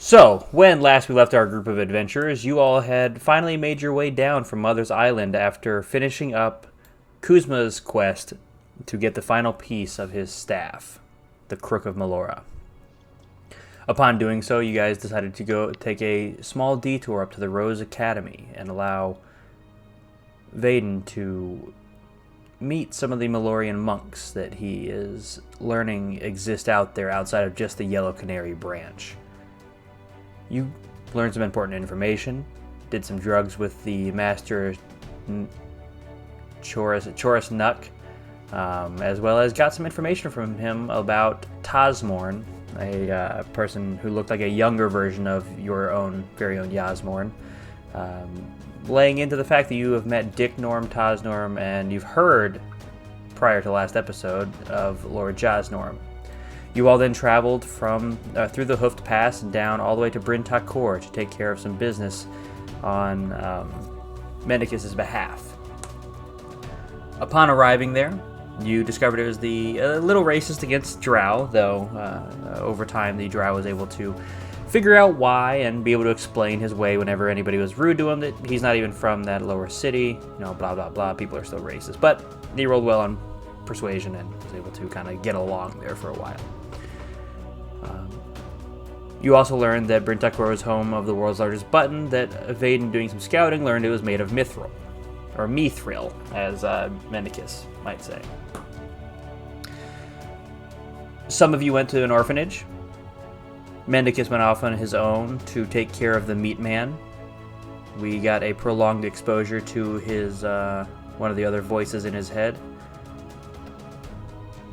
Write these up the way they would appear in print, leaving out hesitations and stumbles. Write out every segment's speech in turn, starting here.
So, when last we left our group of adventurers, you all had finally made your way down from Mother's Island after finishing up Kuzma's quest to get the final piece of his staff, the Crook of Melora. Upon doing so, you guys decided to go take a small detour up to the Rose Academy and allow Vaden to meet some of the Melorian monks that he is learning exist out there outside of just the Yellow Canary branch. You learned some important information, did some drugs with the Master Chorus Nuck, as well as got some information from him about Tasmorn, a person who looked like a younger version of your very own Yasmorn, laying into the fact that you have met Dick Norm, Tasnorm, and you've heard, prior to last episode, of Lord Jasnorm. You all then traveled through the Hoofed Pass and down all the way to Brintakor to take care of some business on Mendicus' behalf. Upon arriving there, you discovered it was a little racist against Drow, though over time the Drow was able to figure out why and be able to explain his way whenever anybody was rude to him, that he's not even from that lower city, blah, blah, blah, people are still racist. But he rolled well on persuasion and was able to kind of get along there for a while. You also learned that Brintakor was home of the world's largest button, that Vaden, doing some scouting, learned it was made of mithril, or mithril, as Mendicus might say. Some of you went to an orphanage. Mendicus went off on his own to take care of the meat man. We got a prolonged exposure to his one of the other voices in his head.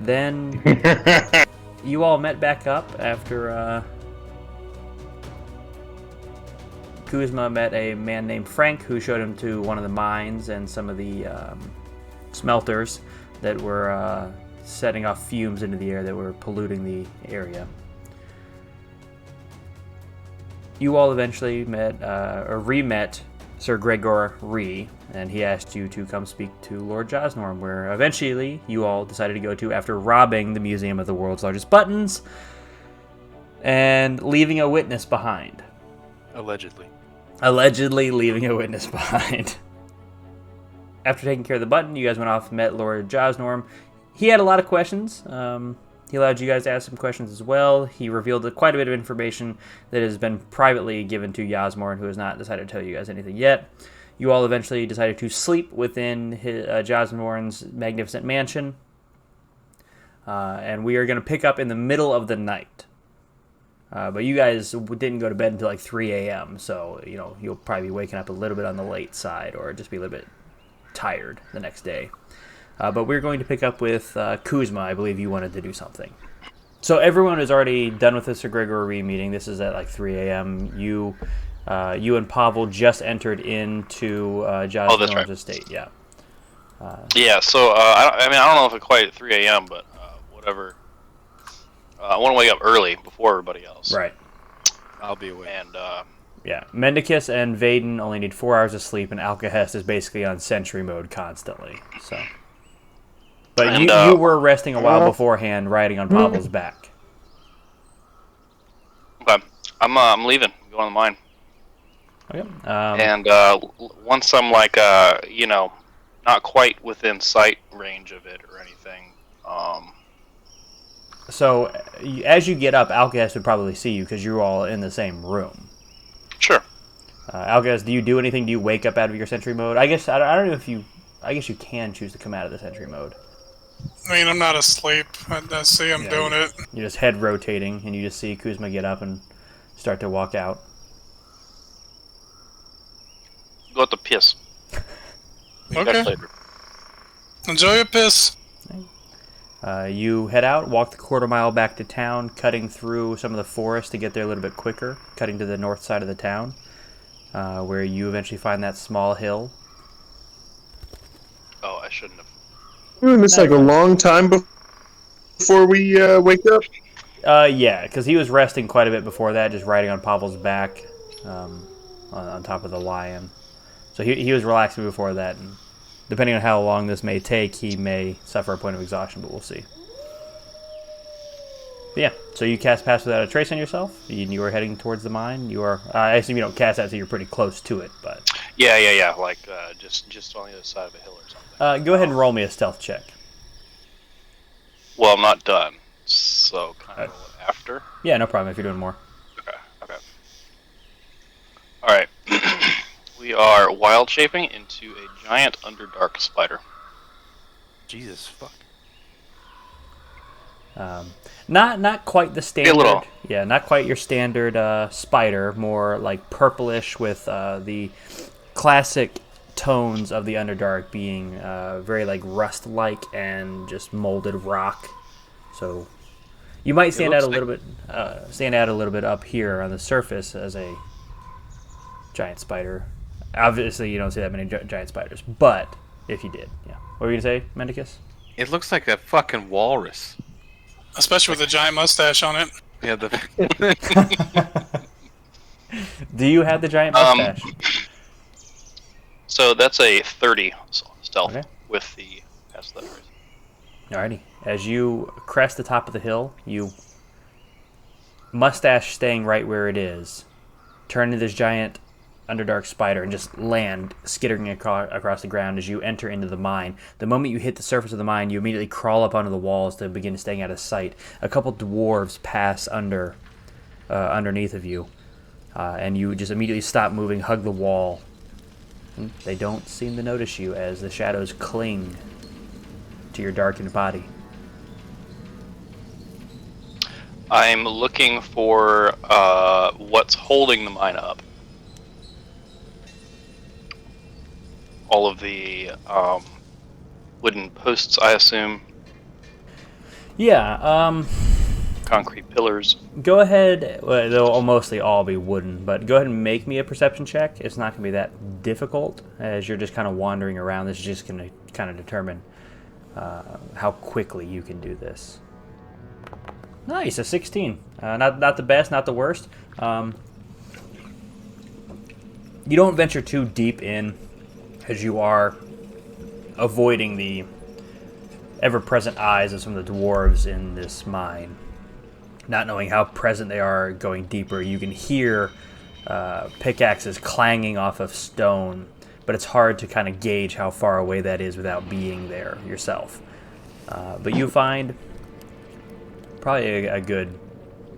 Then you all met back up after Kuzma met a man named Frank who showed him to one of the mines and some of the smelters that were setting off fumes into the air that were polluting the area. You all eventually re-met Sir Gregor Ree, and he asked you to come speak to Lord Jasnorm, where eventually you all decided to go to after robbing the Museum of the World's Largest Buttons and leaving a witness behind. Allegedly leaving a witness behind. After taking care of the button, you guys went off and met Lord Jasnorm. He had a lot of questions. He allowed you guys to ask some questions as well. He revealed quite a bit of information that has been privately given to Yasmorn, who has not decided to tell you guys anything yet. You all eventually decided to sleep within Jasmorn's magnificent mansion. And we are going to pick up in the middle of the night. But you guys didn't go to bed until like 3 a.m., so you'll probably be waking up a little bit on the late side or just be a little bit tired the next day. But we're going to pick up with Kuzma. I believe you wanted to do something. So everyone is already done with the Sir Gregory meeting. This is at like 3 a.m. You and Pavel just entered into Jasnor's estate. Yeah. So I don't know if it's quite at 3 a.m., but whatever. I want to wake up early before everybody else. Right. I'll be awake. And yeah, Mendicus and Vaden only need 4 hours of sleep, and Alcahest is basically on sentry mode constantly. So, but you were resting a while beforehand, riding on Pavel's back. Okay, I'm leaving. I'm going to the mine. Okay. And once I'm like not quite within sight range of it or anything. So, as you get up, Alcahest would probably see you because you're all in the same room. Sure. Alcahest, do you do anything? Do you wake up out of your sentry mode? I guess I don't know if you. I guess you can choose to come out of the sentry mode. I mean, I'm not asleep. I see I'm doing it. You're just head rotating, and you just see Kuzma get up and start to walk out. Go to piss. Okay. Enjoy your piss. You head out, walk the quarter mile back to town, cutting through some of the forest to get there a little bit quicker, cutting to the north side of the town, where you eventually find that small hill. Oh, I shouldn't have. Doing this like a long time before we wake up? Yeah, because he was resting quite a bit before that, just riding on Pavel's back on top of the lion. So he was relaxing before that, and depending on how long this may take, he may suffer a point of exhaustion, but we'll see. Yeah, so you cast Pass Without a Trace on yourself. You are heading towards the mine. You are. I assume you don't cast that, so you're pretty close to it. But Yeah. Like just on the other side of a hill or something. go ahead and roll me a stealth check. Well, I'm not done, so kind of after. Yeah, no problem if you're doing more. Okay. All right. We are wild shaping into a giant underdark spider. Jesus fuck. Not quite the standard. A little. Yeah, not quite your standard spider. More like purplish with the classic tones of the Underdark being very like rust-like and just molded rock. So you might stand out a little bit. Stand out a little bit up here on the surface as a giant spider. Obviously, you don't see that many giant spiders, but if you did, yeah. What were you gonna say, Mendicus? It looks like a fucking walrus. Especially with a giant mustache on it. Yeah, Do you have the giant mustache? So that's a 30 stealth with the Pass Without a Trace. Alrighty. As you crest the top of the hill, you mustache staying right where it is, turn into this giant underdark spider and just land skittering across the ground as you enter into the mine. The moment you hit the surface of the mine, you immediately crawl up onto the walls to begin staying out of sight. A couple dwarves pass underneath of you, and you just immediately stop moving, hug the wall. They don't seem to notice you as the shadows cling to your darkened body. I'm looking for what's holding the mine up. All of the wooden posts, I assume. Yeah, Concrete pillars. go ahead. Well, they'll mostly all be wooden, but go ahead and make me a perception check. It's not going to be that difficult as you're just kind of wandering around. This is just going to kind of determine how quickly you can do this. Nice, a 16. Not the best, not the worst. You don't venture too deep in, as you are avoiding the ever-present eyes of some of the dwarves in this mine. Not knowing how present they are going deeper, you can hear pickaxes clanging off of stone, but it's hard to kind of gauge how far away that is without being there yourself. But you find probably a good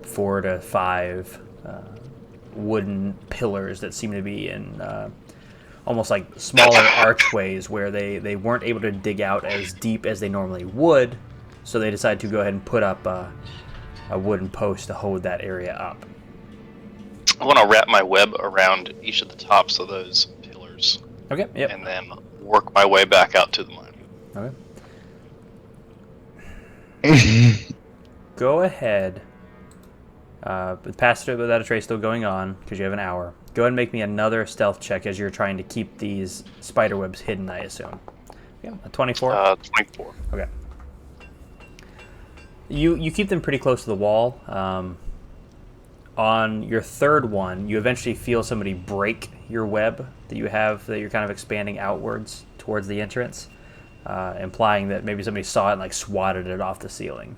4 to 5 wooden pillars that seem to be in almost like smaller archways where they weren't able to dig out as deep as they normally would, so they decided to go ahead and put up a wooden post to hold that area up. I want to wrap my web around each of the tops of those pillars. Okay, yep. And then work my way back out to the mine. Okay. Go ahead. The Pass Without a Trace still going on because you have an hour. Go ahead and make me another stealth check as you're trying to keep these spider webs hidden, I assume. Yeah, a 24? 24. Okay. You keep them pretty close to the wall. On your third one, you eventually feel somebody break your web that you have, that you're kind of expanding outwards towards the entrance, implying that maybe somebody saw it and like swatted it off the ceiling.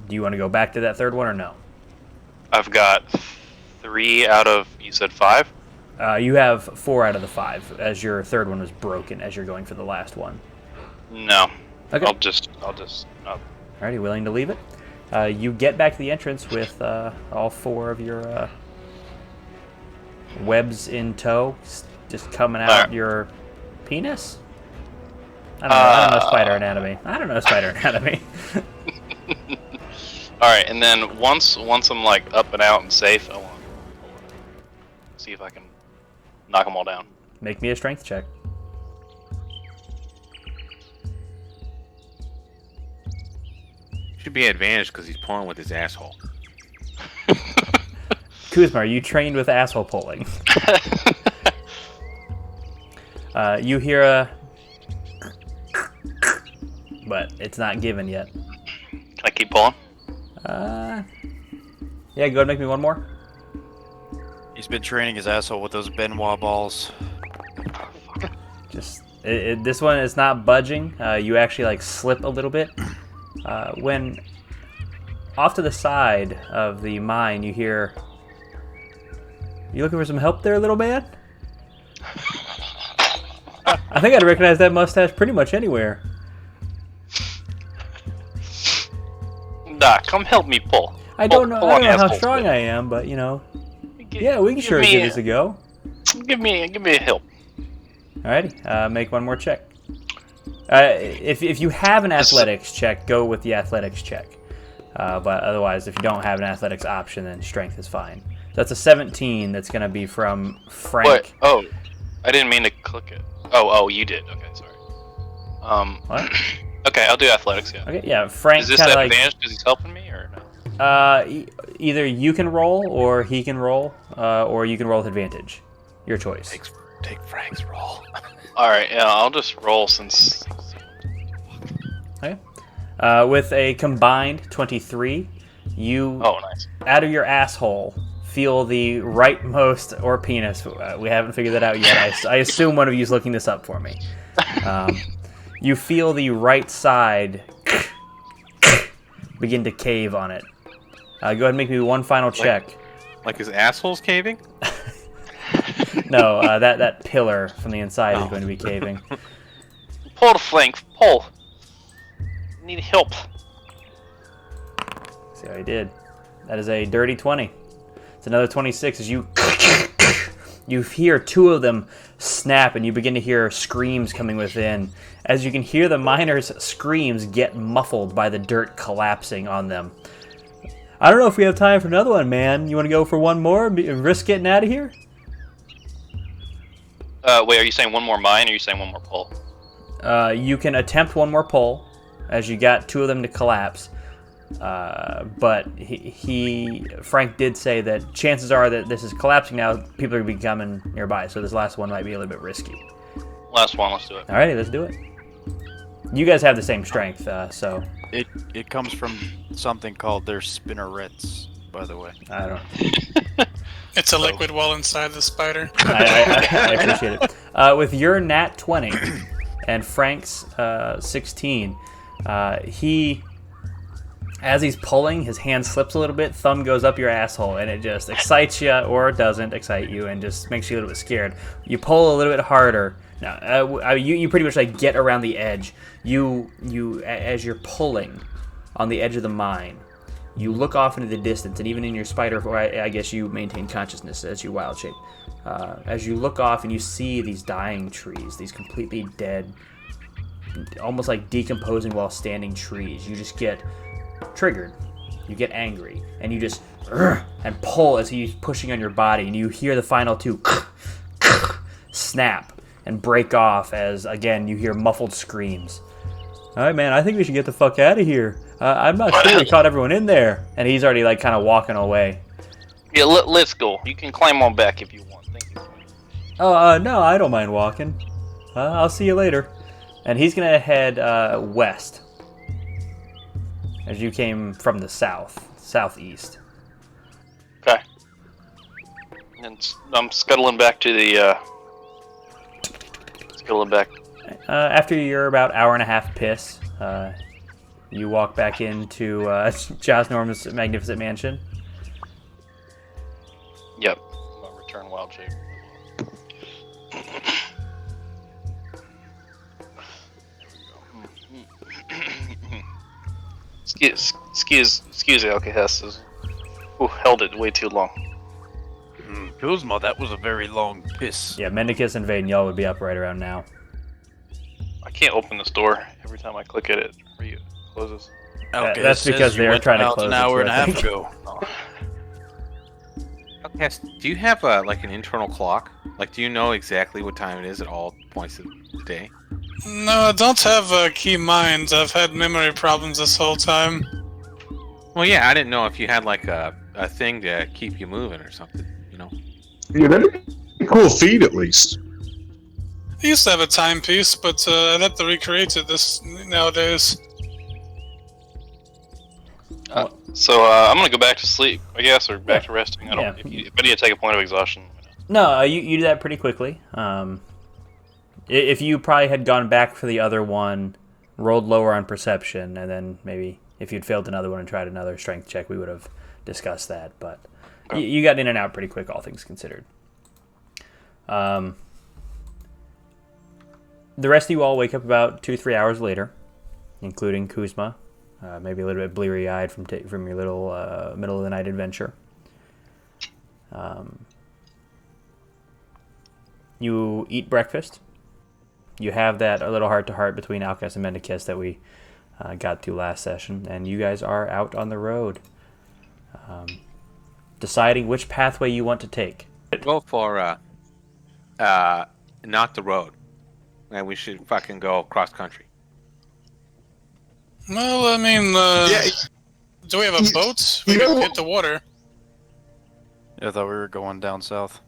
Do you want to go back to that third one or no? I've got 3 out of, you said 5? You have 4 out of the 5, as your third one was broken as you're going for the last one. No. Okay. I'll just. Alrighty, willing to leave it? You get back to the entrance with all 4 of your webs in tow, just coming out your penis? I don't know spider anatomy. Alright, and then once I'm like up and out and safe, I want to see if I can knock them all down. Make me a strength check. Should be an advantage because he's pulling with his asshole. Kuzma, are you trained with asshole pulling? You hear a... but it's not given yet. Can I keep pulling? Yeah, go ahead and make me one more. He's been training his asshole with those Benoit balls. Just this one is not budging. You actually like slip a little bit when off to the side of the mine, you hear, "You looking for some help there, little man?" I think I'd recognize that mustache pretty much anywhere. Nah, come help me pull. I don't know how assholes, strong man. I am, but yeah, we can sure give this a go. Give me a help. Alrighty, make one more check. If you have an athletics check, go with the athletics check. But otherwise, if you don't have an athletics option, then strength is fine. So that's a 17. That's going to be from Frank. What? Oh, I didn't mean to click it. Oh, you did. Okay, sorry. What? Okay, I'll do athletics. Yeah. Okay, yeah. Frank. Is this kinda advantage because he's helping me or no? Either you can roll, or he can roll, or you can roll with advantage. Your choice. Take Frank's roll. All right, yeah, I'll just roll since. Okay. With a combined 23, you Oh, nice. out of your asshole feel the rightmost, or penis. We haven't figured that out yet. I assume one of you is looking this up for me. You feel the right side begin to cave on it. Go ahead and make me one final check. Like his asshole's caving? No, that pillar from the inside is going to be caving. Pull the flank. Pull. Need help. See how he did. That is a dirty 20. It's another 26 as you hear two of them snap, and you begin to hear screams coming within. As you can hear the miners' screams get muffled by the dirt collapsing on them. I don't know if we have time for another one, man. You want to go for one more and risk getting out of here? Wait, are you saying one more mine, or are you saying one more pull? You can attempt one more pull, as you got two of them to collapse. But Frank did say that chances are that this is collapsing now. People are going to be coming nearby, so this last one might be a little bit risky. Last one, let's do it. Alrighty, let's do it. You guys have the same strength, so It comes from something called their spinnerets, by the way. I don't. It's a liquid wall inside the spider. I appreciate it. With your nat 20 and Frank's 16, as he's pulling, his hand slips a little bit, thumb goes up your asshole, and it just excites you, or it doesn't excite you, and just makes you a little bit scared. You pull a little bit harder. Now, you pretty much like get around the edge. You as you're pulling on the edge of the mine, you look off into the distance, and even in your spider, or I guess you maintain consciousness as you wild shape. As you look off and you see these dying trees, these completely dead, almost like decomposing while standing trees, you just get triggered. You get angry, and you just and pull as he's pushing on your body, and you hear the final two snap and break off as, again, you hear muffled screams. All right, man, I think we should get the fuck out of here. I'm not sure we caught everyone in there. And he's already, like, kind of walking away. Yeah, let's go. You can climb on back if you want. Thank you. Oh, no, I don't mind walking. I'll see you later. And he's going to head west. As you came from the southeast. Okay. And I'm scuttling back to the, After your about hour and a half piss, you walk back into Jas Norm's magnificent mansion. Yep. I'll return wild shape. Excuse me, okay, Hess. Held it way too long. Kuzma, that was a very long piss. Yeah, Mendicus and Vaden, y'all would be up right around now. I can't open this door. Every time I click it closes. Okay, that's because they're trying to close an it, hour too, and a I half think. ago. Okay, do you have like an internal clock? Like, do you know exactly what time it is at all points of the day? No, I don't have key minds. I've had memory problems this whole time. Well, yeah, I didn't know if you had like a thing to keep you moving or something, you know? Yeah, that'd be a cool feat at least. I used to have a timepiece, but I'd have to recreate it nowadays. So I'm gonna go back to sleep, I guess, or back to resting. I don't. Yeah. If I need to take a point of exhaustion. No, you do that pretty quickly. If you probably had gone back for the other one, rolled lower on perception, and then maybe If you'd failed another one and tried another strength check, we would have discussed that. But you got in and out pretty quick, all things considered. The rest of you all wake up about 2-3 hours later, including Kuzma, maybe a little bit bleary-eyed from your little middle-of-the-night adventure. You eat breakfast. You have that a little heart-to-heart between Alcas and Mendicus that we got to last session, and you guys are out on the road, deciding which pathway you want to take. Go for not the road, and we should fucking go cross country. Well, I mean, do we have a boat? We can hit the water. I thought we were going down south.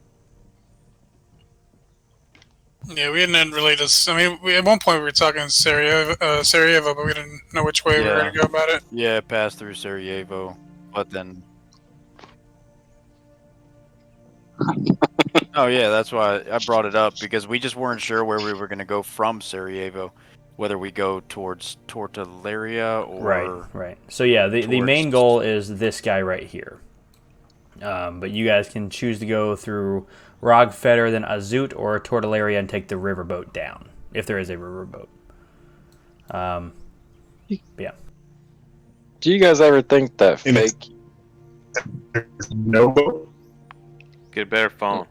Yeah, we didn't really just. I mean, at one point we were talking Sarajevo, but we didn't know which way we were going to go about it. Yeah, pass through Sarajevo, but then. Oh yeah, that's why I brought it up, because we just weren't sure where we were going to go from Sarajevo, whether we go towards Tortilleria or right. So yeah, the main goal is this guy right here. But you guys can choose to go through Rogfeder, then Azut, or Tortilleria and take the riverboat down, if there is a riverboat. Yeah. Do you guys ever think that fake... No boat? Get a better phone.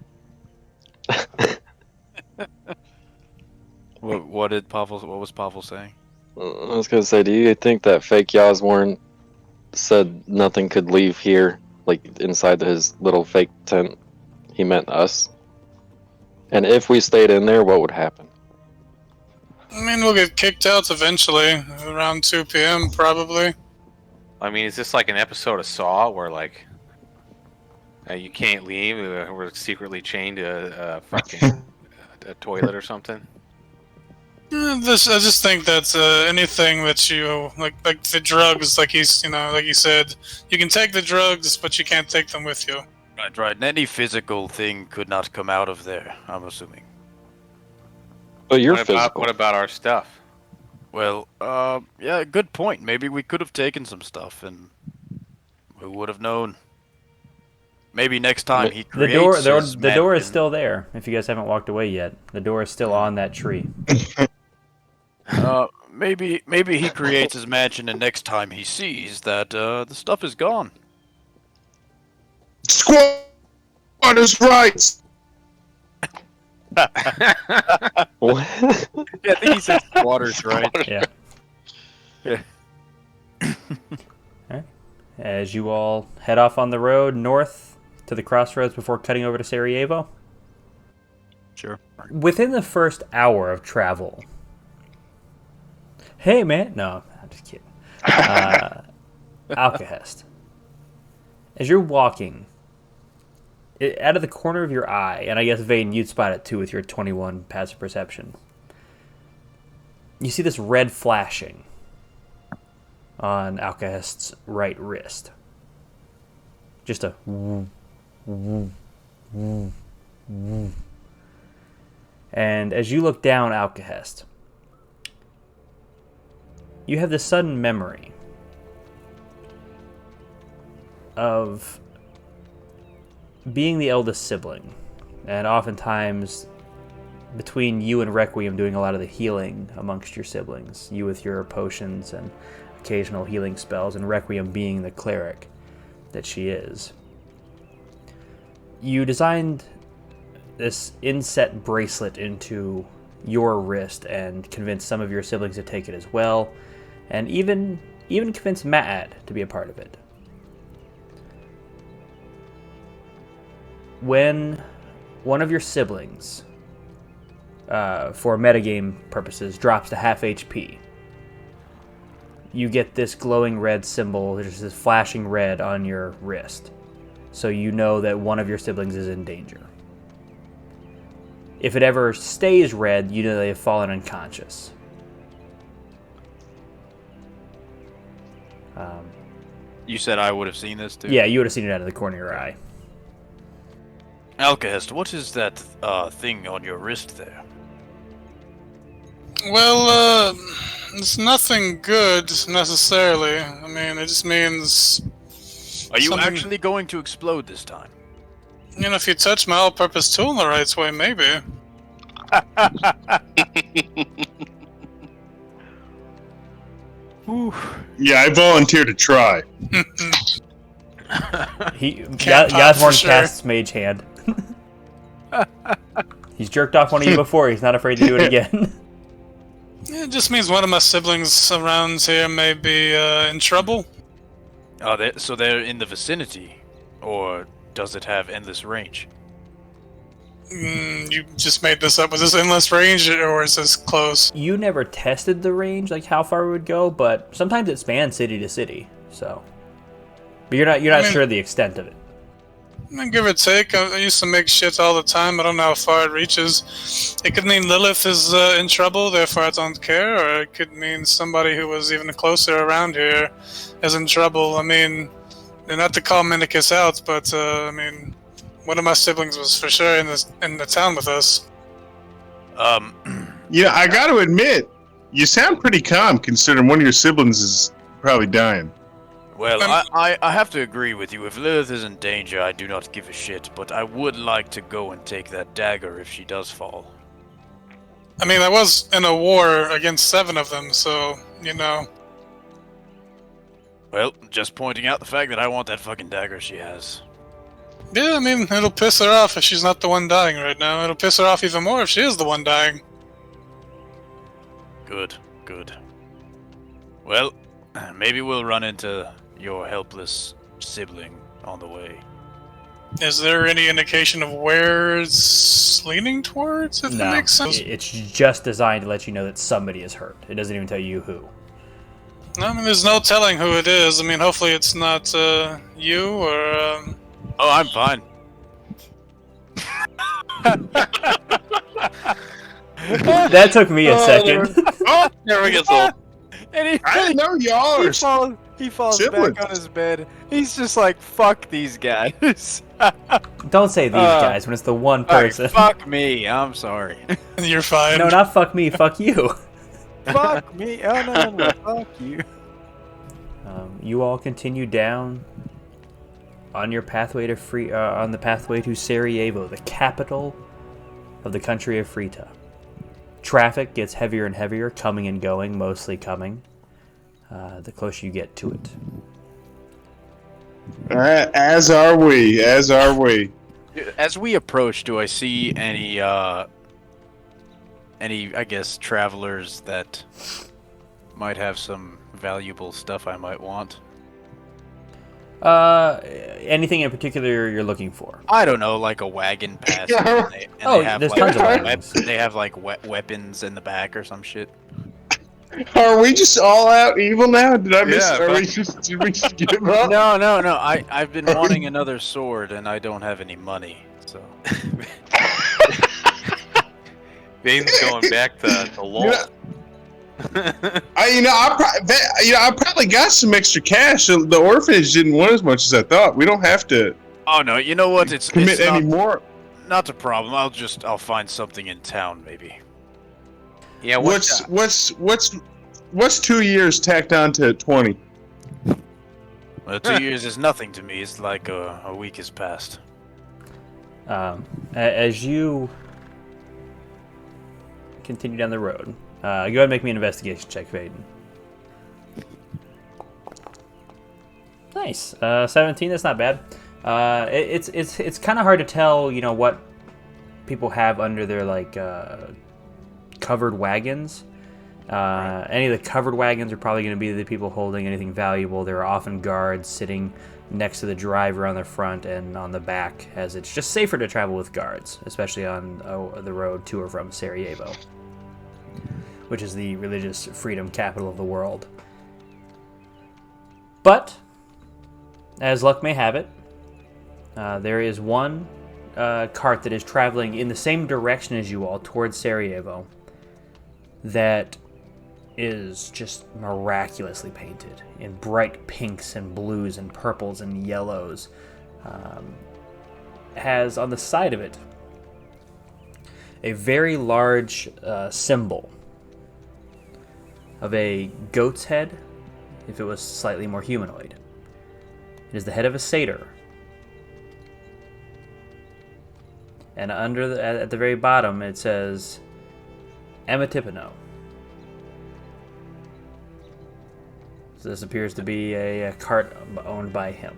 What was Pavel saying? I was gonna say, do you think that fake Yasmorn said nothing could leave here, like inside his little fake tent? He meant us. And if we stayed in there, what would happen? I mean, we'll get kicked out eventually, around 2 p.m. probably. I mean, is this like an episode of Saw where like you can't leave? We're secretly chained to a fucking a toilet or something. I just think that anything that you like the drugs, like he said, you can take the drugs, but you can't take them with you. Right. And any physical thing could not come out of there, I'm assuming. But you're What physical. about our stuff? Well, yeah, good point. Maybe we could have taken some stuff, and who would have known? Maybe next time he creates The door is still there. If you guys haven't walked away yet, the door is still on that tree. Maybe he creates his mansion, and next time he sees that the stuff is gone. Squatters' rights! What? Yeah, I think he said water's right. Yeah. Alright. As you all head off on the road north to the crossroads before cutting over to Sarajevo. Sure. Within the first hour of travel. Hey, man. No, I'm just kidding. Alcahest. As you're walking, out of the corner of your eye, and I guess, Vane, you'd spot it too with your 21 passive perception, you see this red flashing on Alcahest's right wrist. Just a woo, woo, woo, woo. And as you look down, Alcahest, you have this sudden memory of being the eldest sibling, and oftentimes between you and Requiem doing a lot of the healing amongst your siblings, you with your potions and occasional healing spells, and Requiem being the cleric that she is. You designed this inset bracelet into your wrist and convinced some of your siblings to take it as well, and even convinced Ma'at to be a part of it. When one of your siblings, for metagame purposes, drops to half HP, you get this glowing red symbol, there's this flashing red on your wrist, so you know that one of your siblings is in danger. If it ever stays red, you know they have fallen unconscious. You said I would have seen this too? Yeah, you would have seen it out of the corner of your eye. Alcahest, what is that thing on your wrist there? Well, it's nothing good necessarily. I mean, it just means. Are you something- actually going to explode this time? You know, if you touch my all-purpose tool in the right way, maybe. Yeah, I volunteer to try. Yasmorn for sure. casts Mage Hand. He's jerked off one of you before. He's not afraid to do it again. It just means one of my siblings around here may be in trouble. Oh, so they're in the vicinity, or does it have endless range? You just made this up. Was this endless range, or is this close? You never tested the range, like how far it would go, but sometimes it spans city to city. So, but you're not sure of the extent of it. I mean, give or take. I used to make shit all the time. I don't know how far it reaches. It could mean Lilith is in trouble, therefore I don't care, or it could mean somebody who was even closer around here is in trouble. I mean, not to call Mendicus out, but I mean, one of my siblings was for sure in the town with us. Yeah, I got to admit, you sound pretty calm considering one of your siblings is probably dying. Well, I have to agree with you. If Lilith is in danger, I do not give a shit, but I would like to go and take that dagger if she does fall. I mean, I was in a war against 7 of them, so, you know. Well, just pointing out the fact that I want that fucking dagger she has. Yeah, I mean, it'll piss her off if she's not the one dying right now. It'll piss her off even more if she is the one dying. Good, good. Well, maybe we'll run into your helpless sibling on the way. Is there any indication of where it's leaning towards, if that makes sense? It's just designed to let you know that somebody is hurt. It doesn't even tell you who. No, I mean, there's no telling who it is. I mean, hopefully it's not you or... Oh, I'm fine. That took me a second. Oh, Never gets old. And I didn't know y'all he falls siblings. back on his bed. He's just like, fuck these guys. Don't say these guys when it's the one person. Fuck me. I'm sorry. You're fine. No, not fuck me, fuck you. Fuck me. Oh, no. Fuck you. You all continue down on your pathway to on the pathway to Sarajevo, the capital of the country of Freeta. Traffic gets heavier and heavier, coming and going, mostly coming. The closer you get to it. As are we. As we approach, do I see any, I guess, travelers that might have some valuable stuff I might want? Anything in particular you're looking for? I don't know, like a wagon pass. Yeah. There's tons of wagons. They have like weapons in the back or some shit. Are we just all out evil now? Did I miss? Yeah, Did but- we just give up? No. I've been wanting another sword and I don't have any money, so. Bane's going back to LOL. I probably got some extra cash. The orphanage didn't want as much as I thought. We don't have to Oh no, you know what? It's commit not, any more. not a problem. I'll find something in town maybe. Yeah, What's 2 years tacked on to 20? Well, 2 years is nothing to me. It's like a week has passed. As you continue down the road, go ahead and make me an investigation check, Vaden. Nice. 17. That's not bad. It's kind of hard to tell, what people have under their covered wagons. Any of the covered wagons are probably going to be the people holding anything valuable. There are often guards sitting next to the driver on the front and on the back, as it's just safer to travel with guards, especially on the road to or from Sarajevo, which is the religious freedom capital of the world. But, as luck may have it, there is one cart that is traveling in the same direction as you all, towards Sarajevo, that is just miraculously painted in bright pinks and blues and purples and yellows. Has on the side of it a very large symbol of a goat's head if it was slightly more humanoid. It is the head of a satyr. And at the very bottom it says Emetipano. So this appears to be a cart owned by him.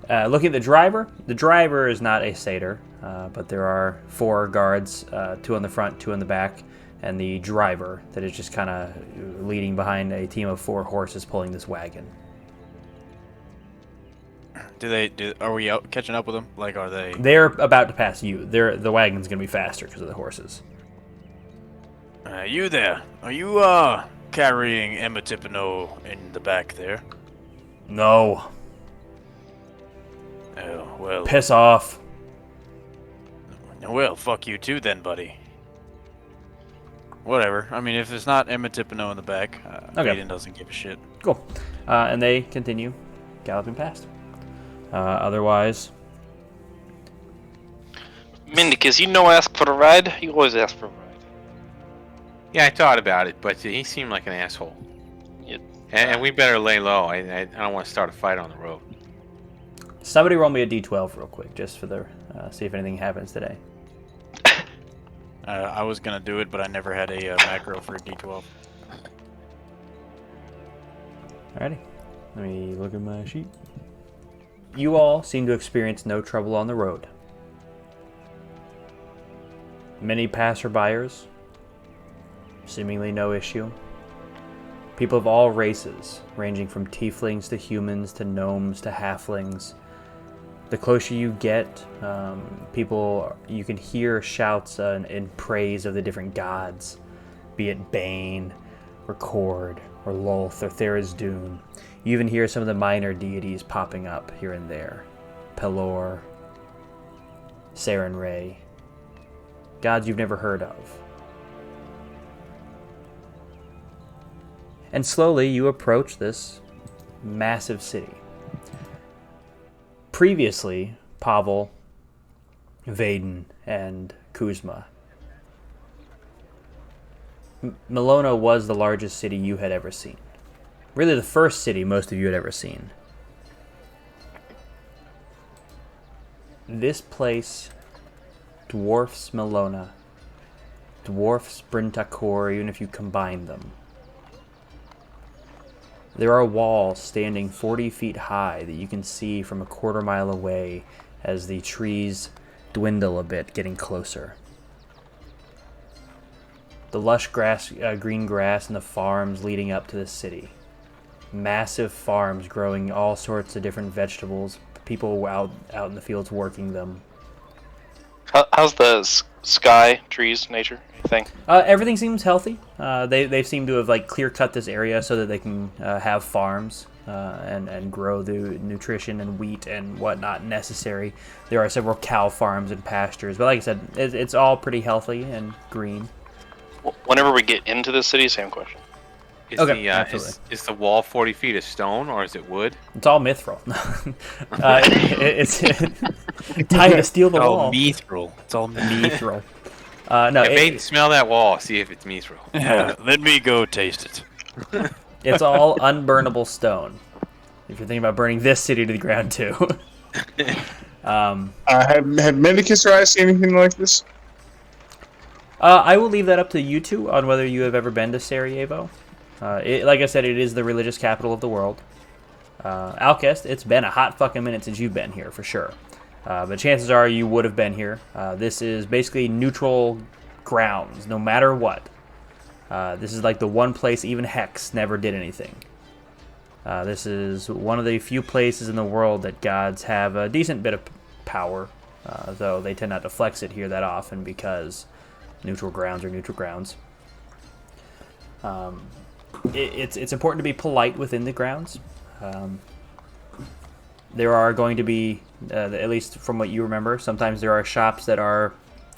Looking at the driver is not a satyr, but there are 4 guards, 2 on the front, 2 on the back, and the driver that is just kind of leading behind a team of 4 horses pulling this wagon. Are we out catching up with them? Like, are they? They're about to pass you. The wagon's gonna be faster because of the horses. You there? Are you carrying Emetipano in the back there? No. Oh well. Piss off. Well, fuck you too then, buddy. Whatever. I mean, if it's not Emetipano in the back, Okay. Aiden doesn't give a shit. Cool. And they continue galloping past. Otherwise, Mendicus, you know, ask for a ride. You always ask for a ride. Yeah, I thought about it, but he seemed like an asshole. Yeah. And we better lay low. I don't want to start a fight on the road. somebody roll me a d12 real quick, just for the see if anything happens today. I was gonna do it, but I never had a macro for a D12. Alrighty. Let me look at my sheet. You all seem to experience no trouble on the road. Many passerbyers, seemingly no issue. People of all races, ranging from tieflings to humans to gnomes to halflings. The closer you get, you can hear shouts in praise of the different gods, be it Bane, or Cord, or Lolth, or Tharizdun. You even hear some of the minor deities popping up here and there. Pelor, Sarenrae, gods you've never heard of. And slowly you approach this massive city. Previously, Pavel, Vaden, and Kuzma. Melona was the largest city you had ever seen. Really the first city most of you had ever seen. This place dwarfs Melona, dwarfs Brintakor, even if you combine them. There are walls standing 40 feet high that you can see from a quarter mile away as the trees dwindle a bit, getting closer. The lush grass, green grass and the farms leading up to the city. Massive farms growing all sorts of different vegetables, people out in the fields working them. How's the sky, trees, nature, anything? Everything seems healthy. They seem to have clear cut this area so that they can have farms and grow the nutrition and wheat and whatnot necessary. There are several cow farms and pastures, but like I said, it's all pretty healthy and green. Whenever we get into the city, same question. Is the wall 40 feet of stone or is it wood? It's all mithril. It's time to steal the wall. Mithril. It's all Mithril. No, smell that wall. See if it's mithril. Yeah, let me go taste it. It's all unburnable stone. If you're thinking about burning this city to the ground too. Have Mendicus or I seen anything like this? I will leave that up to you two on whether you have ever been to Sarajevo. Like I said, it is the religious capital of the world. Alcest, it's been a hot fucking minute since you've been here, for sure. But chances are you would have been here. This is basically neutral grounds, no matter what. This is like the one place even Hex never did anything. This is one of the few places in the world that gods have a decent bit of power, though they tend not to flex it here that often because neutral grounds are neutral grounds. It's important to be polite within the grounds. There are going to be, at least from what you remember, sometimes there are shops that are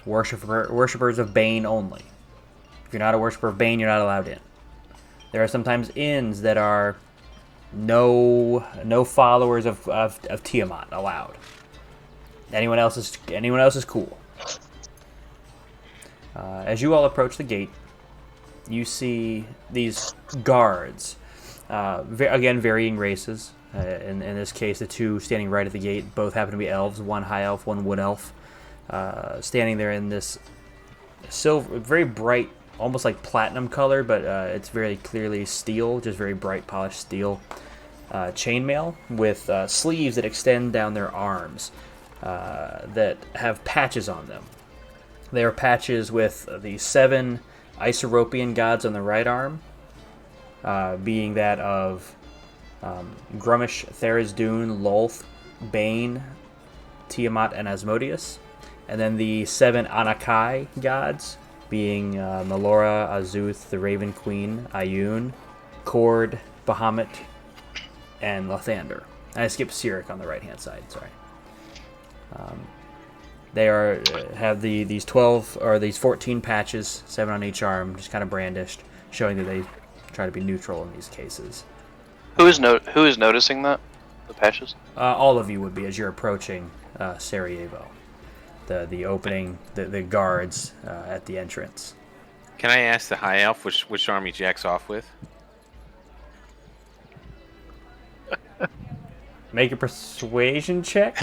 worshippers of Bane only. If you're not a worshipper of Bane, you're not allowed in. There are sometimes inns that are no followers of Tiamat allowed. Anyone else is cool. As you all approach the gate, you see these guards, again varying races. In this case, the two standing right at the gate both happen to be elves, one high elf, one wood elf, standing there in this silver, very bright, almost like platinum color, but it's very clearly steel, just very bright polished steel chainmail with sleeves that extend down their arms that have patches on them. They are patches with the 7 Iseropian gods on the right arm, being that of Grumish, Tharizdun, Lolth, Bane, Tiamat, and Asmodeus. And then the 7 Anakai gods, being Melora, Azuth, the Raven Queen, Ayun, Cord, Bahamut, and Lathander. And I skipped Sirik on the right-hand side, sorry. They have these 12 or these 14 patches, 7 on each arm, just kind of brandished, showing that they try to be neutral in these cases. Who is noticing that? The patches? All of you would be as you're approaching Sarajevo. The opening, the guards at the entrance. Can I ask the high elf which arm he jacks off with? Make a persuasion check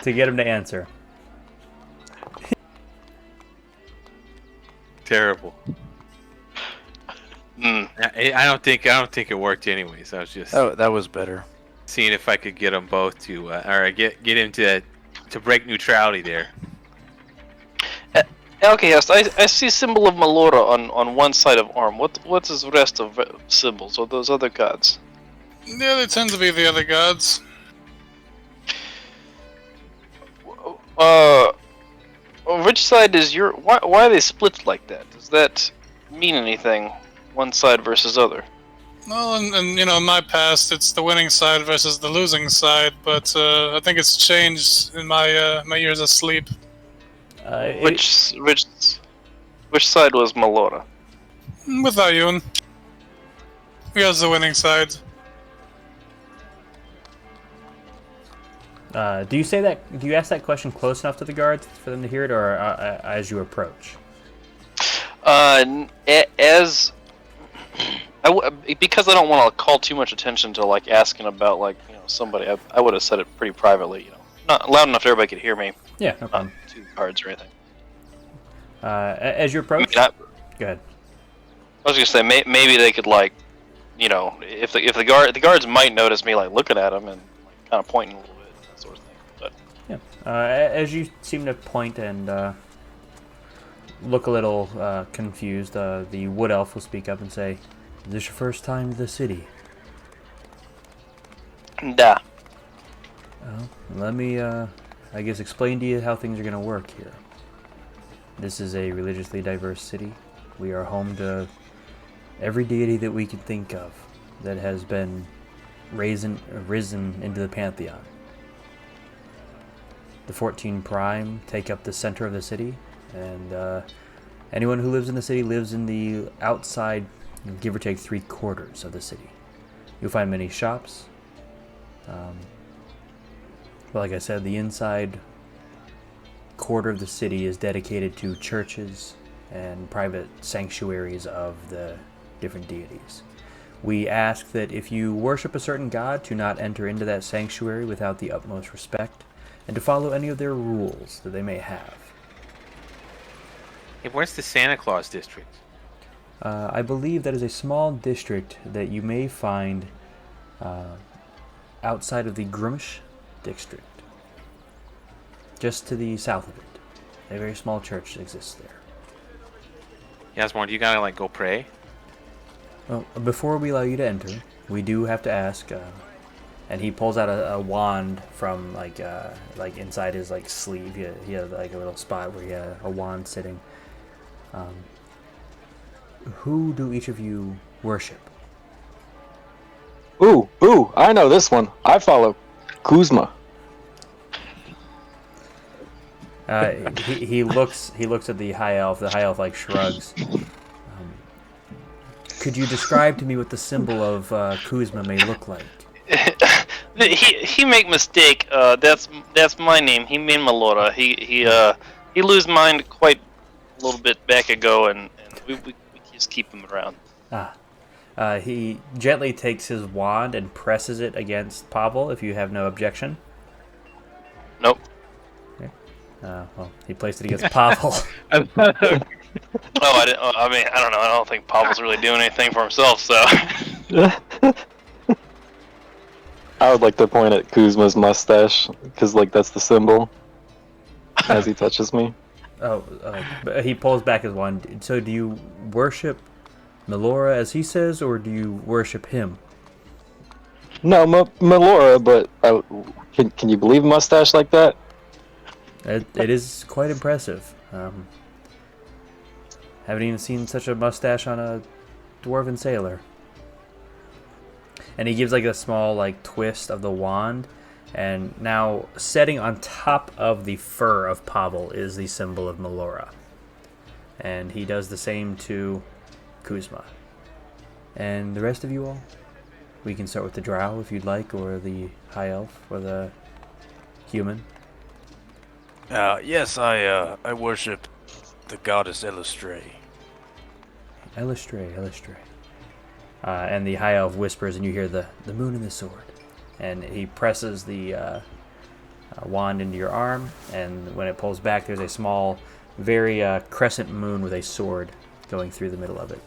to get him to answer. Terrible. I don't think it worked anyways. I was just that was better. seeing if I could get them both to or get him to break neutrality there. Okay, yes, I see symbol of Melora on one side of arm. What is the rest of symbols or those other gods? Yeah, they tend to be the other gods. Which side is your? Why are they split like that? Does that mean anything? One side versus other. Well, and you know, in my past, it's the winning side versus the losing side, but I think it's changed in my my years of sleep. Which side was Melora? With Ayun. He has the winning side. Do you ask that question close enough to the guards for them to hear it, or as you approach? Because I don't want to call too much attention to like asking about like somebody. I would have said it pretty privately, not loud enough so everybody could hear me. Yeah, no problem. To the cards or anything. As you approach, go ahead. I was gonna say maybe they could like, if the guards might notice me like looking at them and like, kind of pointing a little bit, that sort of thing. But yeah, as you seem to point and look a little confused, the wood elf will speak up and say, "Is this your first time to the city?" Da. Let me, I guess, explain to you how things are going to work here. This is a religiously diverse city. We are home to every deity that we can think of that has been risen into the pantheon. The 14 Prime take up the center of the city, and anyone who lives in the city lives in the outside, give or take 3/4 of the city. You'll find many shops. But like I said, the inside quarter of the city is dedicated to churches and private sanctuaries of the different deities. We ask that if you worship a certain god, to not enter into that sanctuary without the utmost respect, and to follow any of their rules that they may have. Hey, where's the Santa Claus district? I believe that is a small district that you may find outside of the Grumish district, just to the south of it. A very small church exists there. Yasmorn, do you gotta like go pray? Well, before we allow you to enter, we do have to ask. And he pulls out a wand from like inside his like sleeve. He has like a little spot where he had a wand sitting. Who do each of you worship? Ooh, I know this one. I follow Kuzma. He looks at the high elf. The high elf like shrugs. Could you describe to me what the symbol of Kuzma may look like? He make mistake. That's my name. He mean Melora. He lose mind quite a little bit back ago, and we just keep them around. He gently takes his wand and presses it against Pavel, if you have no objection. Nope. Okay. Well, he placed it against Pavel. I didn't. I mean, I don't know. I don't think Pavel's really doing anything for himself. So. I would like to point at Kuzma's mustache, because, like, that's the symbol as he touches me. But he pulls back his wand. So do you worship Melora as he says, or do you worship him? No, Melora, but can you believe a mustache like that? It is quite impressive. Haven't even seen such a mustache on a dwarven sailor. And he gives like a small like twist of the wand, and now setting on top of the fur of Pavel is the symbol of Melora. And he does the same to Kuzma. And the rest of you all? We can start with the drow if you'd like, or the high elf, or the human. Yes, I worship the goddess Elustre. Elustre. And the high elf whispers, and you hear the moon and the sword. And he presses the wand into your arm, and when it pulls back, there's a small, very crescent moon with a sword going through the middle of it.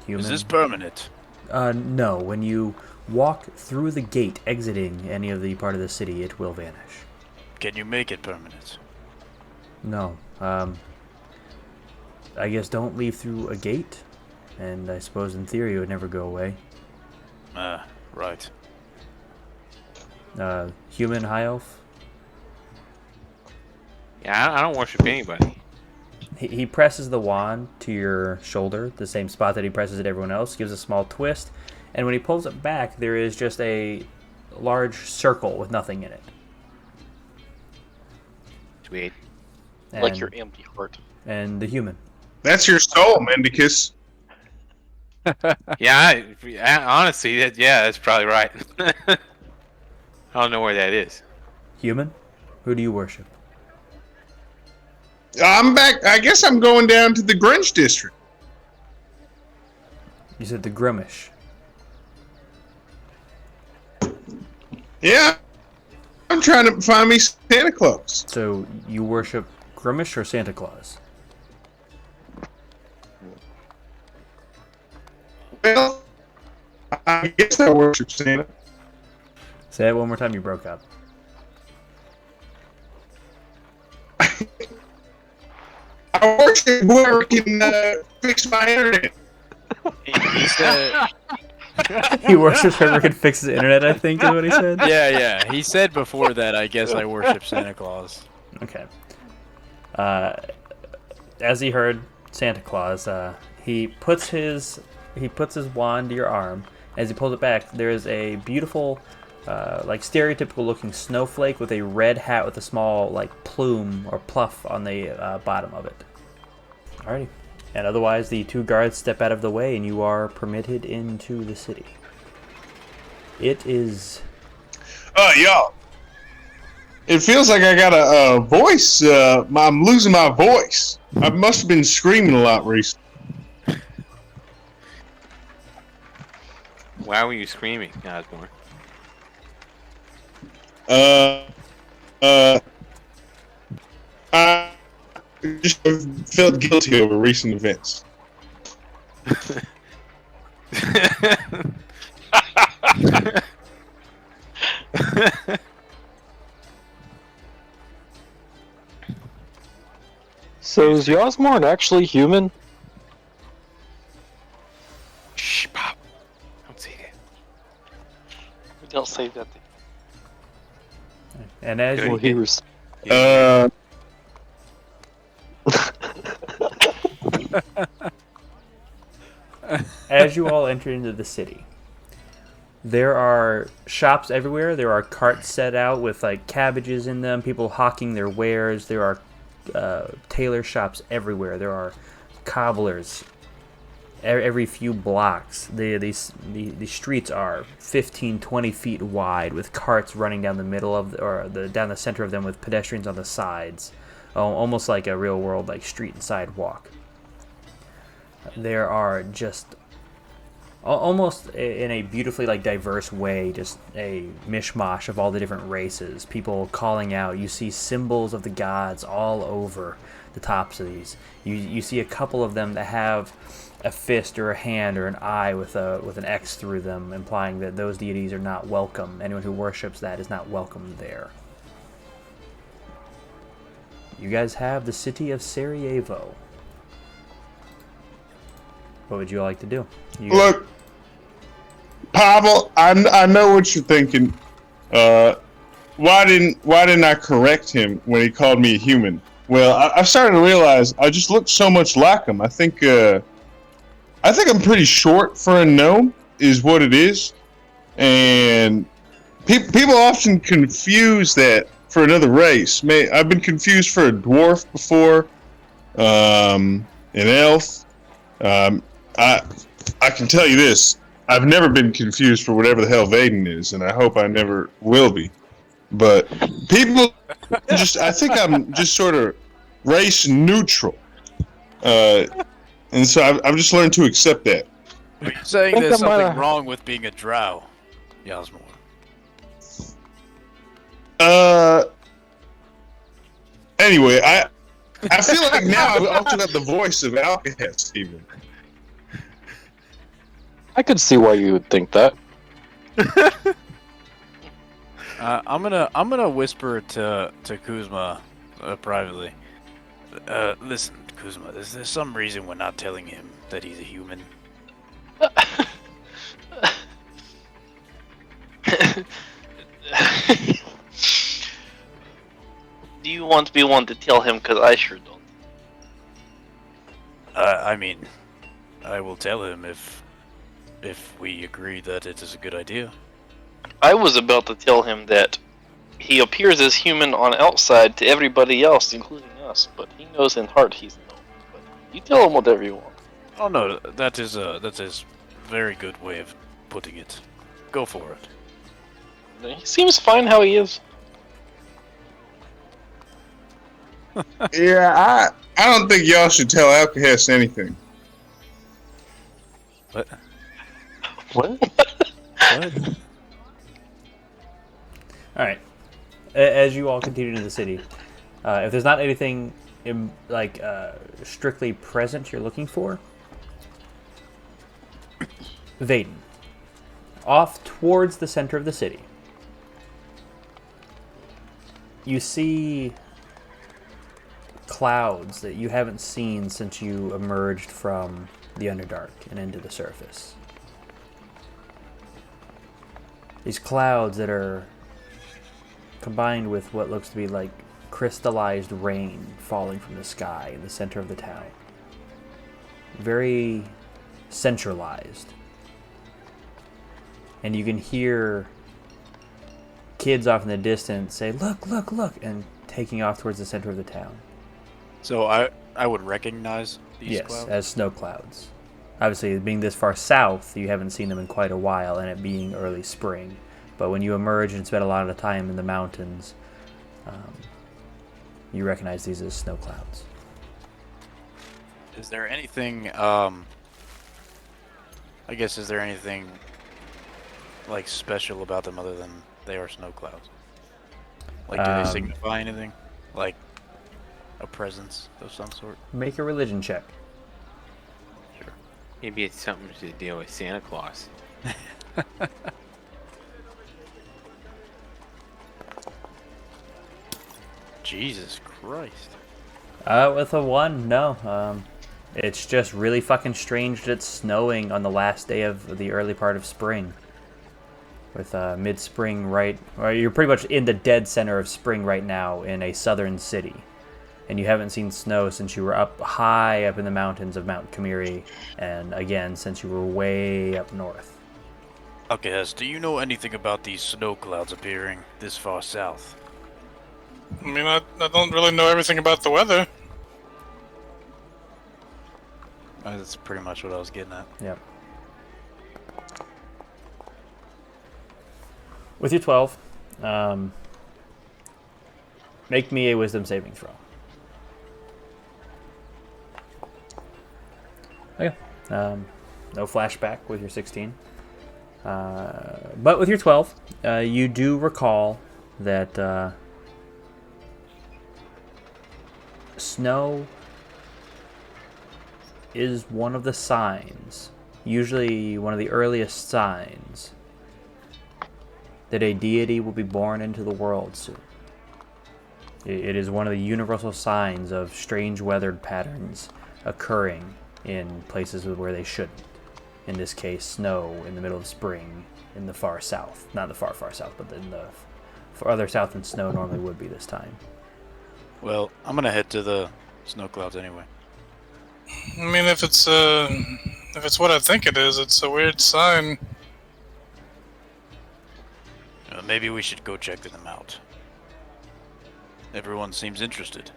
Human. Is this permanent? No. When you walk through the gate exiting any of the part of the city, it will vanish. Can you make it permanent? No. I guess don't leave through a gate, and I suppose in theory it would never go away. Right. Human high elf? Yeah, I don't worship anybody. He presses the wand to your shoulder, the same spot that he presses at everyone else, gives a small twist, and when he pulls it back, there is just a large circle with nothing in it. Sweet. Like your empty heart. And the human. That's your soul, Mendicus. Yeah, honestly, that's probably right. I don't know where that is. Human? Who do you worship? I'm back. I guess I'm going down to the Grinch district. You said the Grimish. Yeah. I'm trying to find me Santa Claus. So you worship Grimish or Santa Claus? Well, I guess I worship Santa. Say it one more time, you broke up. I worship whoever can fix my internet. He said. He worships whoever can fix his internet, I think is what he said. Yeah. He said before that, I guess I worship Santa Claus. Okay. As he heard Santa Claus, he puts his wand to your arm. As he pulls it back, there is a beautiful, like stereotypical looking snowflake with a red hat with a small like plume or pluff on the bottom of it. Alrighty. And otherwise, the two guards step out of the way, and you are permitted into the city. It is. Y'all. It feels like I got a voice. I'm losing my voice. I must have been screaming a lot recently. Why were you screaming, Osborne? I just felt guilty over recent events. So is Yosmorn actually human? Shh, Pop. Don't say that. We don't say that. And as Well, he was. as you all enter into the city, there are shops everywhere. There are carts set out with like cabbages in them, people hawking their wares. There are tailor shops everywhere. There are cobblers every few blocks. The streets are 15, 20 feet wide with carts running down the middle of down the center of them with pedestrians on the sides. almost like a real world like street and sidewalk. There are just almost in a beautifully like diverse way, just a mishmash of all the different races, people calling out. You see symbols of the gods all over the tops of these. You see a couple of them that have a fist or a hand or an eye with an X through them, implying that those deities are not welcome. Anyone who worships that is not welcome there. You guys have the city of Sarajevo. What would you like to do? Look, Pavel, I know what you're thinking. Why didn't I correct him when he called me a human? Well, I've started to realize I just look so much like him. I think I'm pretty short for a gnome, is what it is, and people often confuse that for another race. I've been confused for a dwarf before, an elf. I can tell you this: I've never been confused for whatever the hell Vaden is, and I hope I never will be. But people I think I'm just sort of race neutral, and so I've just learned to accept that. Are you saying there's something wrong with being a drow, Yasmor? Anyway, I feel like now I've also got the voice of Alcahest, even. I could see why you would think that. I'm gonna whisper to Kuzma privately. Listen, Kuzma, there's some reason we're not telling him that he's a human. Do you want to be one to tell him? Because I sure don't. I mean, I will tell him if we agree that it is a good idea. I was about to tell him that he appears as human on outside to everybody else, including us, but he knows in heart he's no. But you tell him whatever you want. Oh no, that is a very good way of putting it. Go for it. He seems fine how he is. Yeah, I don't think y'all should tell Alcahest anything. What? What? What? All right. As you all continue to the city, if there's not anything strictly present you're looking for, Vaden, off towards the center of the city, you see clouds that you haven't seen since you emerged from the Underdark and into the surface. These clouds that are combined with what looks to be like crystallized rain falling from the sky in the center of the town. Very centralized. And you can hear kids off in the distance say, "Look, look, look," and taking off towards the center of the town. So I would recognize these clouds? Yes, as snow clouds. Obviously, being this far south, you haven't seen them in quite a while, and it being early spring. But when you emerge and spend a lot of the time in the mountains, you recognize these as snow clouds. Is there anything, is there anything, like, special about them other than they are snow clouds? Like, do they signify anything? Like, a presence of some sort? Make a religion check. Sure. Maybe it's something to deal with Santa Claus. Jesus Christ. With a 1, no. It's just really fucking strange that it's snowing on the last day of the early part of spring. With mid-spring you're pretty much in the dead center of spring right now in a southern city. And you haven't seen snow since you were up high up in the mountains of Mount Kamiri, and again since you were way up north. Okay, Hess, do you know anything about these snow clouds appearing this far south? I mean, I don't really know everything about the weather. That's pretty much what I was getting at. Yep. With your 12, make me a wisdom saving throw. No flashback with your 16. But with your 12, you do recall that snow is one of the signs, usually one of the earliest signs, that a deity will be born into the world soon. It is one of the universal signs of strange weathered patterns occurring in places where they shouldn't. In this case, snow in the middle of spring in the far south. Not the far, far south, but in the farther south than snow normally would be this time. Well, I'm gonna head to the snow clouds anyway. I mean, if it's what I think it is, it's a weird sign. Maybe we should go check them out. Everyone seems interested.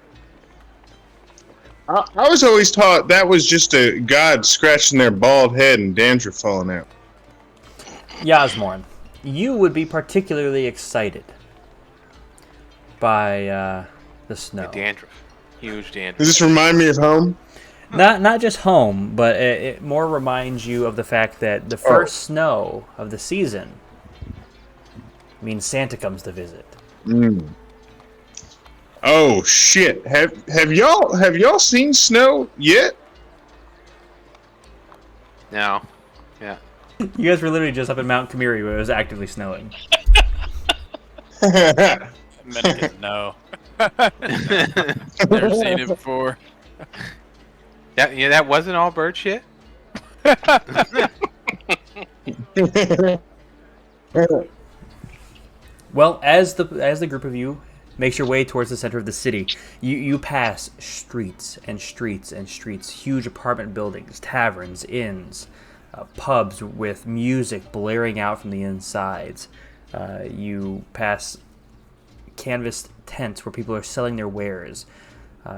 I was always taught that was just a god scratching their bald head and dandruff falling out. Yasmorn, you would be particularly excited by the snow. Dandruff. Huge dandruff. Does this remind me of home? Not just home, but it more reminds you of the fact that the first snow of the season means Santa comes to visit. Mm. Oh shit! Have y'all seen snow yet? No. Yeah. You guys were literally just up in Mount Kamiri where it was actively snowing. Mendicus, no. Never seen it before. That wasn't all bird shit? Well, as the group of you makes your way towards the center of the city, you pass streets and streets and streets, huge apartment buildings, taverns, inns, pubs with music blaring out from the insides. You pass canvas tents where people are selling their wares.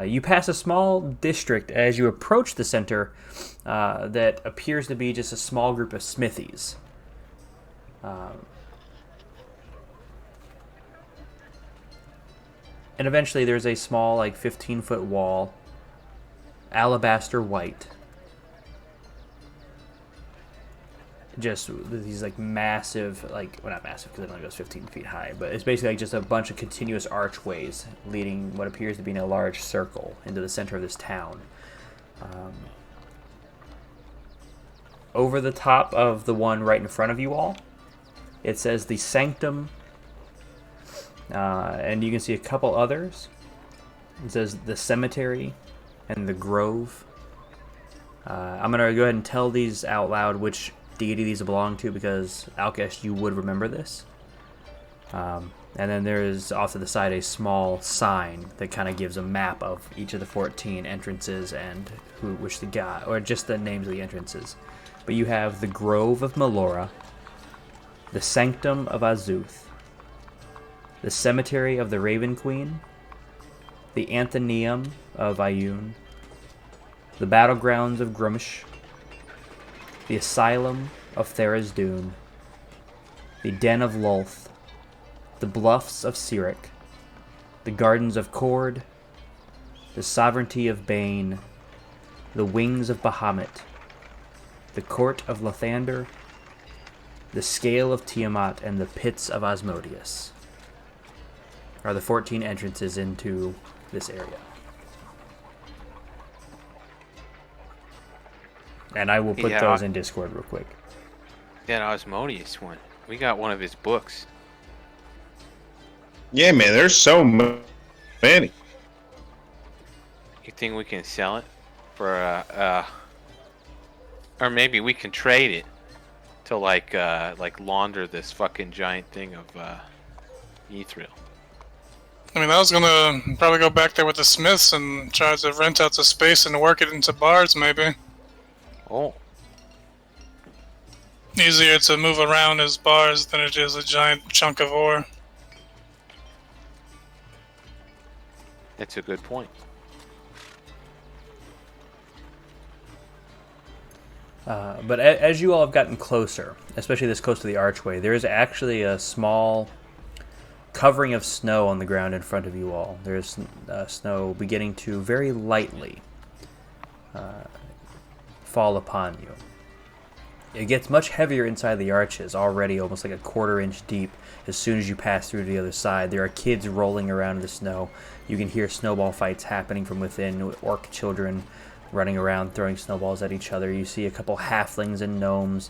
You pass a small district as you approach the center that appears to be just a small group of smithies. And eventually there's a small, 15-foot wall, alabaster white. Just these, massive, well, not massive because it only goes 15 feet high, but it's basically just a bunch of continuous archways leading what appears to be in a large circle into the center of this town. Over the top of the one right in front of you all, it says the Sanctum. And you can see a couple others. It says the Cemetery and the Grove. I'm going to go ahead and tell these out loud which deity these belong to because, Alkesh, you would remember this. And then there's off to the side a small sign that kind of gives a map of each of the 14 entrances and which the god, or just the names of the entrances. But you have the Grove of Melora, the Sanctum of Azuth, the Cemetery of the Raven Queen, the Anthenium of Ayun, the Battlegrounds of Grumish, the Asylum of Tharizdun, the Den of Lulth, the Bluffs of Sirik, the Gardens of Cord, the Sovereignty of Bane, the Wings of Bahamut, the Court of Lathander, the Scale of Tiamat, and the Pits of Asmodeus are the 14 entrances into this area. And I will put those in Discord real quick. That Asmodeus one. We got one of his books. Yeah, man, there's so many. You think we can sell it for or maybe we can trade it to launder this fucking giant thing of Mithril. I mean, I was gonna probably go back there with the Smiths and try to rent out the space and work it into bars, maybe. Oh. Easier to move around as bars than it is a giant chunk of ore. That's a good point. But as you all have gotten closer, especially this close to the archway, there is actually a small covering of snow on the ground in front of you all. There's snow beginning to very lightly fall upon you. It gets much heavier inside the arches, already almost like a quarter-inch deep. As soon as you pass through to the other side, there are kids rolling around in the snow. You can hear snowball fights happening from within, with orc children running around throwing snowballs at each other. You see a couple halflings and gnomes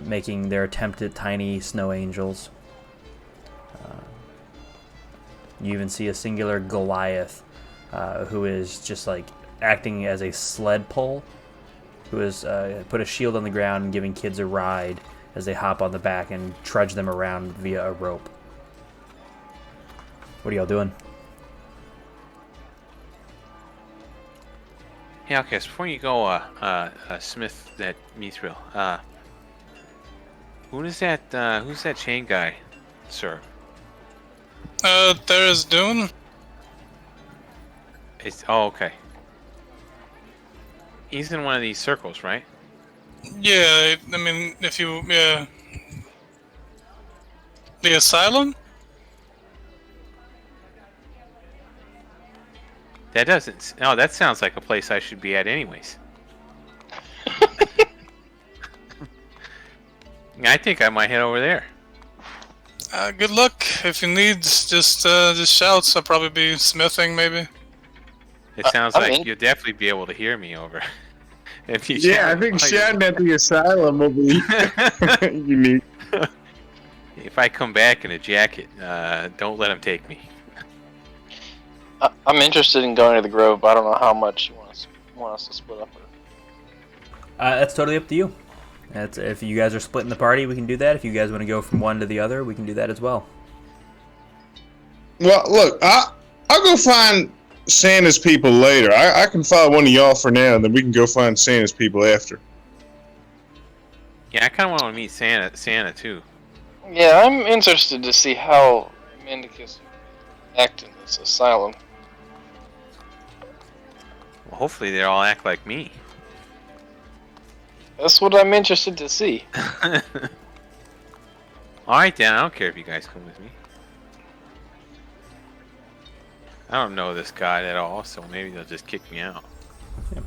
making their attempt at tiny snow angels. You even see a singular Goliath who is just like acting as a sled pull, who has put a shield on the ground and giving kids a ride as they hop on the back and trudge them around via a rope. What are y'all doing? Yeah, okay, so before you go, Smith, that Mithril, who's that chain guy, sir? There is Dune. Oh, okay. He's in one of these circles, right? Yeah, I mean, if you, yeah. The asylum? That doesn't. Oh, that sounds like a place I should be at, anyways. I think I might head over there. Good luck. If you need, just shouts. I'll probably be smithing, maybe. It sounds like you'll definitely be able to hear me over. If you Yeah, I think shouting at the asylum will be unique. If I come back in a jacket, don't let him take me. I'm interested in going to the Grove, but I don't know how much you want us to split up. That's totally up to you. If you guys are splitting the party, we can do that. If you guys want to go from one to the other, we can do that as well. Well, look, I'll go find Santa's people later. I can follow one of y'all for now, and then we can go find Santa's people after. Yeah, I kind of want to meet Santa too. Yeah, I'm interested to see how Mendicus act in this asylum. Well, hopefully they all act like me. That's what I'm interested to see. Alright then, I don't care if you guys come with me. I don't know this guy at all, so maybe they'll just kick me out. Yeah.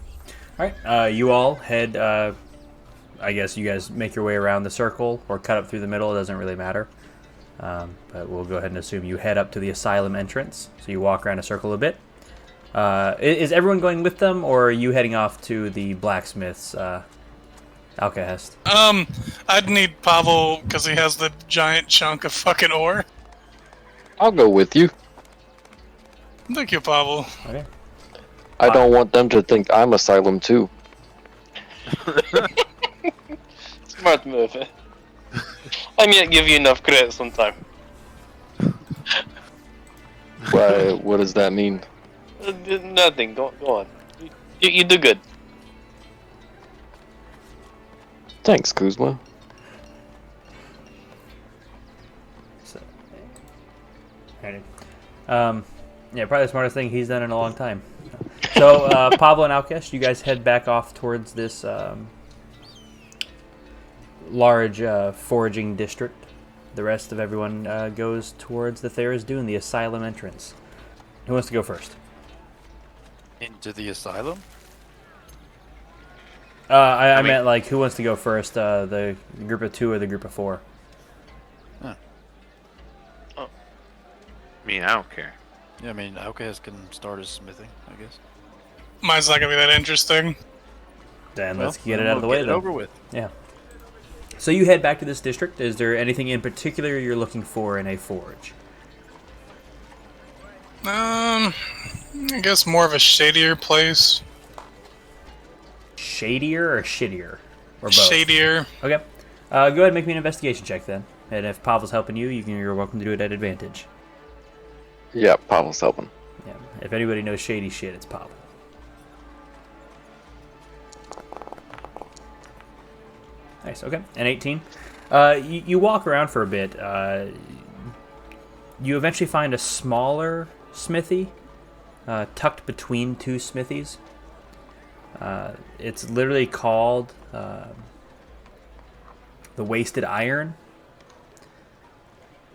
Alright, you all head, I guess you guys make your way around the circle, or cut up through the middle, it doesn't really matter. But we'll go ahead and assume you head up to the asylum entrance, so you walk around a circle a bit. Is everyone going with them, or are you heading off to the blacksmith's, Alcahest? I'd need Pavel, because he has the giant chunk of fucking ore. I'll go with you. Thank you, Pavel. Okay. I don't want them to think I'm Asylum too. Smart move. I may give you enough credit sometime. Why? What does that mean? Nothing. Go on. You do good. Thanks, Kuzma. So, yeah, probably the smartest thing he's done in a long time. So, Pablo and Alkesh, you guys head back off towards this large foraging district. The rest of everyone goes towards the Thayer's Dune, the asylum entrance. Who wants to go first? Into the asylum? I meant, like, who wants to go first? The group of two or the group of four? Huh. I mean, I don't care. Yeah, I mean, Alcahest can start his smithing, I guess. Mine's not gonna be that interesting. Then Well, let's get it out of the way, get it then. over with. Yeah. So you head back to this district. Is there anything in particular you're looking for in a forge? I guess more of a shadier place. Shadier or shittier? Or both? Shadier. Okay. Go ahead and make me an investigation check then. And if Pavel's helping you, you're welcome to do it at advantage. Yeah, Pavel's helping. Yeah. If anybody knows shady shit, it's Pavel. Nice. Okay. An 18. You walk around for a bit. You eventually find a smaller smithy tucked between two smithies. It's literally called the Wasted Iron.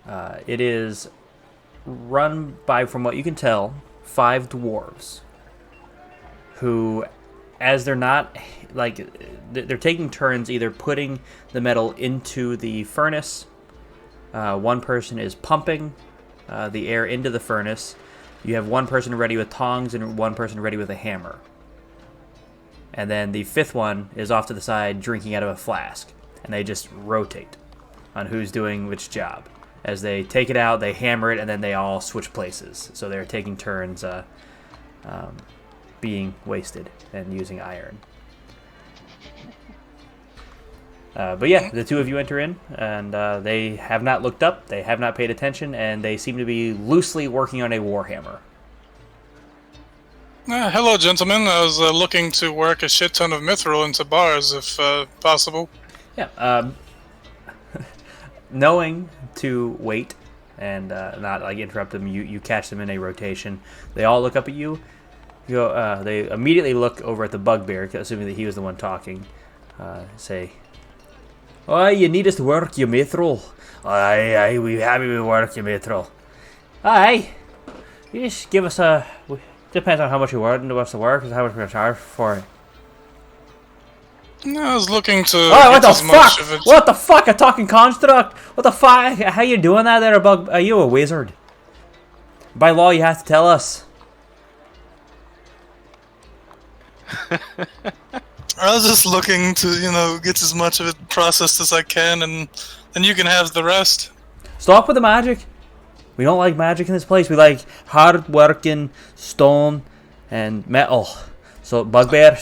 It is run by, from what you can tell, 5 dwarves who as they're not like they're taking turns either putting the metal into the furnace. One person is pumping the air into the furnace. You have one person ready with tongs and one person ready with a hammer. And then the fifth one is off to the side drinking out of a flask. And they just rotate on who's doing which job. As they take it out, they hammer it, and then they all switch places. So they're taking turns being wasted and using iron. But yeah, the two of you enter in, and they have not looked up, they have not paid attention, and they seem to be loosely working on a warhammer. Hello, gentlemen. I was looking to work a shit ton of mithril into bars, if possible. Yeah, knowing to wait and not like interrupt them, you catch them in a rotation. They all look up at you. They immediately look over at the bugbear, assuming that he was the one talking. Say, "Oh, you need us to work your mithril. Aye, we happy to work your mithril. Aye, you just give us a. Depends on how much you want and what's the work, and how much we're gonna charge for it." No, I was looking to. Oh, what get the as much fuck? of it. What the fuck? A talking construct? What the fuck? How you doing that there, bug? Are you a wizard? By law, you have to tell us. I was just looking to, get as much of it processed as I can, and then you can have the rest. Stop with the magic. We don't like magic in this place. We like hard-working stone and metal. So, bugbear,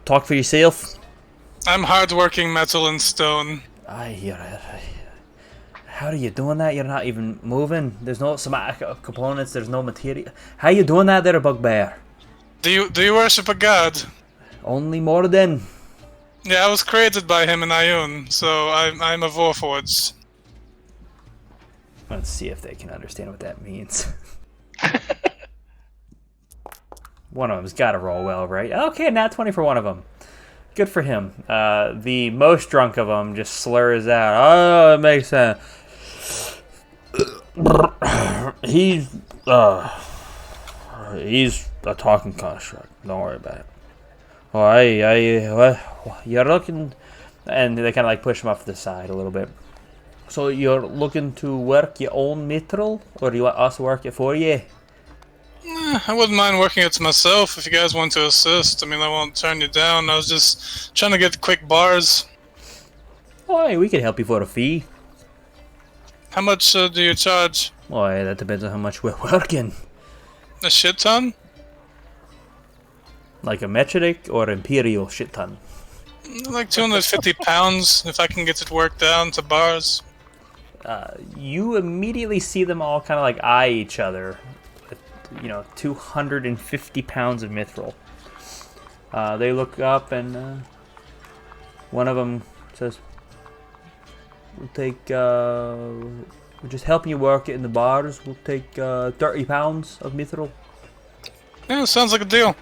talk for yourself. I'm hardworking metal and stone. How are you doing that? You're not even moving. There's no somatic components. There's no material. How you doing that there, bugbear? Do you worship a god? Only more than. Yeah, I was created by him in Ioun, so I'm a Warforged. Let's see if they can understand what that means. One of them's got to roll well, right? Okay, nat 20 for one of them. Good for him. The most drunk of them just slurs out. Oh, it makes sense. He's a talking construct. Don't worry about it. Oh, you're looking, and they kind of like push him off to the side a little bit. So you're looking to work your own mithril, or do you want us to work it for you? I wouldn't mind working it myself if you guys want to assist. I mean, I won't turn you down. I was just trying to get quick bars. Oh, hey, we can help you for a fee. How much do you charge? Oh, hey, that depends on how much we're working. A shit ton? Like a metric or imperial shit ton? Like 250 pounds, if I can get it worked down to bars. You immediately see them all kind of like eye each other. 250 pounds of mithril. They look up and one of them says, "We'll take, we're just helping you work it in the bars. We'll take 30 pounds of mithril." Yeah, sounds like a deal.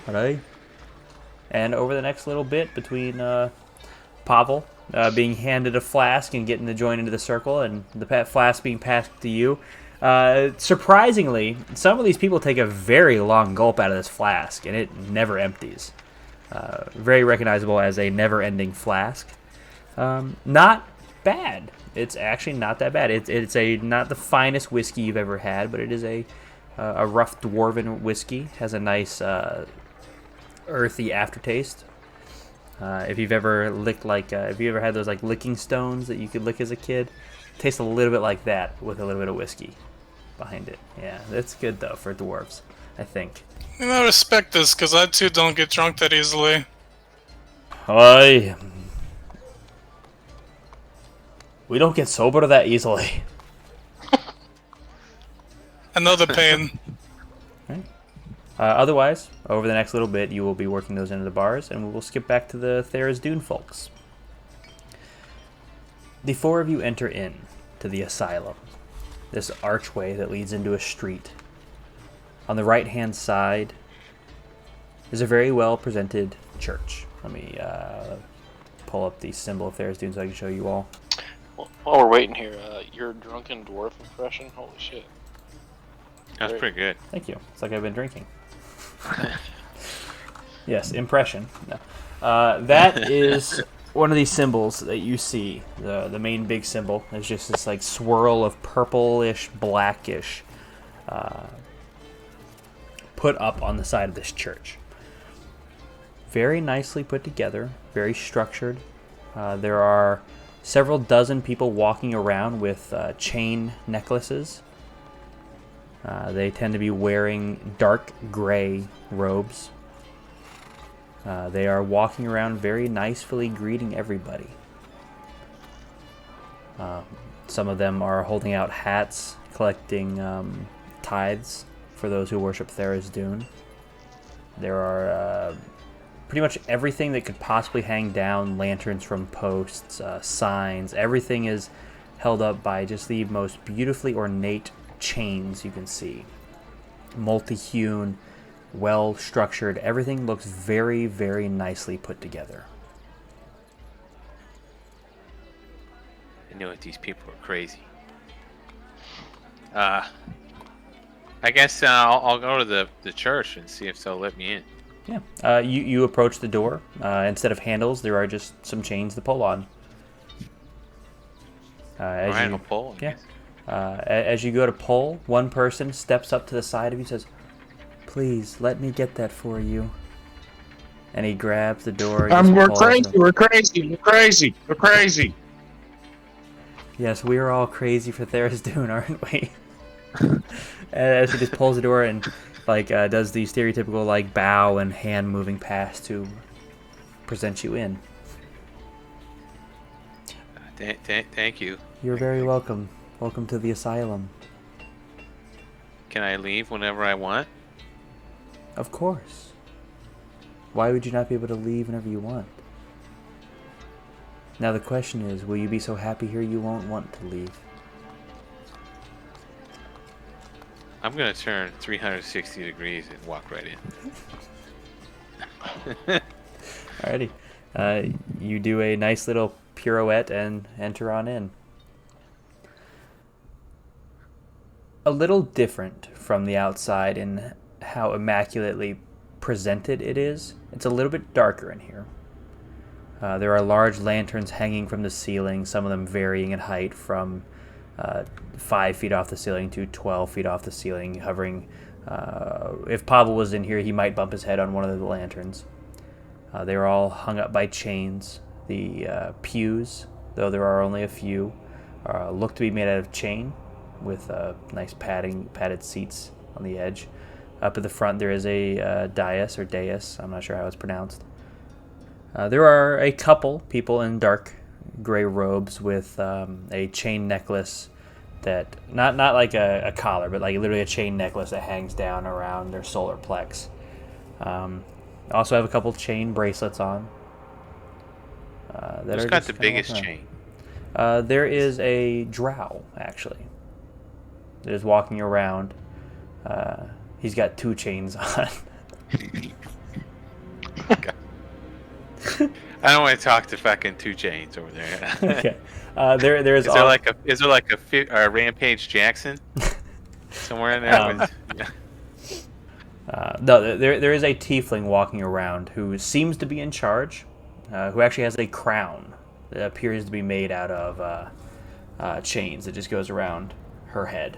Alright. And over the next little bit between Pavel being handed a flask and getting to join into the circle and the flask being passed to you, surprisingly, some of these people take a very long gulp out of this flask, and it never empties. Very recognizable as a never-ending flask. Not bad. It's actually not that bad. It's not the finest whiskey you've ever had, but it is a rough dwarven whiskey. Has a nice earthy aftertaste. If you've ever licked if you ever had those like licking stones that you could lick as a kid, it tastes a little bit like that with a little bit of whiskey behind it. Yeah, that's good though for dwarves, I think. And I respect this because I too don't get drunk that easily. Aye. We don't get sober that easily. Another pain. Otherwise, over the next little bit, you will be working those into the bars, and we will skip back to the Thera's Dune folks. The four of you enter in to the asylum, this archway that leads into a street. On the right-hand side is a very well-presented church. Let me pull up the symbol of Thera's Dune so I can show you all. While we're waiting here, your drunken dwarf impression, holy shit. That's pretty good. Thank you. It's like I've been drinking. Yes, impression. No. That is one of these symbols that you see. The main big symbol is just this like swirl of purplish, blackish, put up on the side of this church. Very nicely put together, very structured. There are several dozen people walking around with chain necklaces. They tend to be wearing dark gray robes. They are walking around very nicely greeting everybody. Some of them are holding out hats, collecting tithes for those who worship Tharizdun. There are pretty much everything that could possibly hang down, lanterns from posts, signs, everything is held up by just the most beautifully ornate chains you can see. Multi-hewn, well-structured, everything looks very, very nicely put together. I knew it, these people are crazy. I guess I'll go to the church and see if they'll let me in. Yeah. You approach the door. Instead of handles, there are just some chains to pull on. As you pull. Yeah. As you go to pull, one person steps up to the side of you and says, "Please, let me get that for you." And he grabs the door. We're crazy. Yes, we are all crazy for Tharizdun, aren't we? As he just pulls the door and does the stereotypical bow and hand moving pass to present you in. Thank you. You're very welcome. Welcome to the asylum. Can I leave whenever I want? Of course. Why would you not be able to leave whenever you want? Now the question is, will you be so happy here you won't want to leave? I'm going to turn 360 degrees and walk right in. Alrighty. You do a nice little pirouette and enter on in. A little different from the outside in how immaculately presented it is. It's a little bit darker in here. There are large lanterns hanging from the ceiling, some of them varying in height from 5 feet off the ceiling to 12 feet off the ceiling, hovering. If Pavel was in here, he might bump his head on one of the lanterns. They are all hung up by chains. The pews, though there are only a few, look to be made out of chain with nice padded seats on the edge. Up at the front, there is a dais, I'm not sure how it's pronounced. There are a couple people in dark gray robes with a chain necklace that, not like a collar, but literally a chain necklace that hangs down around their solar plex. Also have a couple chain bracelets on. Who's got the biggest chain? There is a drow, actually. That is walking around. He's got 2 chains on. I don't want to talk to fucking 2 chains over there. Okay. There is there like a Rampage Jackson somewhere in there? No, there is a tiefling walking around who seems to be in charge, who actually has a crown that appears to be made out of chains that just goes around her head.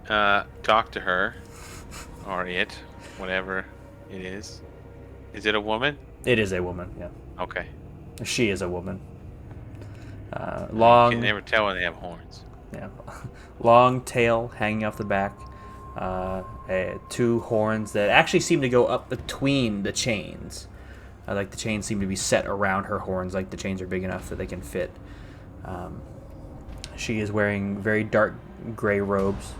Talk to her, or it, whatever it is. Is it a woman? It is a woman, yeah. Okay. She is a woman. You can never tell when they have horns. Yeah. Long tail hanging off the back. 2 horns that actually seem to go up between the chains. The chains seem to be set around her horns, the chains are big enough that they can fit. She is wearing very dark gray robes.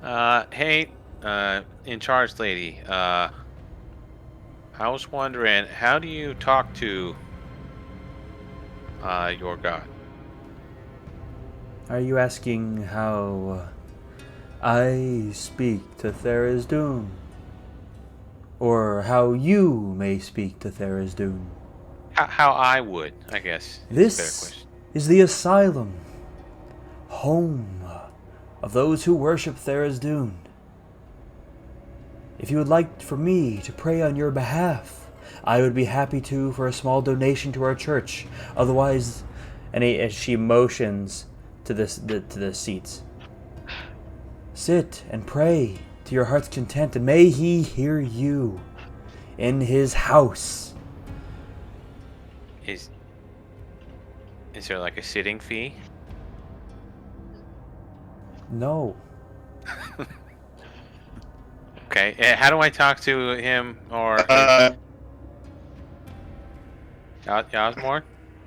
Hey, in charge lady, I was wondering, how do you talk to your god? Are you asking how I speak to Tharizdun? Or how you may speak to Tharizdun? How I would, I guess. This is the asylum, home of those who worship Tharizdun. If you would like for me to pray on your behalf, I would be happy to for a small donation to our church. Otherwise, as she motions to the seats. Sit and pray to your heart's content, and may he hear you in his house. Is there like a sitting fee? No. Okay. How do I talk to him or Osmore?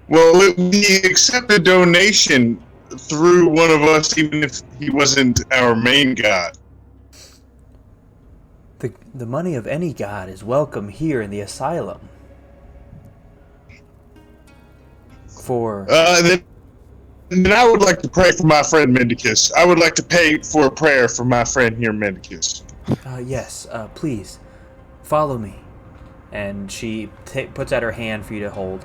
Well, we accept a donation through one of us, even if he wasn't our main god. The money of any god is welcome here in the asylum. Then I would like to pray for my friend Mendicus. I would like to pay for a prayer for my friend here, Mendicus. Yes, please, follow me. And she puts out her hand for you to hold.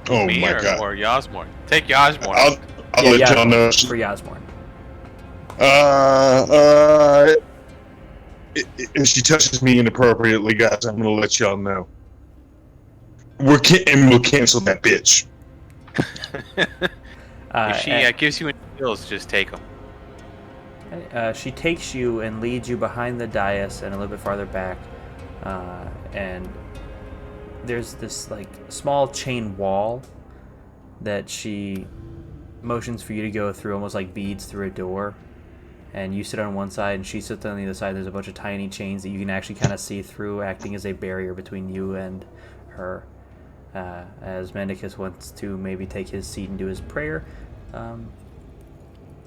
Oh Me my or, god. or Yasmore? Take Yasmore. I'll let y'all know. For Yasmorn. If she touches me inappropriately, guys, I'm gonna let y'all know. We'll cancel that bitch. If she gives you any deals, just take them. She takes you and leads you behind the dais and a little bit farther back, and there's this like small chain wall that she motions for you to go through, almost like beads through a door. And you sit on one side and she sits on the other side. There's a bunch of tiny chains that you can actually kind of see through, acting as a barrier between you and her. As Mendicus wants to maybe take his seat and do his prayer,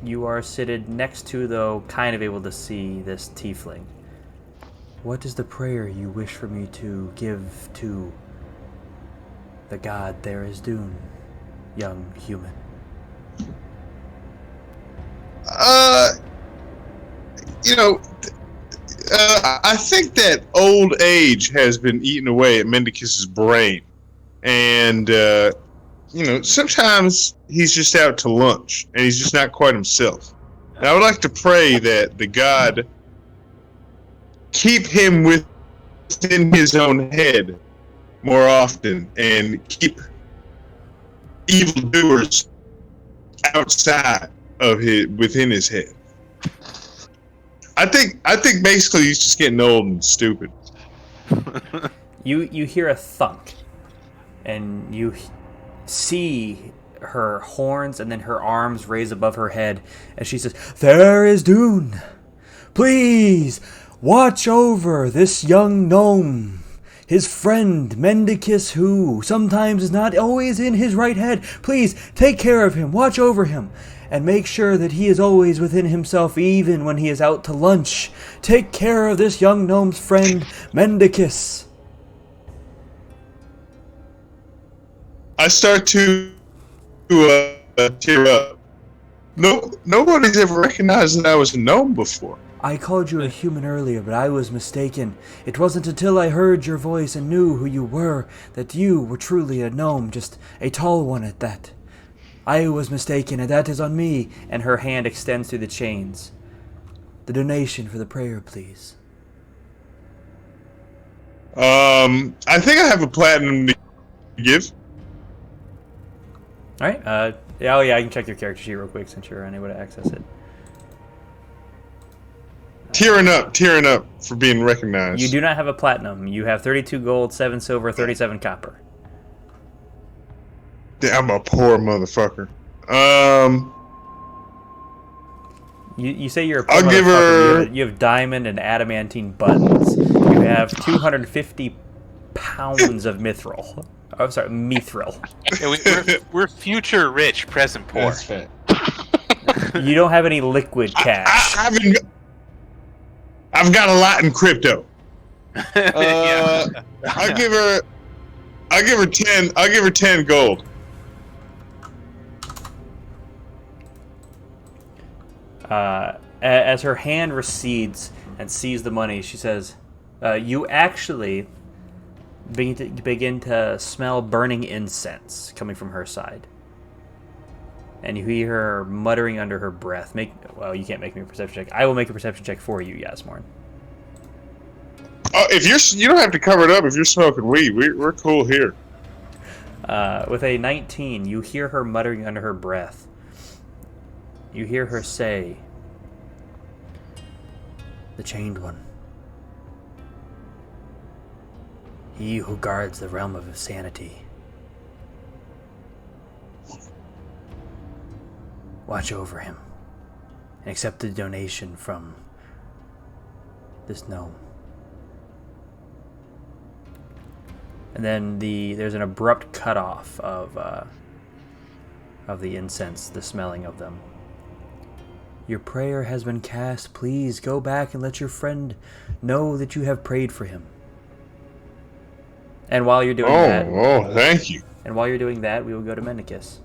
you are seated next to, though, kind of able to see this tiefling. What is the prayer you wish for me to give to the god there is Dune, young human? I think that old age has been eating away at Mendicus's brain. And, sometimes he's just out to lunch, and he's just not quite himself. And I would like to pray that the god keep him within his own head more often, and keep evildoers outside of within his head. I think basically he's just getting old and stupid. You hear a thunk, and you see her horns and then her arms raised above her head, and she says, "There is Dune. Please watch over this young gnome, his friend Mendicus, who sometimes is not always in his right head. Please take care of him, watch over him, and make sure that he is always within himself even when he is out to lunch. Take care of this young gnome's friend Mendicus." I start to tear up. Nobody's ever recognized that I was a gnome before. I called you a human earlier, but I was mistaken. It wasn't until I heard your voice and knew who you were that you were truly a gnome, just a tall one at that. I was mistaken, and that is on me. And her hand extends through the chains. The donation for the prayer, please. I think I have a platinum to give. All right. I can check your character sheet real quick since you're unable to access it. Tearing up for being recognized. You do not have a platinum. You have 32 gold, 7 silver, 37 copper. I'm a poor motherfucker. You say you're a poor I'll give her. You have diamond and adamantine buttons. You have 250 pounds of mithril. Oh, I'm sorry, mithril. Yeah, we're future rich, present poor. That's fair. You don't have any liquid cash. I've got a lot in crypto. Yeah. I'll give her 10. I'll give her 10 gold. As her hand recedes and sees the money, she says, "You actually begin to smell burning incense coming from her side, and you hear her muttering under her breath. You can't make me a perception check. I will make a perception check for you, Yasmorn." if you don't have to cover it up if you're smoking weed. We're cool here. With a 19, you hear her muttering under her breath. You hear her say, "The Chained One. He who guards the realm of sanity. Watch over him and accept the donation from this gnome." And then there's an abrupt cutoff of the incense, the smelling of them. "Your prayer has been cast. Please go back and let your friend know that you have prayed for him." And while you're doing that, Thank you. and while you're doing that, we will go to Mendicus.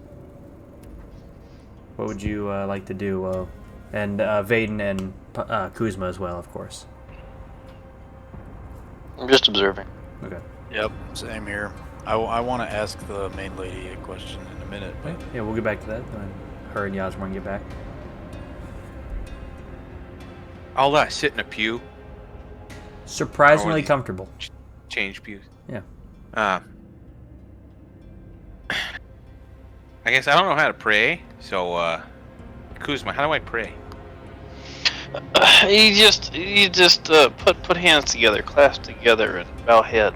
What would you like to do? And Vaden and Kuzma as well, of course. I'm just observing. Okay. Yep, same here. I want to ask the main lady a question in a minute, but Yeah, we'll get back to that when her and Yasmorn get back. I'll sit in a pew. Surprisingly comfortable. Change pews. Yeah. I guess I don't know how to pray, so Kuzma, how do I pray? You just put hands together, clasp together, and bow head,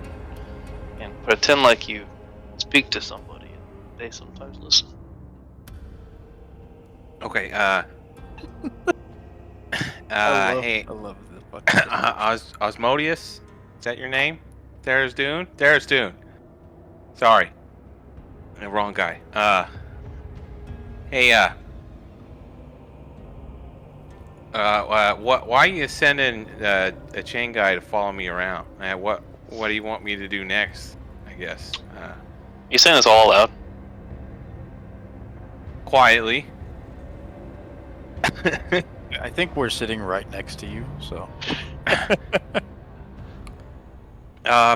and pretend like you speak to somebody. And they sometimes listen. Okay. Hey, I love the fucking Osmodius, is that your name? There's Dune. Sorry, the wrong guy. Hey, why are you sending a chain guy to follow me around? What do you want me to do next? I guess. You saying this all out? Quietly. I think we're sitting right next to you, so.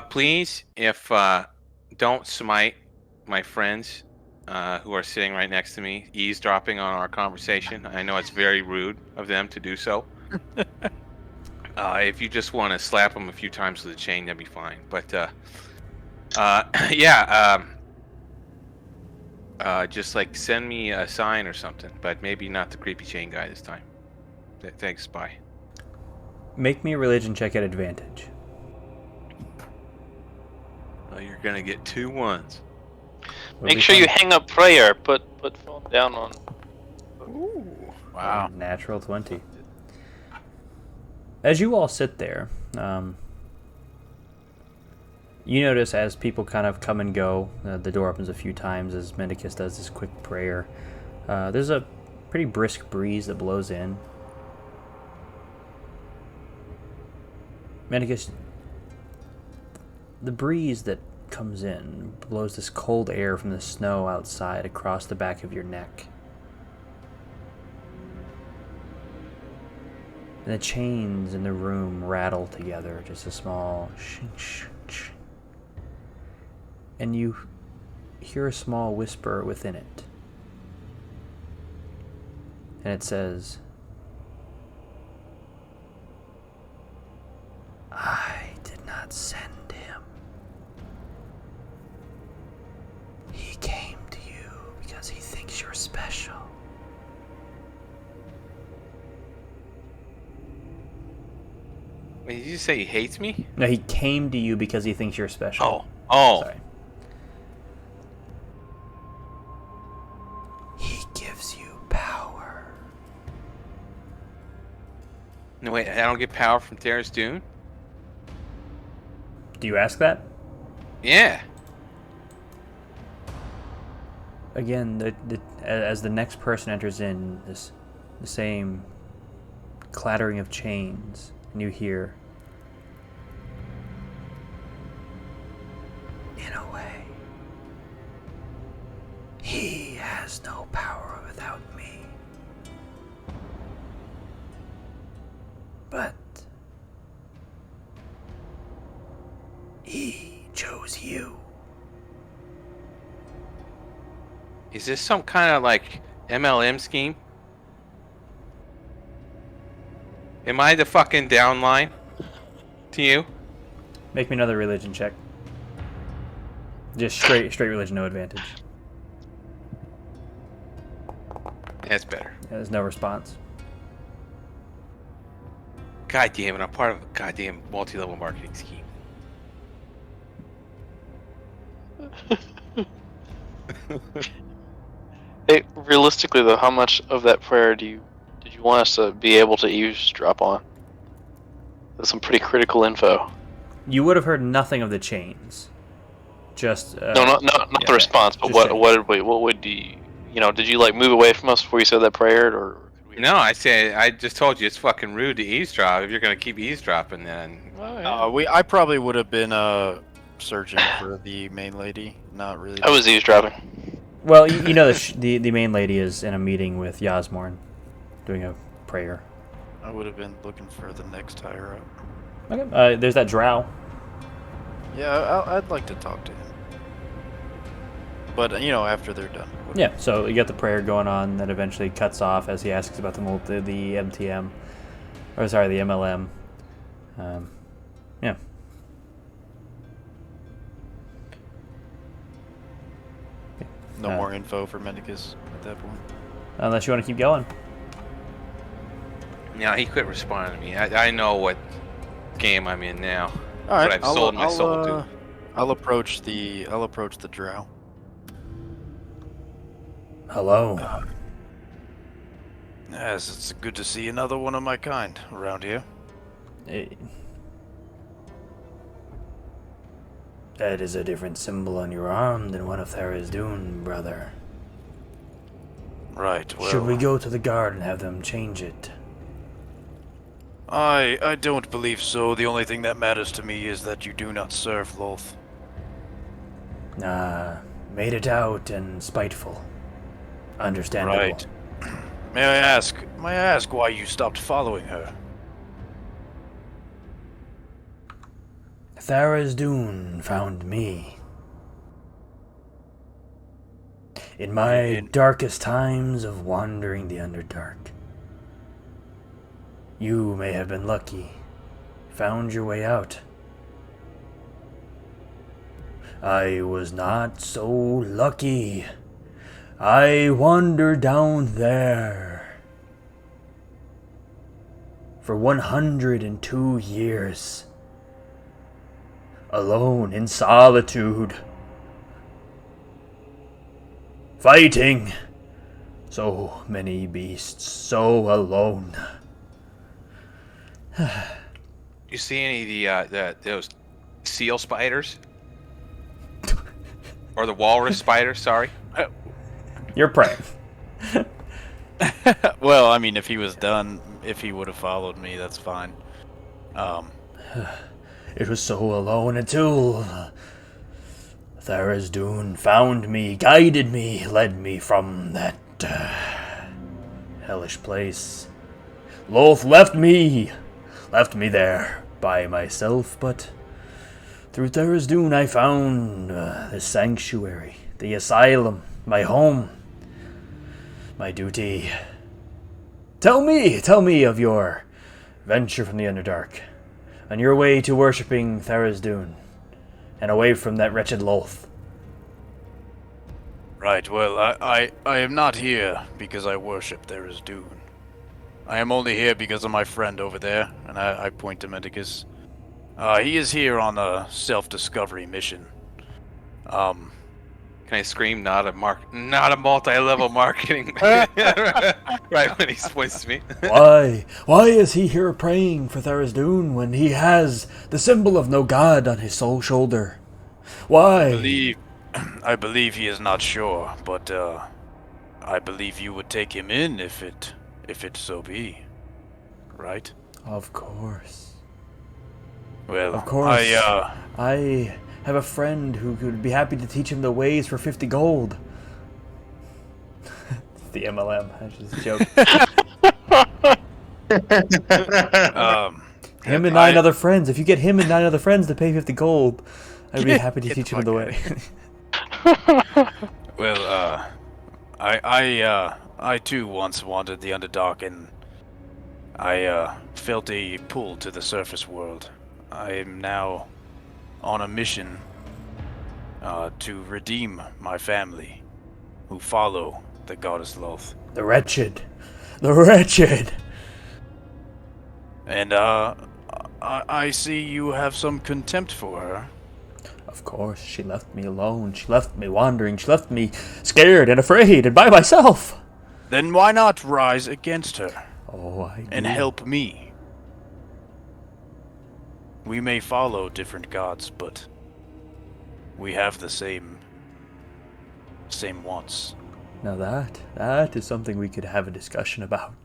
Please, if don't smite my friends who are sitting right next to me, eavesdropping on our conversation. I know it's very rude of them to do so. If you just want to slap them a few times with a chain, that'd be fine. But yeah, just like send me a sign or something, but maybe not the creepy chain guy this time. Thanks, bye. Make me a religion check at advantage. Well, you're gonna get 2 1s. Make sure you hang up prayer. Put phone down on. Ooh, wow. Natural 20. As you all sit there, you notice as people kind of come and go, the door opens a few times as Mendicus does this quick prayer. There's a pretty brisk breeze that blows in. Mendicus, the breeze that comes in blows this cold air from the snow outside across the back of your neck. And the chains in the room rattle together, just a small shh. And you hear a small whisper within it. And it says, "I did not send him. He came to you because he thinks you're special." Wait, did you say he hates me? No, he came to you because he thinks you're special. Oh. Sorry. He gives you power. No, wait, I don't get power from Terrace Dune? Do you ask that? Yeah. Again, as the next person enters in, the same clattering of chains, and you hear, "In a way, he has no power without me. But he chose you." Is this some kind of like MLM scheme? Am I the fucking downline to you? Make me another religion check. Just straight religion, no advantage. That's better. Yeah, there's no response. God damn it! I'm part of a goddamn multi-level marketing scheme. Hey, realistically though, how much of that prayer did you want us to be able to eavesdrop on? That's some pretty critical info. You would have heard nothing of the chains. Just No, not yeah, the response, but just what would you did you like move away from us before you said that prayer, or could we... No, I just told you it's fucking rude to eavesdrop. If you're gonna keep eavesdropping, then Oh, yeah. I probably would have been searching for the main lady, not really. I was eavesdropping. Well, you know the main lady is in a meeting with Yasmorn, doing a prayer. I would have been looking for the next higher up. Okay. There's that drow. Yeah, I'd like to talk to him. But after they're done. Yeah. So you got the prayer going on that eventually cuts off as he asks about the MTM, or sorry, the MLM. Yeah. No more info for Mendicus at that point. Unless you want to keep going. no, he quit responding to me. I know what game I'm in now. All right, But I've sold my soul to. I'll approach the drow. Hello. Yes, it's good to see another one of my kind around here. That is a different symbol on your arm than one of Tharizdun, brother. Right, well... Should we go to the guard and have them change it? I don't believe so. The only thing that matters to me is that you do not serve Loth. Made it out and spiteful. Understandable. Right. May I ask why you stopped following her? Tharizdun found me. In my darkest times of wandering the Underdark. You may have been lucky. Found your way out. I was not so lucky. I wandered down there. For 102 years. Alone in solitude. Fighting. So many beasts, so alone. You see any of those seal spiders? Or the walrus spiders, sorry. You're praying. Well, I mean, if he was done, if he would have followed me, that's fine. It was so alone until Tharizdun found me, guided me, led me from that hellish place. Loth left me there by myself, but through Tharizdun I found the sanctuary, the asylum, my home, my duty. Tell me of your venture from the Underdark, on your way to worshipping Tharizdun, and away from that wretched Loth. Right, well, I am not here because I worship Tharizdun. I am only here because of my friend over there, and I point to Mendicus. He is here on a self-discovery mission. Can I scream? Not a multi-level marketing. Right when he points to me. Why is he here praying for Tharizdun when he has the symbol of no god on his sole shoulder? Why? I believe he is not sure, but I believe you would take him in if it so be. Right? Of course. Well, Of course. I have a friend who could be happy to teach him the ways for 50 gold. The MLM. I just joke. Him and 9 other friends. If you get him and 9 other friends to pay 50 gold, I'd be happy to teach him the way. Well, I too once wandered the Underdark, and I felt a pull to the surface world. I am now on a mission to redeem my family, who follow the goddess Loth. The wretched. The wretched. And I see you have some contempt for her. Of course, she left me alone. She left me wandering. She left me scared and afraid and by myself. Then why not rise against her Oh, I and do. help me? We may follow different gods, but we have the same wants. Now that is something we could have a discussion about.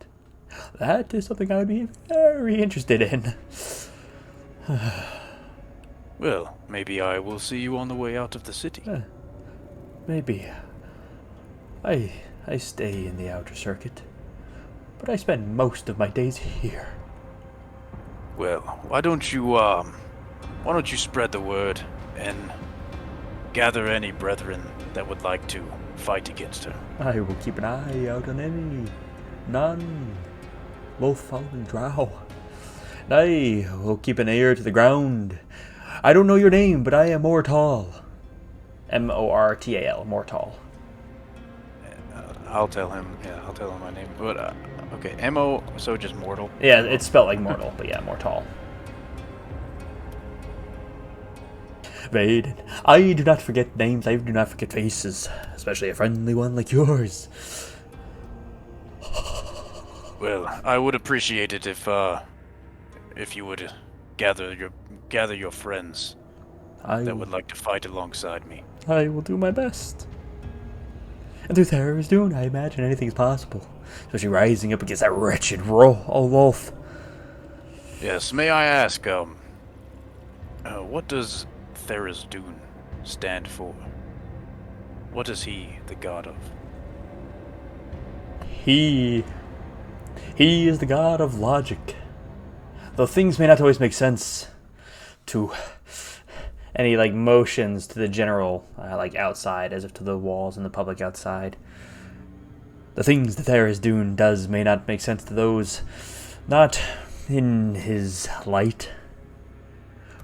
That is something I would be very interested in. Well, maybe I will see you on the way out of the city. Maybe. I stay in the outer circuit, but I spend most of my days here. Well, why don't you spread the word and gather any brethren that would like to fight against her. I will keep an eye out on any. None. Both following drow. And I will keep an ear to the ground. I don't know your name, but I am Mortal. Mortal. Mortal. I'll tell him my name. But okay, M-O, so just mortal. Yeah, it's spelled like mortal, but yeah, Mortal. Vaden, I do not forget names, I do not forget faces, especially a friendly one like yours. Well, I would appreciate it if you would gather your friends that would like to fight alongside me. I will do my best. And through Thera's doing, I imagine anything is possible, especially rising up against that wretched wolf. Yes, may I ask, what does Thera's-Dune stand for? What is he the god of? He is the god of logic. Though things may not always make sense to any motions to the general outside, as if to the walls and the public outside. The things that Thera's-Dune does may not make sense to those not in his light,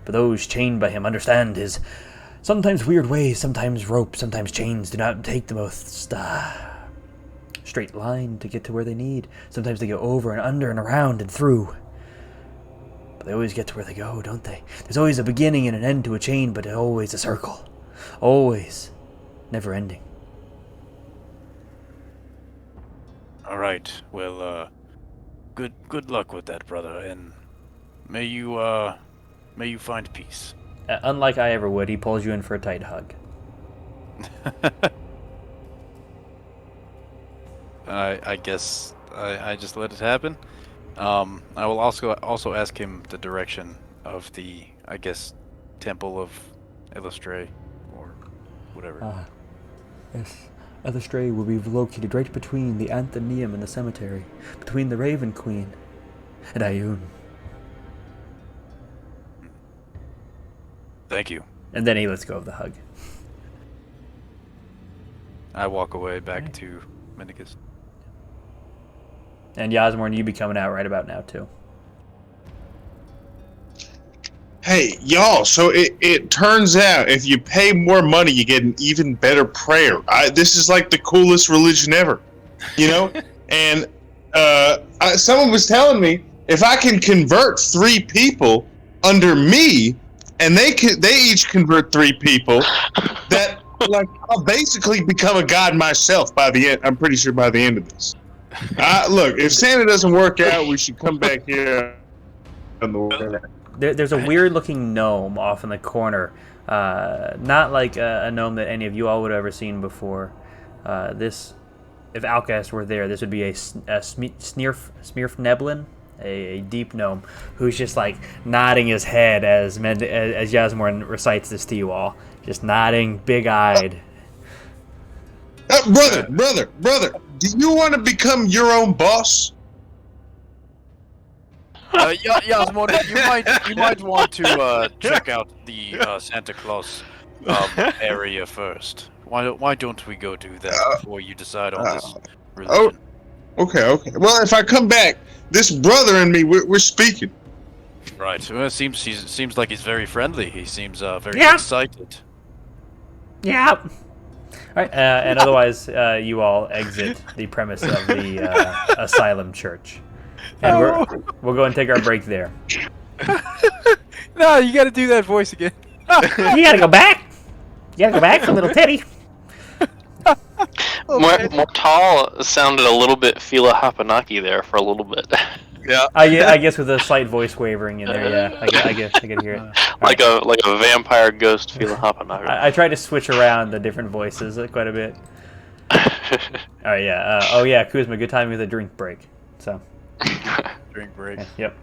but those chained by him understand his sometimes weird ways. Sometimes rope, sometimes chains do not take the most straight line to get to where they need. Sometimes they go over and under and around and through. But they always get to where they go, don't they? There's always a beginning and an end to a chain, but always a circle. Always. Never ending. Alright, well, good luck with that, brother, and may you find peace. Unlike I ever would, he pulls you in for a tight hug. I guess I just let it happen. I will also ask him the direction of the, I guess, Temple of Illustre, or whatever. Yes. Illustre will be located right between the Anthemium and the cemetery, between the Raven Queen and Ayun. Thank you. And then he lets go of the hug. I walk away back to Mendicus. And Yasmorn, you be coming out right about now, too. Hey, y'all, so it turns out if you pay more money, you get an even better prayer. This is like the coolest religion ever, you know? And someone was telling me, if I can convert 3 people under me, and they each convert 3 people, that I'll basically become a god myself by the end. I'm pretty sure by the end of this. Look, if Santa doesn't work out, we should come back here. There's a weird-looking gnome off in the corner. Not like a gnome that any of you all would have ever seen before. If Alcast were there, this would be a Smearfneblin, a deep gnome, who's just nodding his head as Yasmorn recites this to you all. Just nodding, big-eyed. Brother, do you want to become your own boss? Yasmorn, you might want to check out the Santa Claus area first. Why don't we go do that before you decide on this religion? Okay. Well, if I come back, this brother and me, we're speaking. Right. Well, it seems like he's very friendly. He seems very Yeah. excited. Yeah. All right, and otherwise, you all exit the premise of the Asylum Church, and we'll go and take our break there. No, you got to do that voice again. You gotta go back. You gotta go back for little Teddy. Mortal sounded a little bit Fila Hapanaki there for a little bit. Yeah. I guess with a slight voice wavering in there. Yeah, I can hear it. like a vampire ghost Fila Hapanaki. I tried to switch around the different voices quite a bit. All right, yeah. Kuzma, good time with a drink break. So. Drink break. Yep.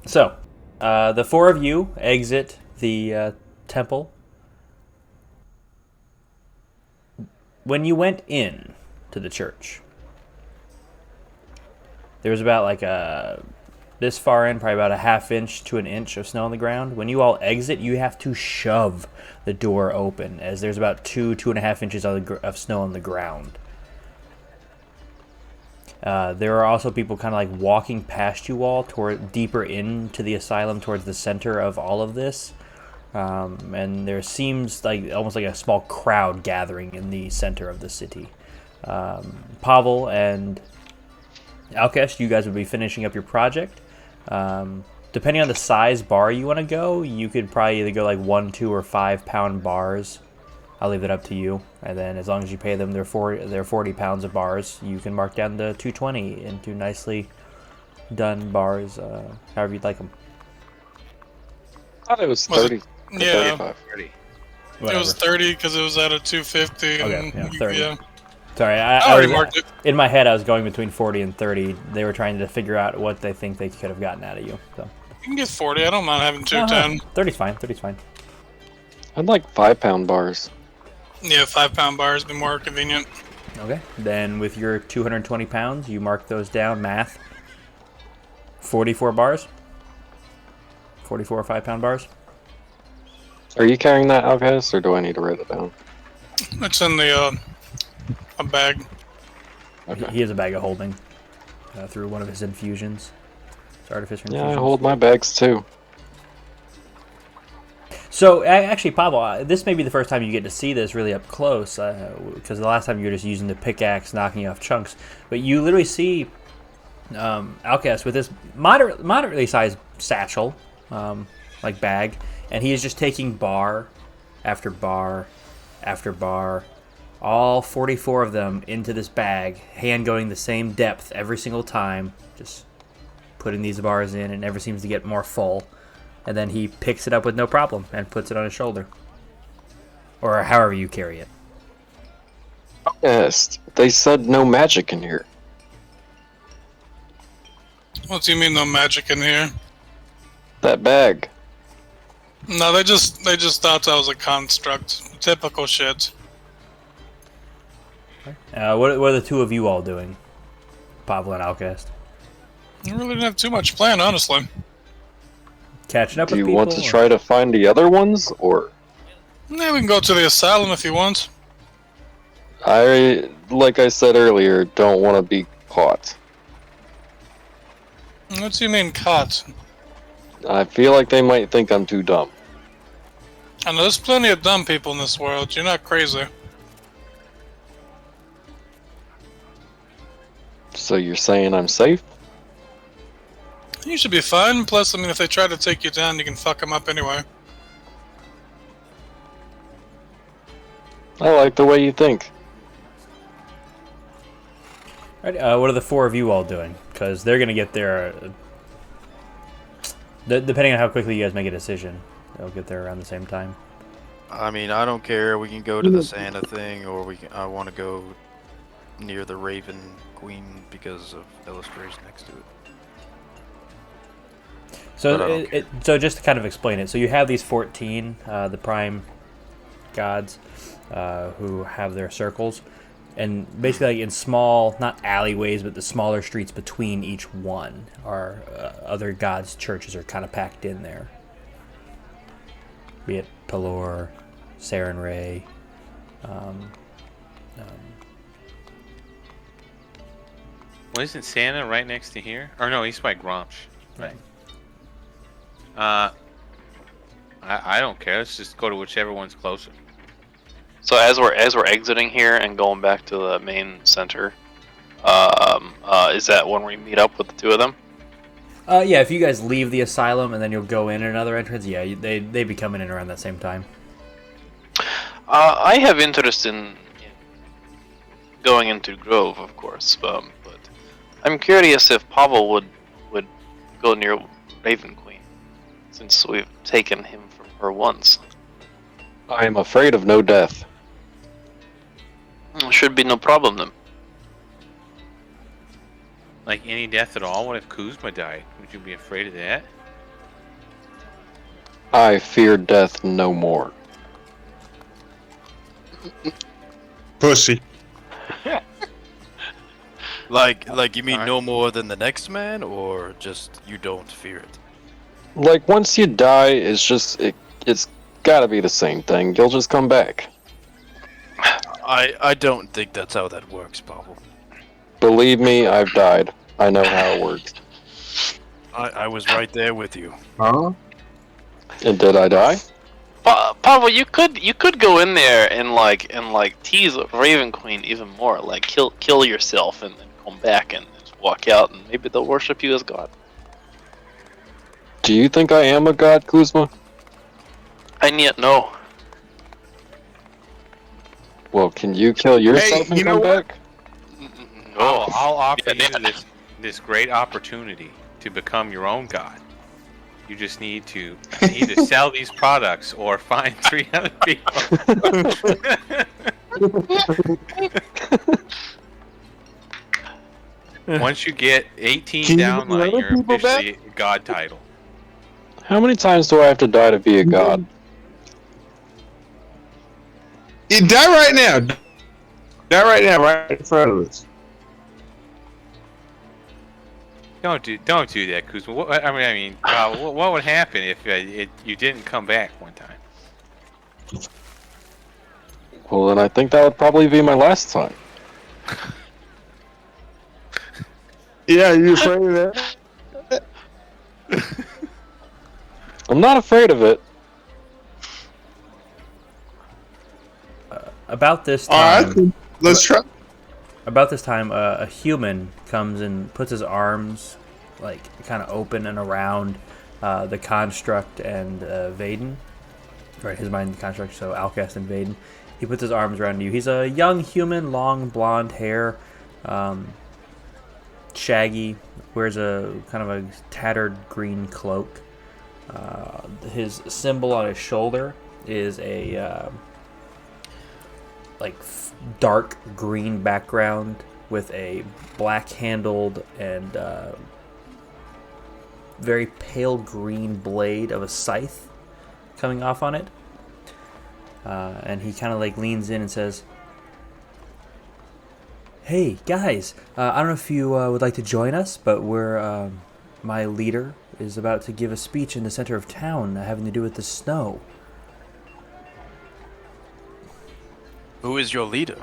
So, the four of you exit the temple. When you went in to the church, there was about like this far in, probably about a half inch to an inch of snow on the ground. When you all exit, you have to shove the door open, as there's about 2.5 inches of snow on the ground. There are also people kind of like walking past you all toward deeper into the asylum, towards the center of all of this. And there seems like almost like a small crowd gathering in the center of the city. Pavel and Alkesh, you guys would be finishing up your project. Depending on the size bar you want to go, you could probably either go like 1, 2, or 5 pound bars. I'll leave it up to you. And then as long as you pay them their 40 pounds of bars, you can mark down the 220 into nicely done bars, however you'd like them. I thought it was 30. Yeah, 35, 30. it was 30 because it was at a 250. Okay, And yeah, 30. Yeah. Sorry, I I already was, marked it. in my head I was going between 40 and 30. They were trying to figure out what they think they could have gotten out of you. So. You can get 40. I don't mind having 210. 30's fine. 30's fine. I'd like 5 pound bars. Yeah, 5 pound bars would be more convenient. Okay. Then with your 220 pounds, you mark those down. Math. 44 bars. 44 5 pound bars. Are you carrying that, Alcast, or do I need to write it down? It's in the a bag. Okay. He has a bag of holding through one of his infusions. His artificer Yeah, infusions. I hold my bags too. So, actually, Pavel, this may be the first time you get to see this really up close, because the last time you were just using the pickaxe, knocking off chunks. But you literally see Alcast with this moderately sized satchel, like bag, and he is just taking bar after bar after bar, all 44 of them into this bag, hand going the same depth every single time, just putting these bars in, and never seems to get more full. And then he picks it up with no problem and puts it on his shoulder. Or however you carry it. Yes, they said no magic in here. What do you mean no magic in here? That bag. No, they just thought that was a construct. Typical shit. What are the two of you all doing? Pavel and Alcast. I really didn't have too much planned, honestly. Catching up Do with you people? want to try to find the other ones, or? Yeah, we can go to the asylum if you want. Like I said earlier, don't want to be caught. What do you mean caught? I feel like they might think I'm too dumb. I know there's plenty of dumb people in this world. You're not crazy. So you're saying I'm safe? You should be fine. Plus, I mean, if they try to take you down, you can fuck them up anyway. I like the way you think. All right, what are the four of you all doing? Because they're going to get there... depending on how quickly you guys make a decision, they'll get there around the same time. I mean, I don't care. We can go to the Santa thing, or I want to go near the Raven Queen because of illustration next to it. So, so just to kind of explain it, so you have these 14, the prime gods, who have their circles, and basically like in small, not alleyways, but the smaller streets between each one are other gods' churches are kind of packed in there. Be it Pelor, Saren Ray, Well, isn't Santa right next to here? Or no, he's by Gromsh. Right. I don't care. Let's just go to whichever one's closer. So as we're exiting here and going back to the main center, is that when we meet up with the two of them? Yeah, if you guys leave the asylum and then you'll go in another entrance, yeah, they be coming in around that same time. I have interest in going into Grove, of course, but I'm curious if Pavel would go near Raven Queen, since we've taken him from her once. I am afraid of no death. Should be no problem then. Like any death at all? What if Kuzma died? Would you be afraid of that? I fear death no more. Pussy. Like you mean Alright. no more than the next man, or just you don't fear it? Like, once you die, it's gotta be the same thing. You'll just come back. I don't think that's how that works, Pavel. Believe me, I've died. I know how it works. I was right there with you. Huh? And did I die? Pavel, you could go in there and tease Raven Queen even more, like kill yourself and then come back and just walk out, and maybe they'll worship you as God. Do you think I am a god, Kuzma? And yet, no. Well, can you kill yourself and you know come what? back? No. I'll offer Yeah, you this great opportunity to become your own god. You just need to either sell these products or find 3 other people. Once you get 18 Can you down get the line, other you're people officially a god title. How many times do I have to die to be a god? You die right now. Die right now, right in front of us. Don't do that, Kuzma. What would happen if you didn't come back one time? Well, then I think that would probably be my last time. Yeah, you afraid of that? I'm not afraid of it. About this All time, right, let's try. a human comes and puts his arms like kind of open and around the construct and Vaden. Right, his mind construct, so Alcest and Vaden. He puts his arms around you. He's a young human, long blonde hair, shaggy, wears a kind of a tattered green cloak. His symbol on his shoulder is a dark green background with a black-handled and very pale green blade of a scythe coming off on it. And he kind of leans in and says, "Hey guys, I don't know if you would like to join us, but my leader is about to give a speech in the center of town having to do with the snow." Who is your leader?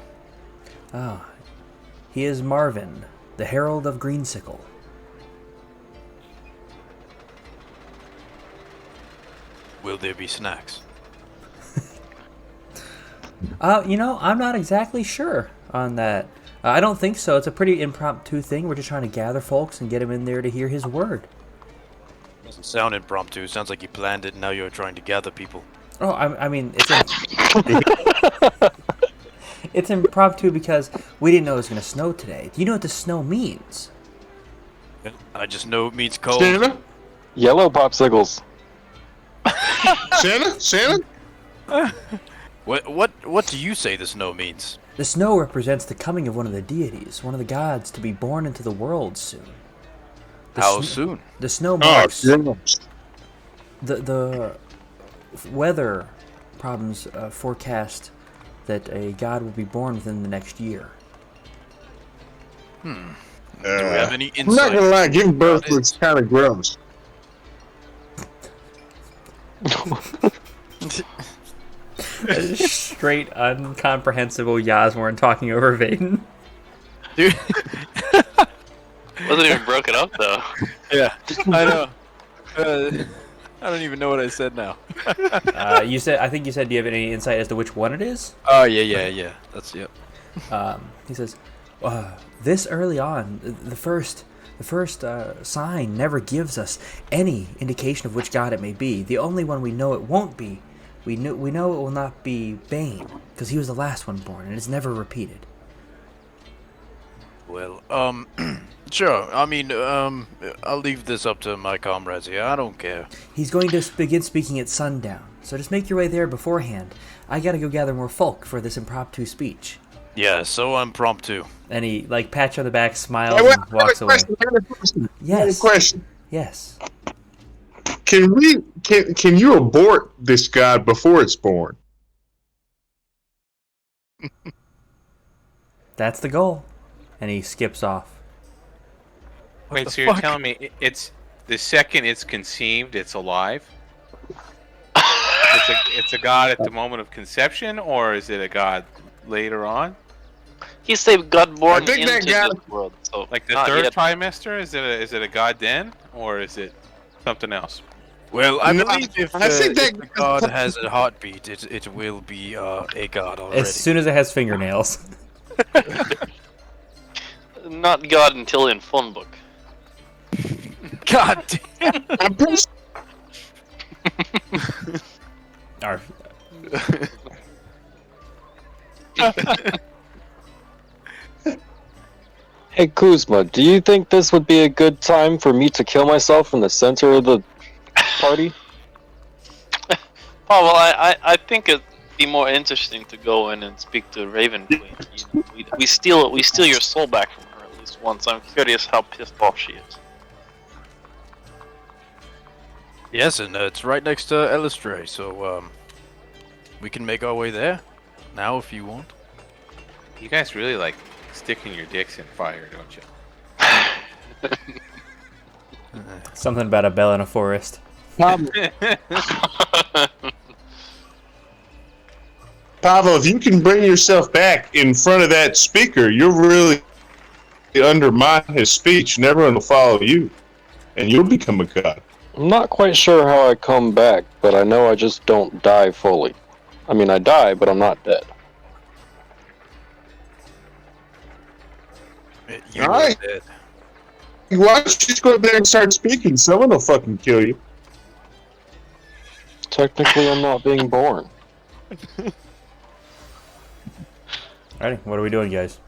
He is Marvin, the Herald of Greensicle. Will there be snacks? I'm not exactly sure on that. I don't think so. It's a pretty impromptu thing. We're just trying to gather folks and get them in there to hear his word. Doesn't sound impromptu. Sounds like you planned it and now you're trying to gather people. Oh, I mean, it's impromptu because we didn't know it was going to snow today. Do you know what the snow means? I just know it means cold. Santa? Yellow popsicles. Santa? What do you say the snow means? The snow represents the coming of one of the deities, one of the gods, to be born into the world soon. How soon? The snow Oh, marks yeah. the weather problems forecast that a god will be born within the next year. Do we have any insight? I'm not gonna lie, giving birth looks kind of gross. Straight, uncomprehensible Yasmorn talking over Vaden. Dude, Wasn't even broken up though. Yeah, I know. I don't even know what I said now. You said. I think you said. Do you have any insight as to which one it is? Oh yeah. That's yep. He says, "This early on, the first sign never gives us any indication of which god it may be. The only one we know it won't be, we know it will not be Bane, because he was the last one born, and it's never repeated." Well, sure. I mean, I'll leave this up to my comrades here. I don't care. He's going to begin speaking at sundown, so just make your way there beforehand. I gotta go gather more folk for this impromptu speech. Yeah, so impromptu. And he, like, pats you on the back, smiles, and walks away. Yes. Question. Yes. Can you abort this god before it's born? That's the goal. And he skips off. Wait, so you're telling me it's the second it's conceived, it's alive? It's a god at the moment of conception, or is it a god later on? He said God born think into that guy- this world. So Like the not third yet. trimester? Is it a god then, or is it something else? Well, I No, believe if, I think that- if the god has a heartbeat, it will be a god already. As soon as it has fingernails. Not God until in phone book. God damn. I'm pretty Or, Hey Kuzma, do you think this would be a good time for me to kill myself in the center of the party? Oh well, I think it'd be more interesting to go in and speak to Raven Queen. You know, we steal your soul back from her at least once. I'm curious how pissed off she is. Yes, and it's right next to Elistray, so we can make our way there now if you want. You guys really like sticking your dicks in fire, don't you? something about a bell in a forest. Pavel, if you can bring yourself back in front of that speaker, you'll really undermine his speech, and everyone will follow you, and you'll become a god. I'm not quite sure how I come back, but I know I just don't die fully. I mean, I die, but I'm not dead. You All are right. dead. Why don't you just go up there and start speaking? Someone will fucking kill you. Technically, I'm not being born. Alrighty, what are we doing, guys?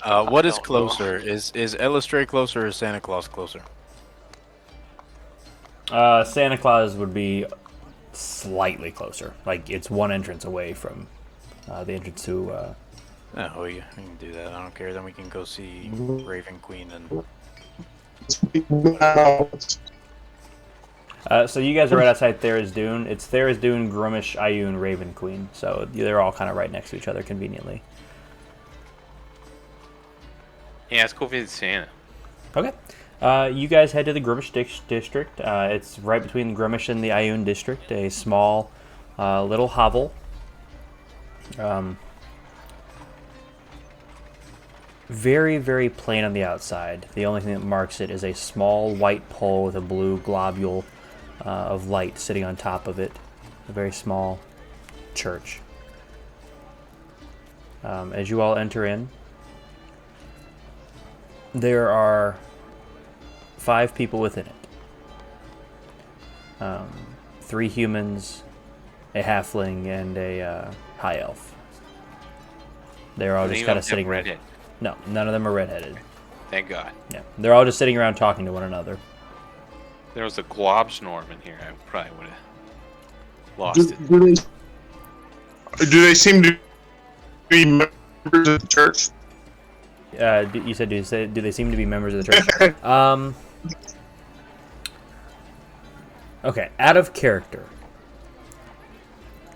What is don't know. closer? Is Elistray closer or Santa Claus closer? Santa Claus would be slightly closer. Like, it's one entrance away from the entrance to... Oh, yeah, we can do that. I don't care. Then we can go see Raven Queen and... so you guys are right outside Thera's Dune. It's Thera's Dune, Grumish, Ioun, Raven Queen. So they're all kind of right next to each other conveniently. Yeah, let's go visit Santa. Okay. You guys head to the Grumish district. It's right between the Grumish and the Ioun district. A small little hovel. Very, very plain on the outside. The only thing that marks it is a small white pole with a blue globule of light sitting on top of it. A very small church. As you all enter in, there are 5 people within it. 3 humans, a halfling, and a high elf. They're all just kind of sitting redhead. No, none of them are redheaded. Thank God. Yeah, they're all just sitting around talking to one another. If there was a Globsnorm in here, I probably would have lost it. Do they seem to be members of the church? You said, do they seem to be members of the church? Okay, out of character.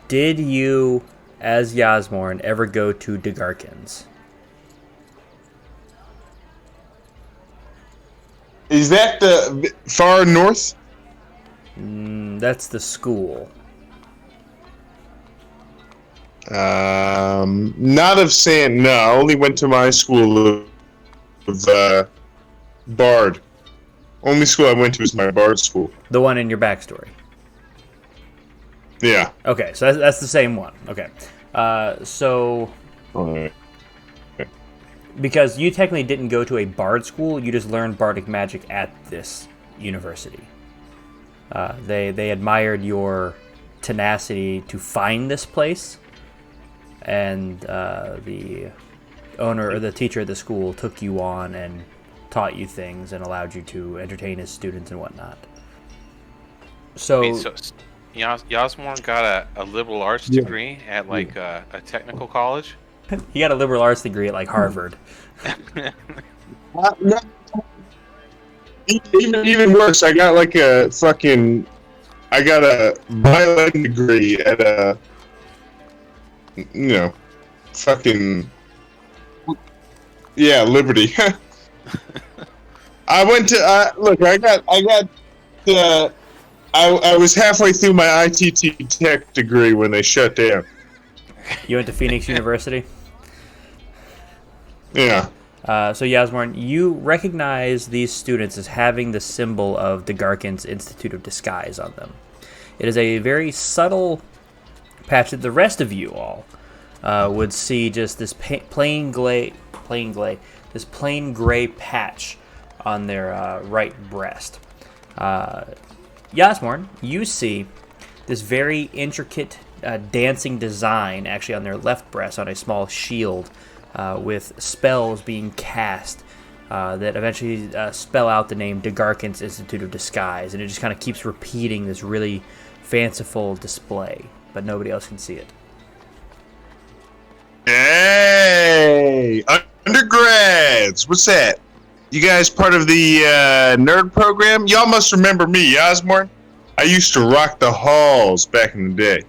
Did you, as Yasmorn, ever go to Degarkins? Is that the far north? That's the school. Not of San. No, I only went to my school of Bard. Only school I went to was my Bard school. The one in your backstory. Yeah. Okay, so that's the same one. Okay. So Alright. because you technically didn't go to a bard school, you just learned bardic magic at this university. They admired your tenacity to find this place, and the owner or the teacher of the school took you on and taught you things and allowed you to entertain his students and whatnot. So, Wait, so Yasmorn got a liberal arts degree at like a technical college? he got a liberal arts degree at like Harvard. No. Even worse, I got like a fucking. I got a violin degree at a. Fucking. Yeah, Liberty. I went to. Look, I was halfway through my ITT Tech degree when they shut down. You went to Phoenix University? Yeah. So Yasmorn, you recognize these students as having the symbol of Degarkin's Institute of Disguise on them. It is a very subtle patch that the rest of you all would see just this plain gray patch on their right breast. Yasmorn, you see this very intricate dancing design actually on their left breast on a small shield with spells being cast that eventually spell out the name Degarkin's Institute of Disguise, and it just kind of keeps repeating this really fanciful display, but nobody else can see it. Hey, undergrads, what's that? You guys part of the nerd program? Y'all must remember me, Yasmorn. I used to rock the halls back in the day.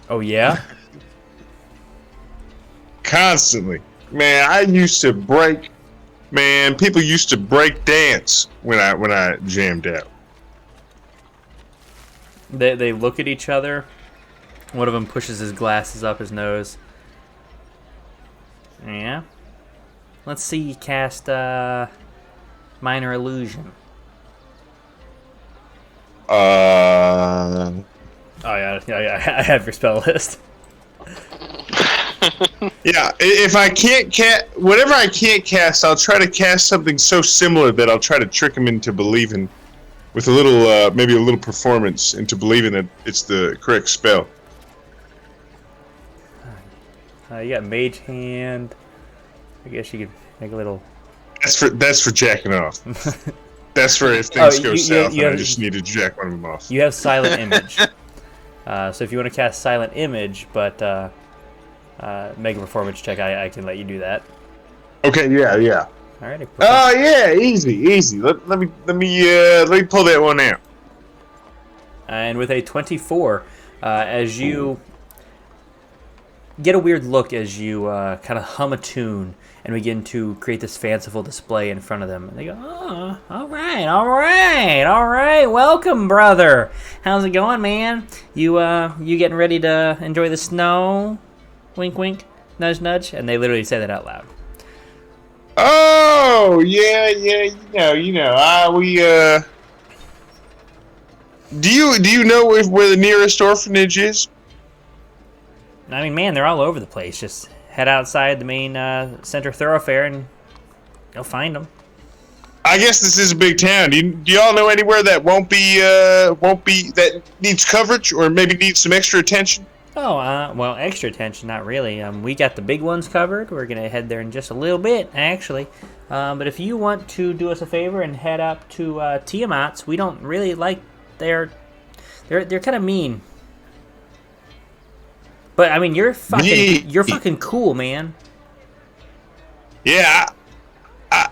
Oh yeah? Constantly. Man, I used to break. Man, people used to break dance when I jammed out. They look at each other. One of them pushes his glasses up his nose. Yeah? Let's see you cast Minor Illusion. Oh yeah, I have your spell list. Yeah, if I can't whatever I can't cast, I'll try to cast something so similar that I'll try to trick him into believing, with a little, maybe a little performance, into believing that it's the correct spell. You got Mage Hand. I guess you could make a little. That's for jacking off. That's for if things go south and I just need to jack one of them off. You have Silent Image. So if you want to cast Silent Image, but make a performance check, I can let you do that. Okay, yeah. Alrighty. Oh yeah, easy. Let me pull that one out. And with a 24, as you get a weird look as you kind of hum a tune and begin to create this fanciful display in front of them. And they go, oh, all right. Welcome, brother. How's it going, man? You getting ready to enjoy the snow? Wink, wink. Nudge, nudge. And they literally say that out loud. Oh, yeah, you know. Do you know where the nearest orphanage is? I mean, man, they're all over the place. Just head outside the main center thoroughfare and you'll find them. I guess this is a big town. Do y'all know anywhere that won't be that needs coverage or maybe needs some extra attention? Oh, well, extra attention, not really. We got the big ones covered. We're gonna head there in just a little bit, actually. But if you want to do us a favor and head up to Tiamat's, we don't really like they're kind of mean. But I mean, you're fucking cool, man. Yeah, I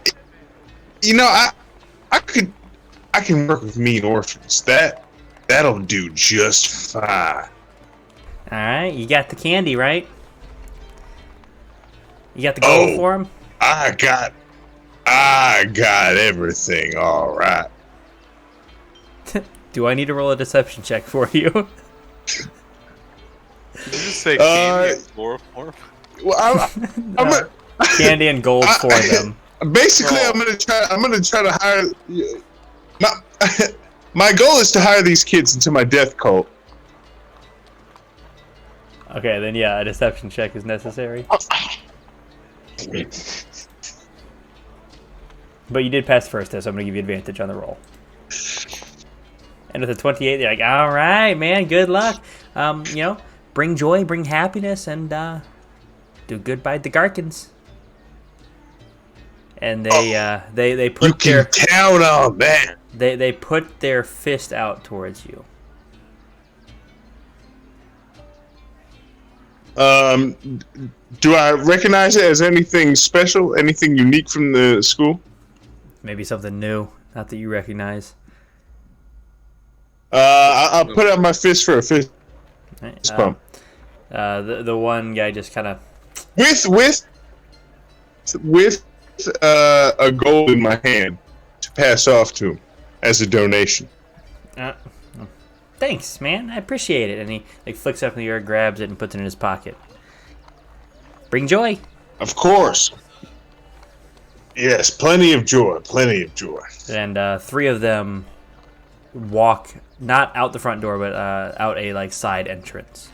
can work with mean orphans. That'll do just fine. All right, you got the candy, right? You got the gold for him? I got everything, all right. Do I need to roll a deception check for you? Did you just say candy and chloroform? Well, candy and gold for them. Basically, I'm gonna try to hire. My goal is to hire these kids into my death cult. Okay, then yeah, a deception check is necessary. But you did pass the first test, so I'm gonna give you advantage on the roll. And with a 28, they're like, "All right, man, good luck. Bring joy, bring happiness, and do good by the Garkins." And they put You can count on that. they put their fist out towards you. Do I recognize it as anything special, anything unique from the school? Maybe something new, not that you recognize. I'll put out my fist for a fist Right, pump. The one guy just kind of with a gold in my hand to pass off to him as a donation. Thanks, man. I appreciate it. And he flicks up in the air, grabs it, and puts it in his pocket. Bring joy. Of course. Yes, plenty of joy. Plenty of joy. And 3 of them walk not out the front door, but out a side entrance.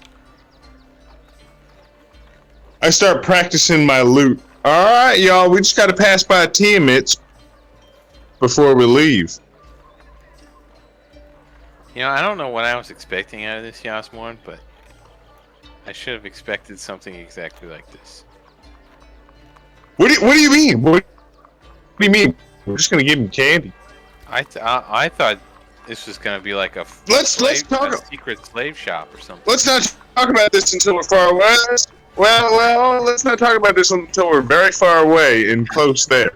I start practicing my loot. All right, y'all. We just got to pass by Tiamat's before we leave. I don't know what I was expecting out of this Yasmorn, but I should have expected something exactly like this. What do you mean? What do you mean? We're just gonna give him candy. I thought this was gonna be like a Let's talk. a secret slave shop or something. Let's not talk about this until we're far away. Well, let's not talk about this until we're very far away and close there.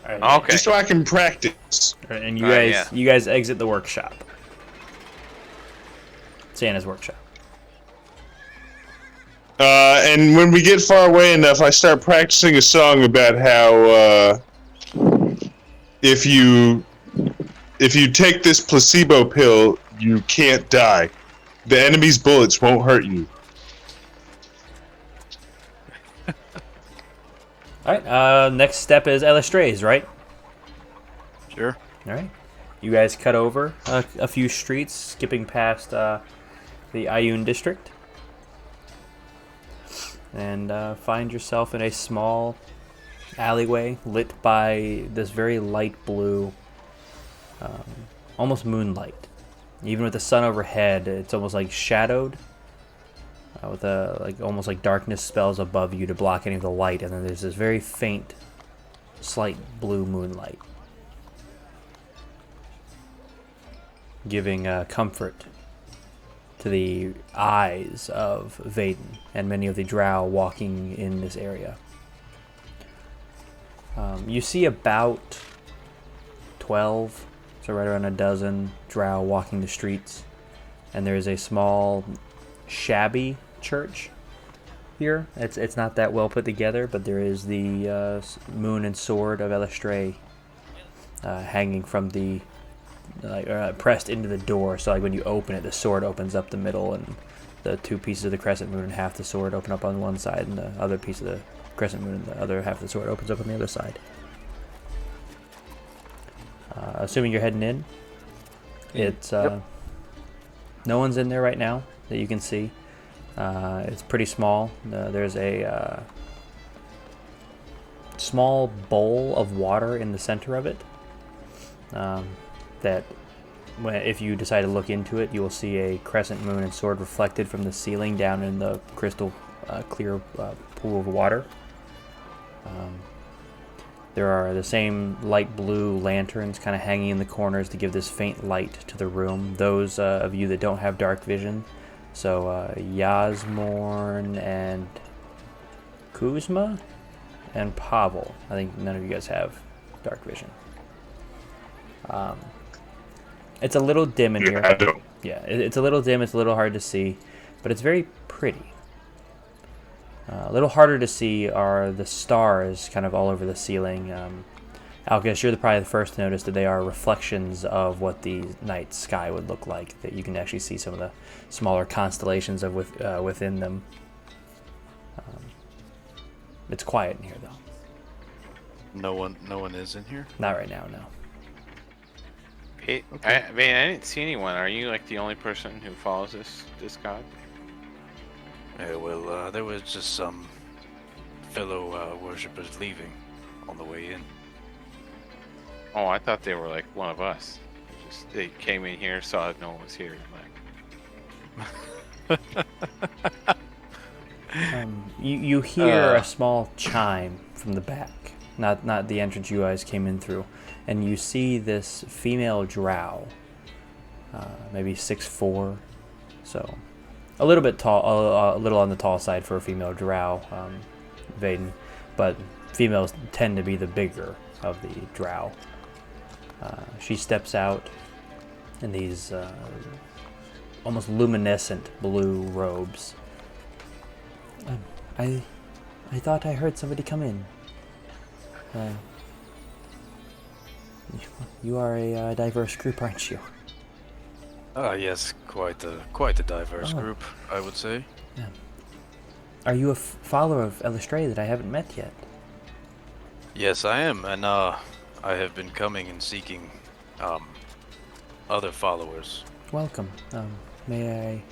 All right, Okay. Just so I can practice. all right, and you Alright, guys you guys exit the workshop. Santa's workshop. And when we get far away enough, I start practicing a song about how if you take this placebo pill, you can't die. The enemy's bullets won't hurt you. All right. Next step is Elestrays, right? Sure. All right. You guys cut over a few streets, skipping past the Ayun district, and find yourself in a small alleyway lit by this very light blue, almost moonlight. Even with the sun overhead, it's almost like shadowed, with almost like darkness spells above you to block any of the light, and then there's this very faint, slight blue moonlight, giving comfort to the eyes of Vaden and many of the drow walking in this area. You see about 12, so right around a dozen drow walking the streets, and there is a small, shabby church here. It's not that well put together, but there is the moon and sword of Elestray hanging from the pressed into the door. So when you open it, the sword opens up the middle, and the 2 pieces of the crescent moon and half the sword open up on one side, and the other piece of the crescent moon and the other half of the sword opens up on the other side. Assuming you're heading in, it's no one's in there right now that you can see. It's pretty small. There's a small bowl of water in the center of it. That if you decide to look into it, you will see a crescent moon and sword reflected from the ceiling down in the crystal clear pool of water. There are the same light blue lanterns kind of hanging in the corners to give this faint light to the room. Those of you that don't have dark vision, so Yasmorn and Kuzma and Pavel, I think none of you guys have dark vision. It's a little dim in here. I don't. Yeah, it's a little dim, it's a little hard to see, but it's very pretty. A little harder to see are the stars kind of all over the ceiling. Alcus, you're probably the first to notice that they are reflections of what the night sky would look like, that you can actually see some of the smaller constellations of within them. It's quiet in here, though. No one is in here. Not right now, no. Hey, I didn't see anyone. Are you like the only person who follows this god? Yeah, well, there was just some fellow worshippers leaving on the way in. Oh, I thought they were like one of us. They came in here, saw that no one was here, like. You hear a small chime from the back, not the entrance you guys came in through, and you see this female drow, maybe 6'4", so a little bit tall, a little on the tall side for a female drow, Vaden, but females tend to be the bigger of the drow. She steps out in these almost luminescent blue robes. I thought I heard somebody come in. You are a diverse group, aren't you? Yes, quite the diverse group, I would say. Yeah. Are you a follower of Elistray that I haven't met yet? Yes, I am, and I have been coming and seeking other followers. Welcome. May I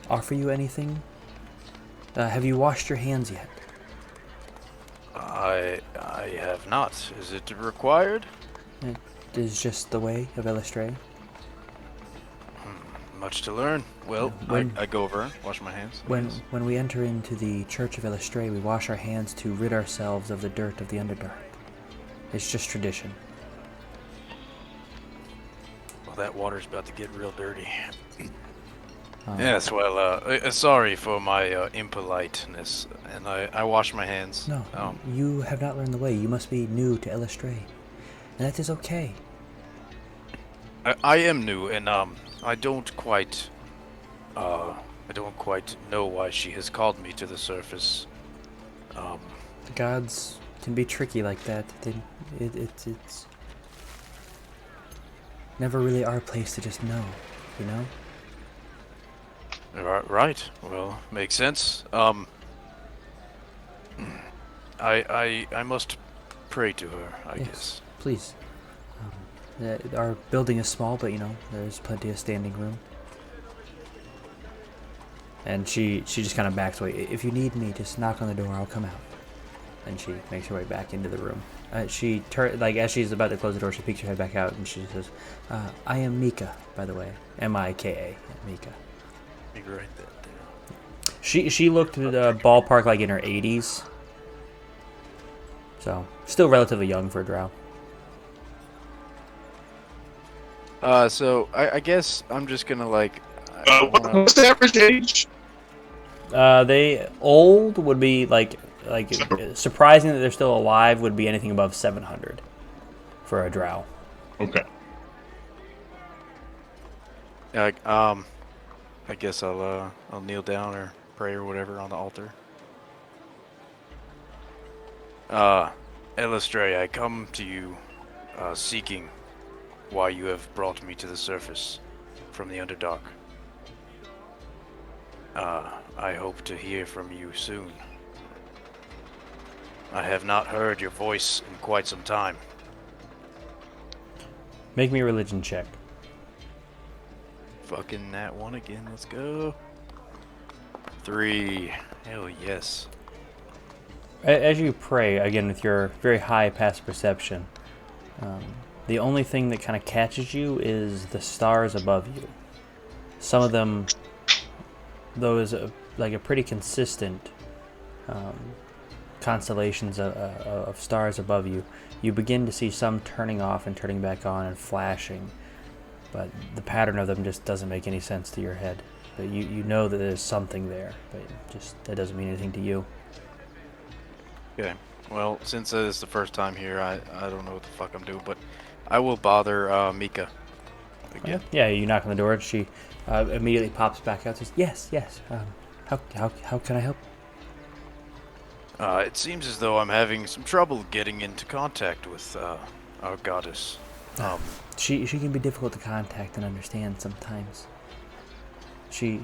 offer you anything? Have you washed your hands yet? I have not. Is it required? It is just the way of Elistray. Much to learn. Well, I go over, wash my hands. When we enter into the Church of Elistray, we wash our hands to rid ourselves of the dirt of the Underdark. It's just tradition. Well, that water's about to get real dirty. Yes, well, sorry for my impoliteness, and I wash my hands. No, you have not learned the way. You must be new to Elistray, and that is okay. I am new, and I don't quite know why she has called me to the surface. The gods can be tricky like that. It's never really our place to just know, you know? Right. Well, makes sense. I must pray to her, I guess. Please. Our building is small, but there's plenty of standing room. And she just kind of backs away. If you need me, just knock on the door. I'll come out. And she makes her way back into the room. As she's about to close the door, she peeks her head back out and she says, "I am Mika, by the way, Mika, Mika." You write that down. She looked at the ballpark like in her 80s, so still relatively young for a drow. So I guess I'm just gonna What's the average age? They old would be like surprising that they're still alive would be anything above 700 for a drow. Okay. I guess I'll kneel down or pray or whatever on the altar. Elistray, I come to you seeking why you have brought me to the surface from the Underdark. I hope to hear from you soon. I have not heard your voice in quite some time. Make me a religion check. Fucking that one again, let's go. 3. Hell yes. As you pray, again with your very high passive perception, the only thing that kind of catches you is the stars above you. Some of them, those like a pretty consistent constellations of stars above you. You begin to see some turning off and turning back on and flashing, but the pattern of them just doesn't make any sense to your head. But you know that there's something there, but just that doesn't mean anything to you. Okay. Well, since it is the first time here, I don't know what the fuck I'm doing, but I will bother Mika again. Yeah, you knock on the door and she immediately pops back out and says, Yes. How can I help? It seems as though I'm having some trouble getting into contact with our goddess. She can be difficult to contact and understand sometimes.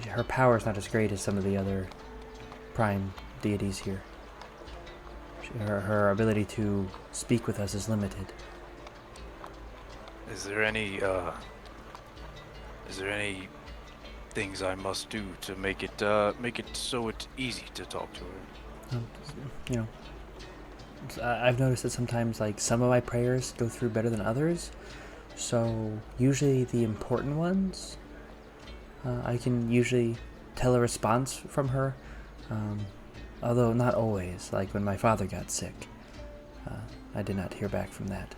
Her power is not as great as some of the other prime deities here. Her ability to speak with us is limited. Is there any things I must do to make it so it's easy to talk to her? You know, I've noticed that sometimes, like, some of my prayers go through better than others. So usually the important ones, I can usually tell a response from her. Although not always. Like when my father got sick, I did not hear back from that.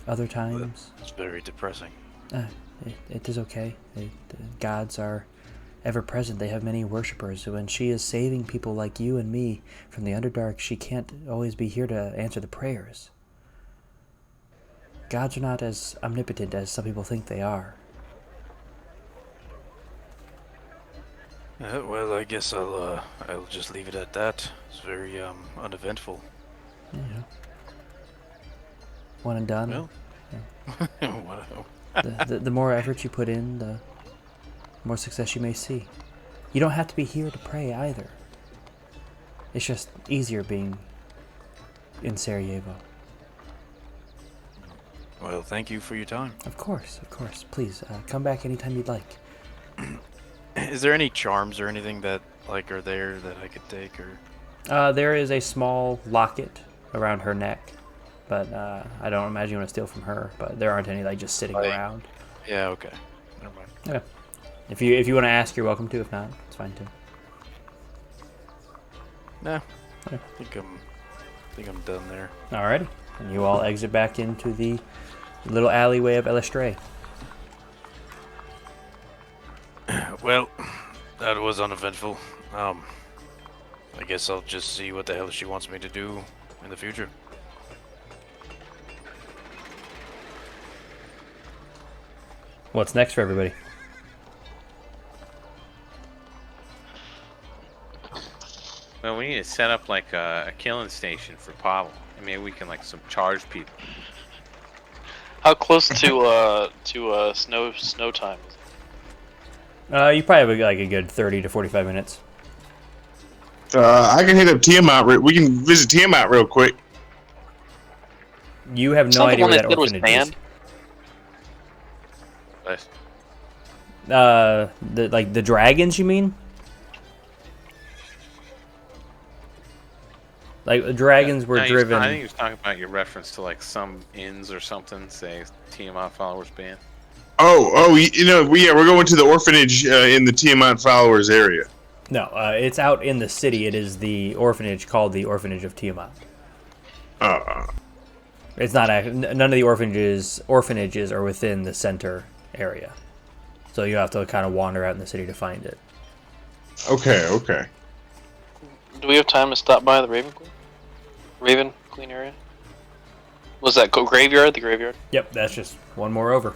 Other times, It's very depressing. it is okay. The gods are ever present. They have many worshippers. So when she is saving people like you and me from the Underdark, she can't always be here to answer the prayers. Gods are not as omnipotent as some people think they are. Well, I guess I'll just leave it at that. It's very uneventful. You know, one and done. Well, The more effort you put in, the more success you may see. You don't have to be here to pray either. It's just easier being in Sarajevo. well, thank you for your time. Of course. Please, come back anytime you'd like. Is there any charms or anything that are there that I could take, or? There is a small locket around her neck, but I don't imagine you want to steal from her. But there aren't any just sitting around. Yeah. Okay. Never mind. Yeah. If you want to ask, you're welcome to. If not, it's fine too. Nah. Yeah. I think I'm done there. Alrighty. And you all exit back into the little alleyway of Elestray. Well, that was uneventful. I guess I'll just see what the hell she wants me to do in the future. What's next for everybody? Well, we need to set up like a killing station for Pavel. I mean, we can charge people. How close to snow time is it? You probably have a good 30 to 45 minutes. I can hit up Tiamat. We can visit Tiamat real quick. You have no Sounds idea like where the that one that orphanage is. Nice. The dragons, you mean? Like the dragons were No, driven. I think he was talking about your reference to some inns or something, say Tiamat followers band. We're going to the orphanage in the Tiamat followers area. No, it's out in the city. It is the orphanage called the Orphanage of Tiamat. It's not. None of the orphanages are within the center area, so you have to kind of wander out in the city to find it. Okay. Do we have time to stop by the Raven Queen area? Was that graveyard? The graveyard? Yep, that's just one more over.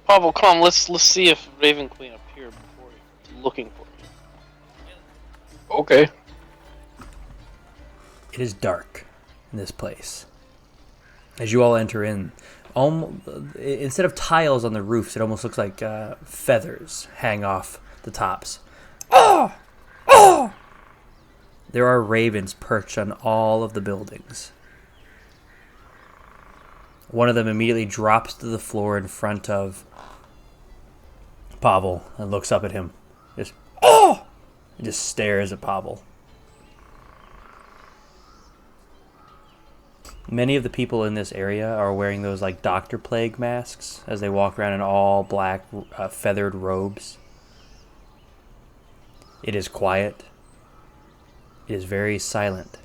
Pavel, come. Let's see if Raven Queen appeared before you. Looking for you. Okay. It is dark in this place. As you all enter in, instead of tiles on the roofs, it almost looks like feathers hang off the tops. Oh! There are ravens perched on all of the buildings. One of them immediately drops to the floor in front of Pavel and looks up at him. He just stares at Pavel. Many of the people in this area are wearing those Dr. Plague masks as they walk around in all black feathered robes. It is quiet. It is very silent.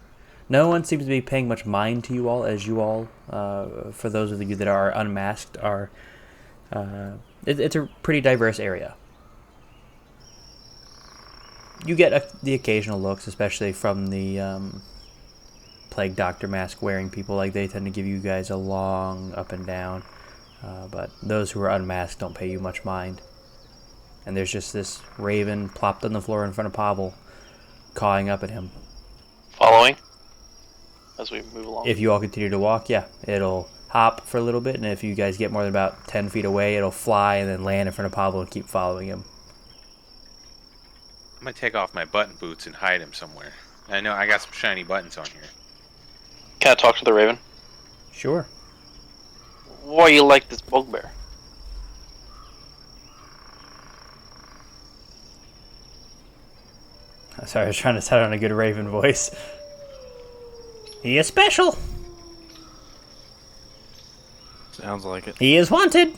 No one seems to be paying much mind to you all, as you all, for those of you that are unmasked, are. It's a pretty diverse area. You get the occasional looks, especially from the Plague Doctor mask wearing people. They tend to give you guys a long up and down. But those who are unmasked don't pay you much mind. And there's just this raven plopped on the floor in front of Pavel, cawing up at him. Following? As we move along. If you all continue to walk, yeah, it'll hop for a little bit, and if you guys get more than about 10 feet away, it'll fly and then land in front of Pavel and keep following him. I'm gonna take off my button boots and hide him somewhere. I know I got some shiny buttons on here. Can I talk to the Raven? Sure. Why you like this bugbear? Sorry, I was trying to set on a good Raven voice. He is special. Sounds like it. He is wanted.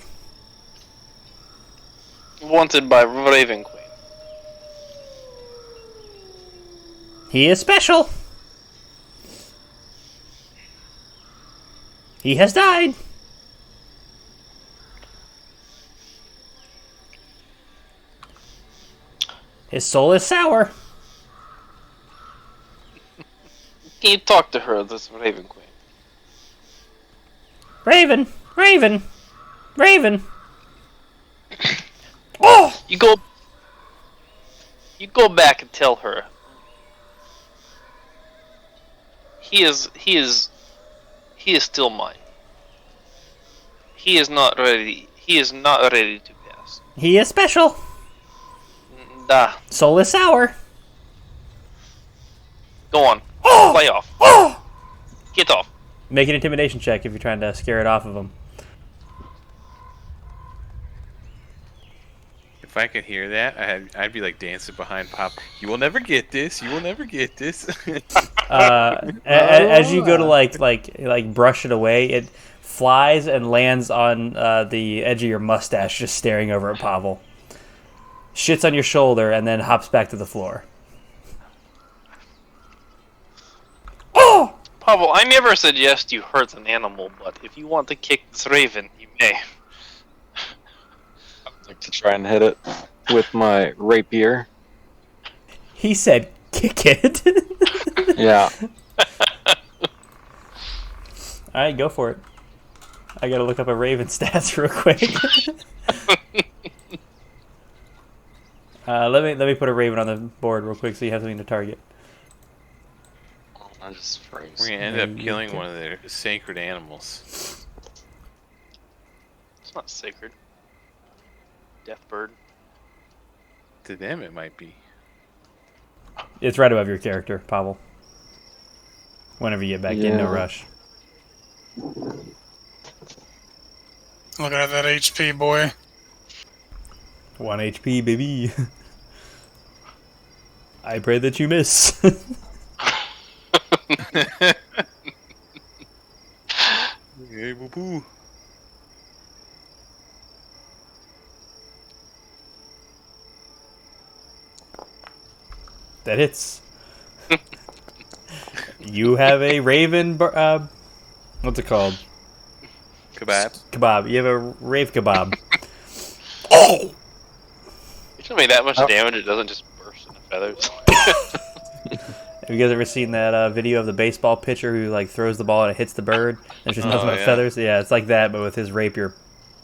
Wanted by Raven Queen. He is special. He has died. His soul is sour. Can you talk to her, this Raven Queen? Raven, Raven, Raven. Oh! You go back and tell her. He is still mine. He is not ready to pass. He is special. Da. Soul is sour. Go on. Oh! Play off. Oh! Get off. Make an intimidation check if you're trying to scare it off of him. If I could hear that, I'd be like dancing behind Pop. You will never get this. You will never get this. As you go to like brush it away, it flies and lands on the edge of your mustache, just staring over at Pavel. Shits on your shoulder and then hops back to the floor. Oh! Pavel, I never suggest you hurt an animal, but if you want to kick this raven, you may. I'd like to try and hit it with my rapier. He said, "Kick it." Yeah. All right, go for it. I gotta look up a Raven stats real quick. Let me put a Raven on the board real quick so you have something to target. I just froze. We're gonna end up killing one of their sacred animals. It's not sacred. Death bird. To them, it might be. It's right above your character, Pavel. Whenever you get back in, no Yeah. rush. Looking at that HP, boy. 1 HP, baby. I pray that you miss. Hey, boo boo. That hits. You have a Raven. What's it called? Kebab. Kebab. You have a rave kebab. You should make that much damage, it doesn't just burst into feathers. Have you guys ever seen that video of the baseball pitcher who like throws the ball and it hits the bird? There's just nothing but yeah. feathers. Yeah, it's like that, but with his rapier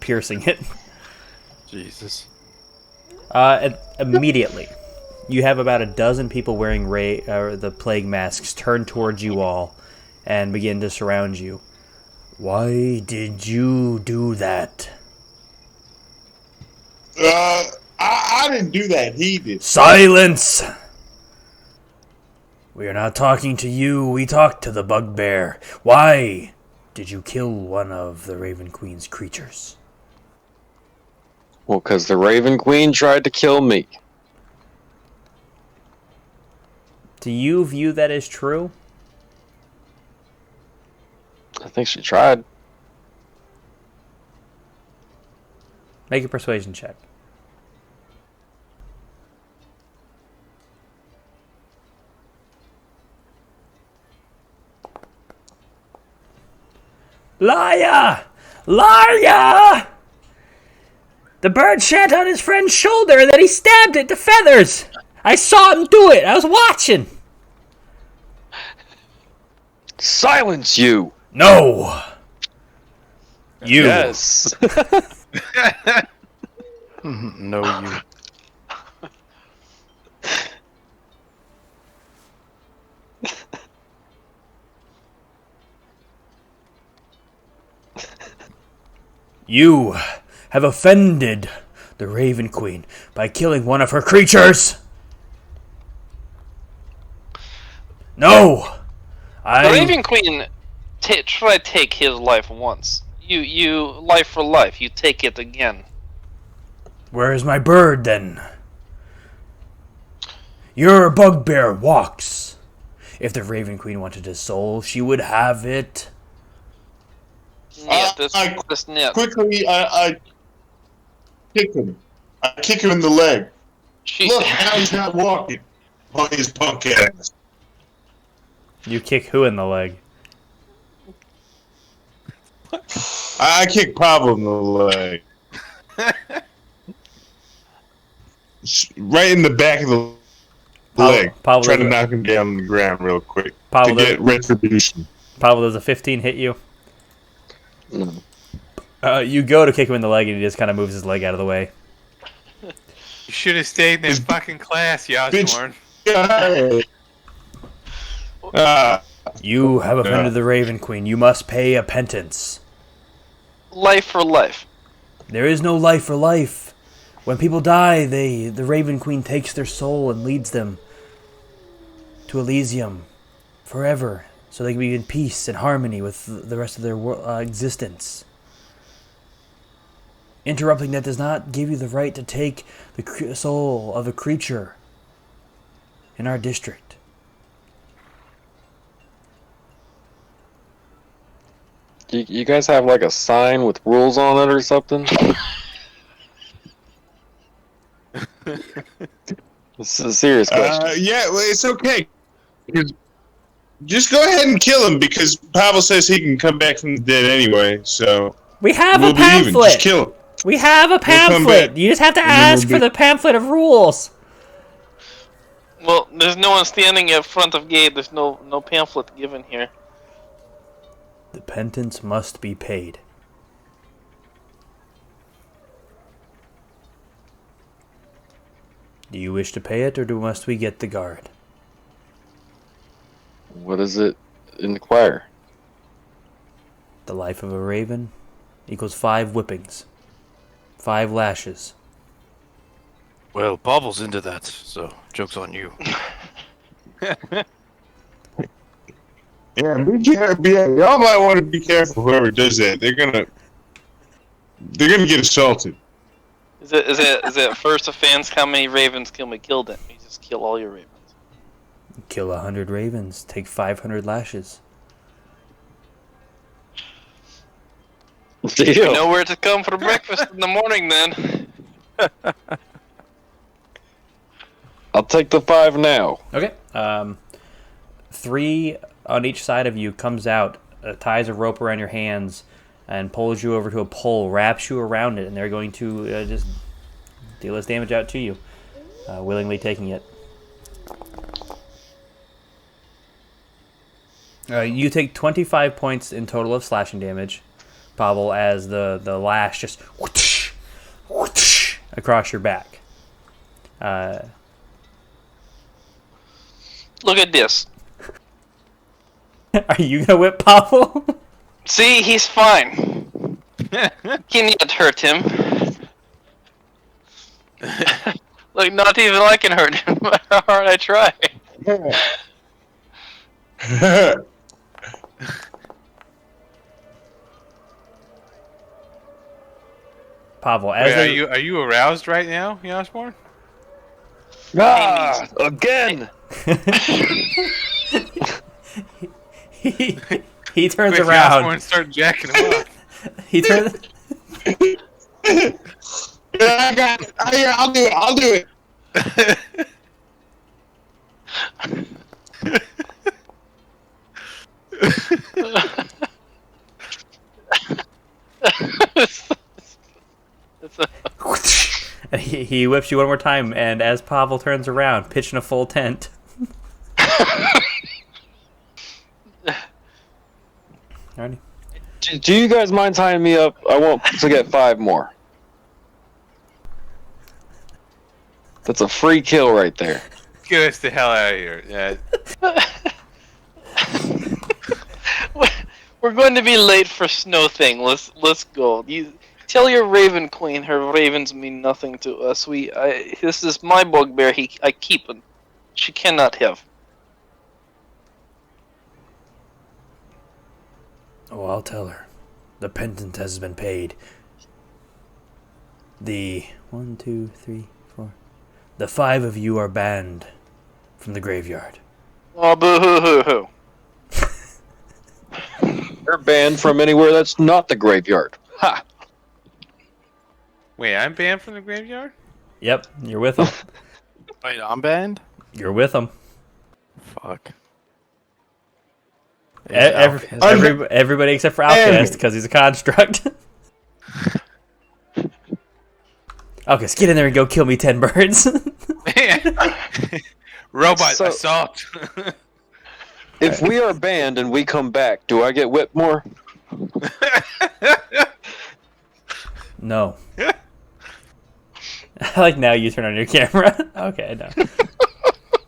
piercing it. Jesus. Immediately, you have about a dozen people wearing the plague masks turn towards you all and begin to surround you. Why did you do that? I didn't do that. He did. Silence! We are not talking to you. We talked to the bugbear. Why did you kill one of the Raven Queen's creatures? Well, because the Raven Queen tried to kill me. Do you view that as true? I think she tried. Make a persuasion check. Liar! Liar! The bird shat on his friend's shoulder and then he stabbed it to feathers. I saw him do it. I was watching. Silence you! No. You. Yes! No, you. You have offended the Raven Queen by killing one of her creatures. No! The Raven Queen try to take his life once. You life for life. You take it again. Where is my bird, then? Your bugbear walks. If the Raven Queen wanted his soul, she would have it. Yeah, this net. Quickly, I kick him. I kick him in the leg. Look, now he's not walking. On his punk ass. You kick who in the leg? I kick Pablo in the leg. Right in the back of the leg. Pablo, trying to knock him down on the ground real quick. Pablo, to get retribution. Pablo, does a 15 hit you? No. You go to kick him in the leg and he just kind of moves his leg out of the way. You should have stayed in that fucking class, Yasmorn. You have offended the Raven Queen. You must pay a penance. Life for life. There is no life for life. When people die, the Raven Queen takes their soul and leads them to Elysium forever, so they can be in peace and harmony with the rest of their existence. Interrupting that does not give you the right to take the soul of a creature in our district. You guys have like a sign with rules on it or something? This is a serious question. Yeah, well, it's okay. Just go ahead and kill him because Pavel says he can come back from the dead anyway. So we have we'll a pamphlet. Just kill him. We have a pamphlet. You just have to ask for the pamphlet of rules. Well, there's no one standing in front of gate. There's no pamphlet given here. The penance must be paid. Do you wish to pay it, or must we get the guard? What does it inquire? The life of a raven equals 5 whippings. 5 lashes. Well, Pavel's into that, so joke's on you. Yeah, be careful. Y'all might want to be careful. Whoever does that, they're gonna get assaulted. Is it first offense? How many ravens can we kill? Then we just kill all your ravens. Kill 100 ravens. Take 500 lashes. You know where to come for breakfast in the morning, then. I'll take the 5 now. Okay. 3 on each side of you comes out, ties a rope around your hands, and pulls you over to a pole, wraps you around it, and they're going to just deal this damage out to you, willingly taking it. You take 25 points in total of slashing damage, Pavel, as the lash just whoosh, whoosh, across your back. Look at this. Are you gonna whip Pavel? See, he's fine. Can yet hurt him. Like, not even I can hurt him, no matter how hard I try. Pavel, Wait, are you aroused right now, Yasmorn? Ah, again! he turns Quick, around. Yasmorn, start jacking him up. He turns. I got it. I'll do it. And he whips you one more time, and as Pavel turns around, pitching a full tent. Alrighty. Do you guys mind tying me up? I want to get 5 more. That's a free kill right there. Get us the hell out of here. We're going to be late for snow thing. Let's go. You tell your Raven Queen her ravens mean nothing to us. This is my bugbear. I keep it. She cannot have. Oh, I'll tell her. The penance has been paid. The 1, 2, 3, 4. The 5 of you are banned from the graveyard. Oh, boo-hoo-hoo-hoo. They're banned from anywhere that's not the graveyard. Ha! Wait, I'm banned from the graveyard? Yep, you're with them. Wait, I'm banned? You're with them. Fuck. Everybody except for Alchemist, because he's a construct. Alchemist, get in there and go kill me 10 birds. Robot So- assault. If we are banned and we come back, do I get whipped more? No. I like now you turn on your camera. Okay, no.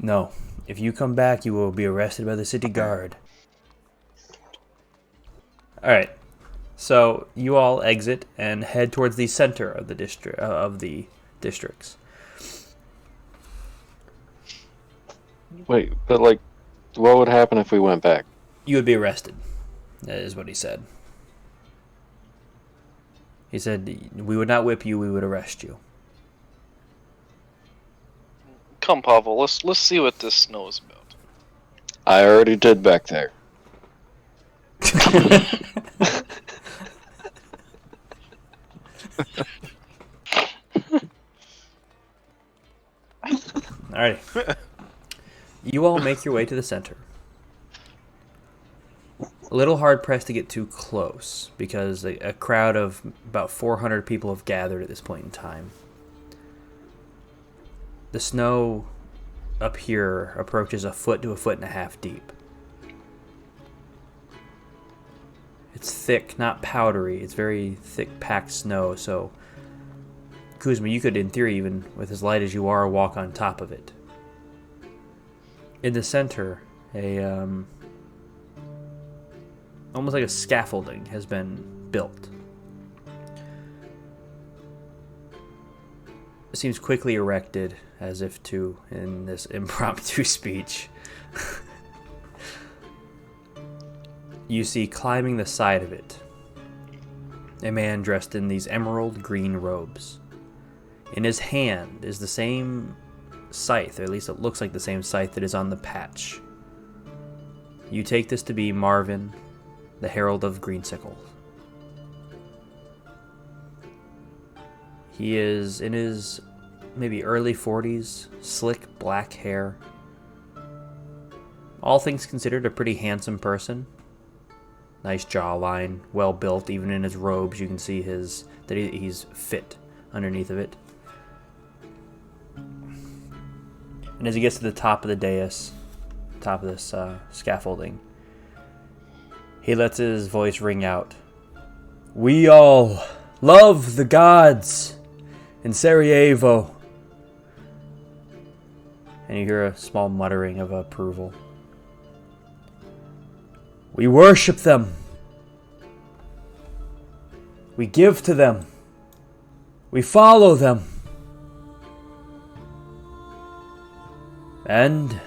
No. If you come back, you will be arrested by the city guard. Alright. So, you all exit and head towards the center of the districts. Wait, but like, what would happen if we went back? You would be arrested, is what he said. He said, we would not whip you, we would arrest you. Come, Pavel. Let's see what this snow is about. I already did back there. Alrighty. You all make your way to the center. A little hard pressed to get too close because a crowd of about 400 people have gathered at this point in time. The snow up here approaches 1 foot to 1.5 feet deep. It's thick, not powdery. It's very thick, packed snow, so Kuzma, you could, in theory, even with as light as you are, walk on top of it. In the center, almost like a scaffolding has been built. It seems quickly erected, as if to, in this impromptu speech. You see climbing the side of it a man dressed in these emerald green robes. In his hand is the same scythe, or at least it looks like the same scythe that is on the patch. You take this to be Marvin, the Herald of Greensicle. He is in his maybe early 40s, slick black hair. All things considered, a pretty handsome person. Nice jawline, well built. Even in his robes, you can see he's fit underneath of it. And as he gets to the top of the dais, top of this scaffolding, he lets his voice ring out. We all love the gods in Sarajevo. And you hear a small muttering of approval. We worship them. We give to them. We follow them. And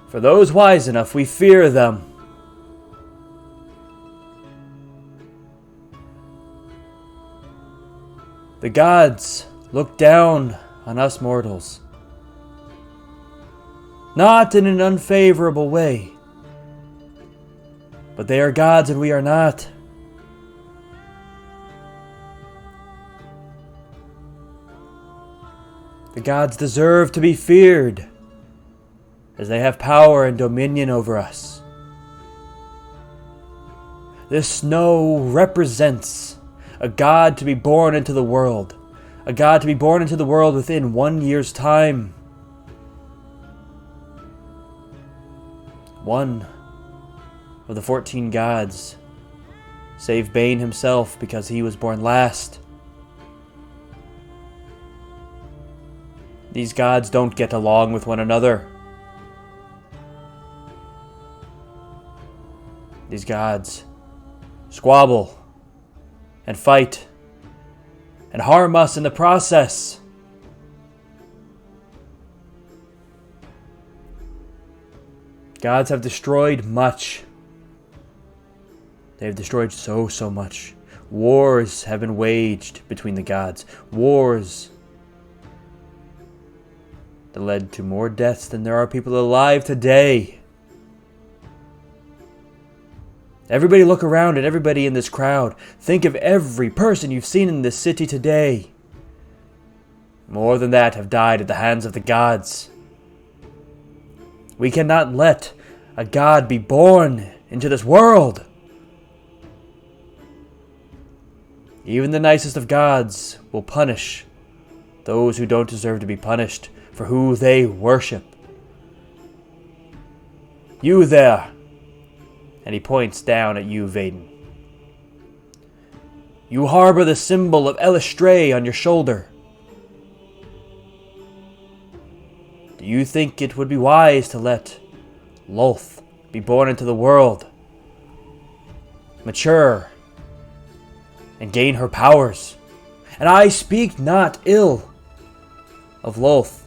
for those wise enough, we fear them. The gods look down on us mortals. Not in an unfavorable way. But they are gods and we are not. The gods deserve to be feared, as they have power and dominion over us. This snow represents a god to be born into the world. A god to be born into the world within 1 year's time. One of the 14 gods, save Bane himself because he was born last. These gods don't get along with one another. These gods squabble and fight and harm us in the process. Gods have destroyed much. They have destroyed so much. Wars have been waged between the gods. Wars that led to more deaths than there are people alive today. Everybody look around at everybody in this crowd. Think of every person you've seen in this city today. More than that have died at the hands of the gods. We cannot let a god be born into this world. Even the nicest of gods will punish those who don't deserve to be punished for who they worship. You there, and he points down at you, Vaden. You harbor the symbol of Elistray on your shoulder. Do you think it would be wise to let Lolth be born into the world, mature, and gain her powers? And I speak not ill of Lolth.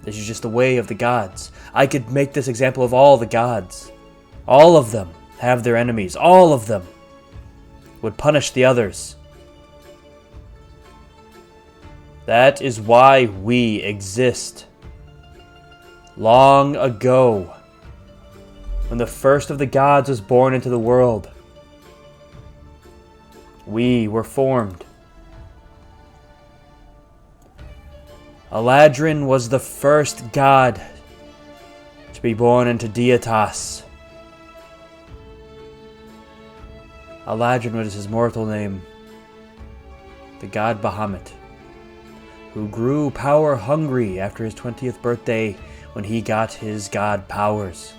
This is just the way of the gods. I could make this example of all the gods. All of them have their enemies. All of them would punish the others. That is why we exist. Long ago, when the first of the gods was born into the world, we were formed. Aladrin was the first god to be born into Deitas. Aladrin was his mortal name, the god Bahamut, who grew power hungry after his 20th birthday when he got his god powers.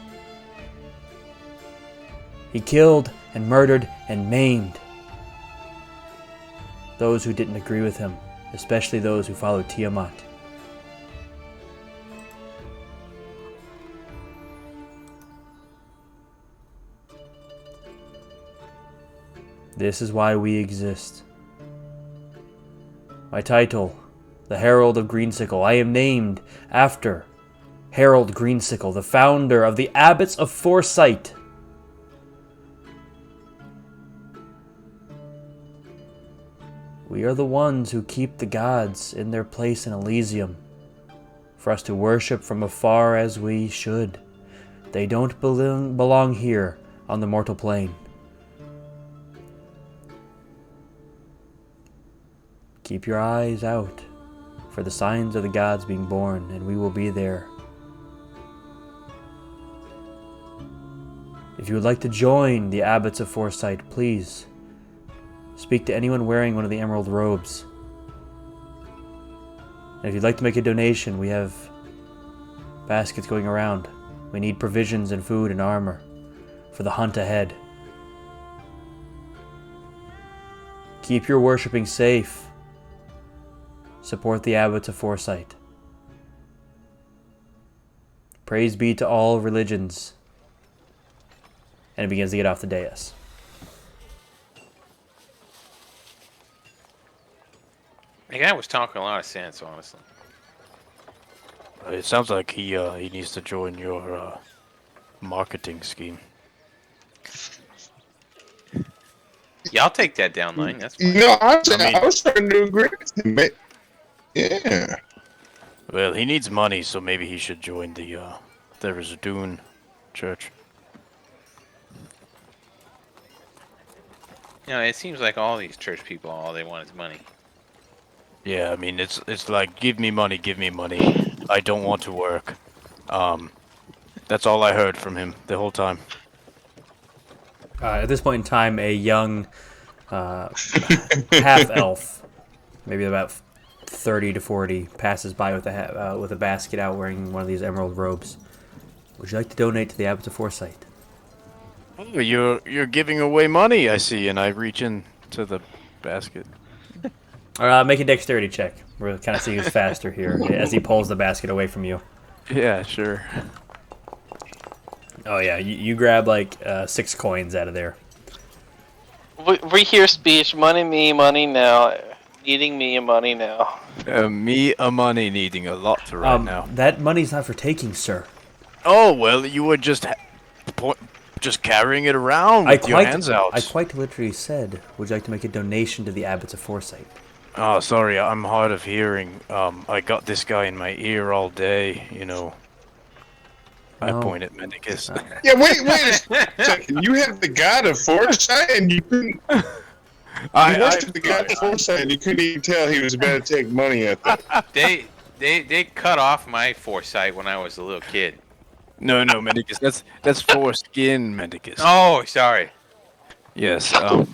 He killed and murdered and maimed those who didn't agree with him, especially those who followed Tiamat. This is why we exist. My title, the Herald of Greensicle. I am named after Herald Greensicle, the founder of the Abbots of Foresight. We are the ones who keep the gods in their place in Elysium, for us to worship from afar as we should. They don't belong here on the mortal plane. Keep your eyes out for the signs of the gods being born, and we will be there. If you would like to join the Abbots of Foresight, please speak to anyone wearing one of the emerald robes. And if you'd like to make a donation, we have baskets going around. We need provisions and food and armor for the hunt ahead. Keep your worshipping safe. Support the Abbots of Foresight. Praise be to all religions. And it begins to get off the dais. The guy was talking a lot of sense, honestly. It sounds like he needs to join your marketing scheme. Yeah, I'll take that down line. That's fine. No, I was trying to agree with him, mate. Yeah. Well, he needs money, so maybe he should join the There is a Dune church. You know, it seems like all these church people, all they want is money. Yeah, I mean, it's like, give me money, I don't want to work. That's all I heard from him the whole time. At this point in time, a young half-elf, maybe about 30 to 40, passes by with a basket out wearing one of these emerald robes. Would you like to donate to the Abbots of Foresight? Oh, you're giving away money, I see, and I reach into the basket. Make a dexterity check. We're kind of seeing who's faster here as he pulls the basket away from you. Yeah, sure. Oh yeah, you grab like 6 coins out of there. We hear speech, money me, money now. Needing me and money now. Me a money needing a lot right now. That money's not for taking, sir. Oh, well, you would just just carrying it around with your hands out. I quite literally said, would you like to make a donation to the Abbots of Foresight? Oh, sorry, I'm hard of hearing. I got this guy in my ear all day, you know. I No. point at Mendicus. Yeah, wait a second. You have the god of foresight, and you couldn't. You worship the god of foresight, and you couldn't even tell he was about to take money at that. They cut off my foresight when I was a little kid. No, Mendicus. That's foreskin, Mendicus. Oh, sorry. Yes. You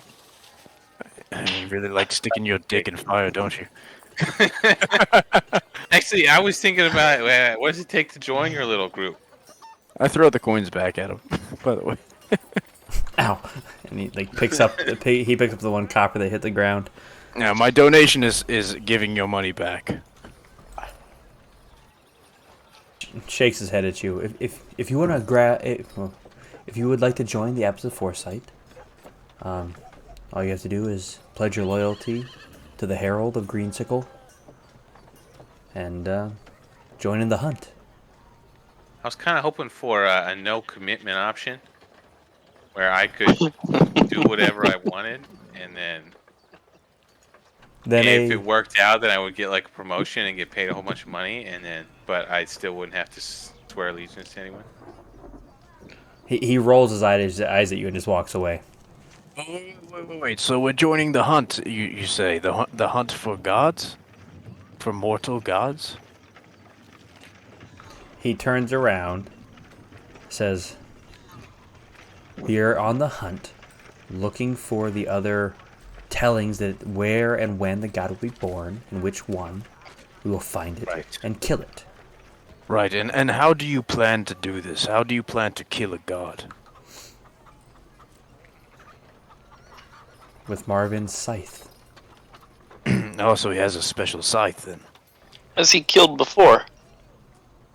really like sticking your dick in fire, don't you? Actually, I was thinking about what does it take to join your little group? I throw the coins back at him. By the way. Ow! And he picks up the one copper that hit the ground. Yeah, my donation is giving your money back. Shakes his head at you. If you want to if you would like to join the Abbots of Foresight, all you have to do is pledge your loyalty to the Herald of Greensicle and join in the hunt. I was kind of hoping for a no commitment option, where I could do whatever I wanted, and then if it worked out, then I would get like a promotion and get paid a whole bunch of money, but I still wouldn't have to swear allegiance to anyone. He rolls his eyes at you and just walks away. Wait. So we're joining the hunt. You say the hunt for gods, for mortal gods. He turns around, says, "We are on the hunt, looking for the other tellings that where and when the god will be born, and which one. We will find it and kill it." Right, and how do you plan to do this? How do you plan to kill a god? With Marvin's scythe. Oh, so he has a special scythe then. Has he killed before?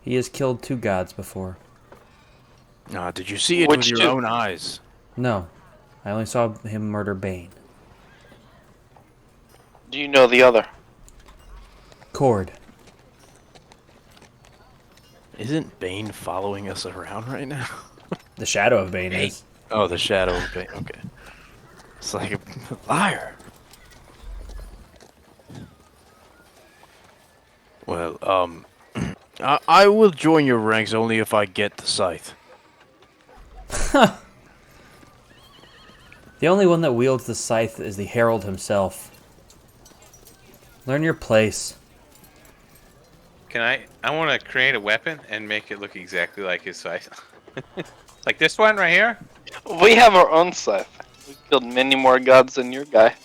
He has killed 2 gods before. Did you see it Which with your own eyes? No, I only saw him murder Bane. Do you know the other? Cord. Isn't Bane following us around right now? The shadow of Bane is. Oh, the shadow of Bane. Okay. It's like a liar. Well, I will join your ranks only if I get the scythe. The only one that wields the scythe is the Herald himself. Learn your place. Can I want to create a weapon and make it look exactly like his scythe. Like this one right here? We have our own scythe. We killed many more gods than your guy.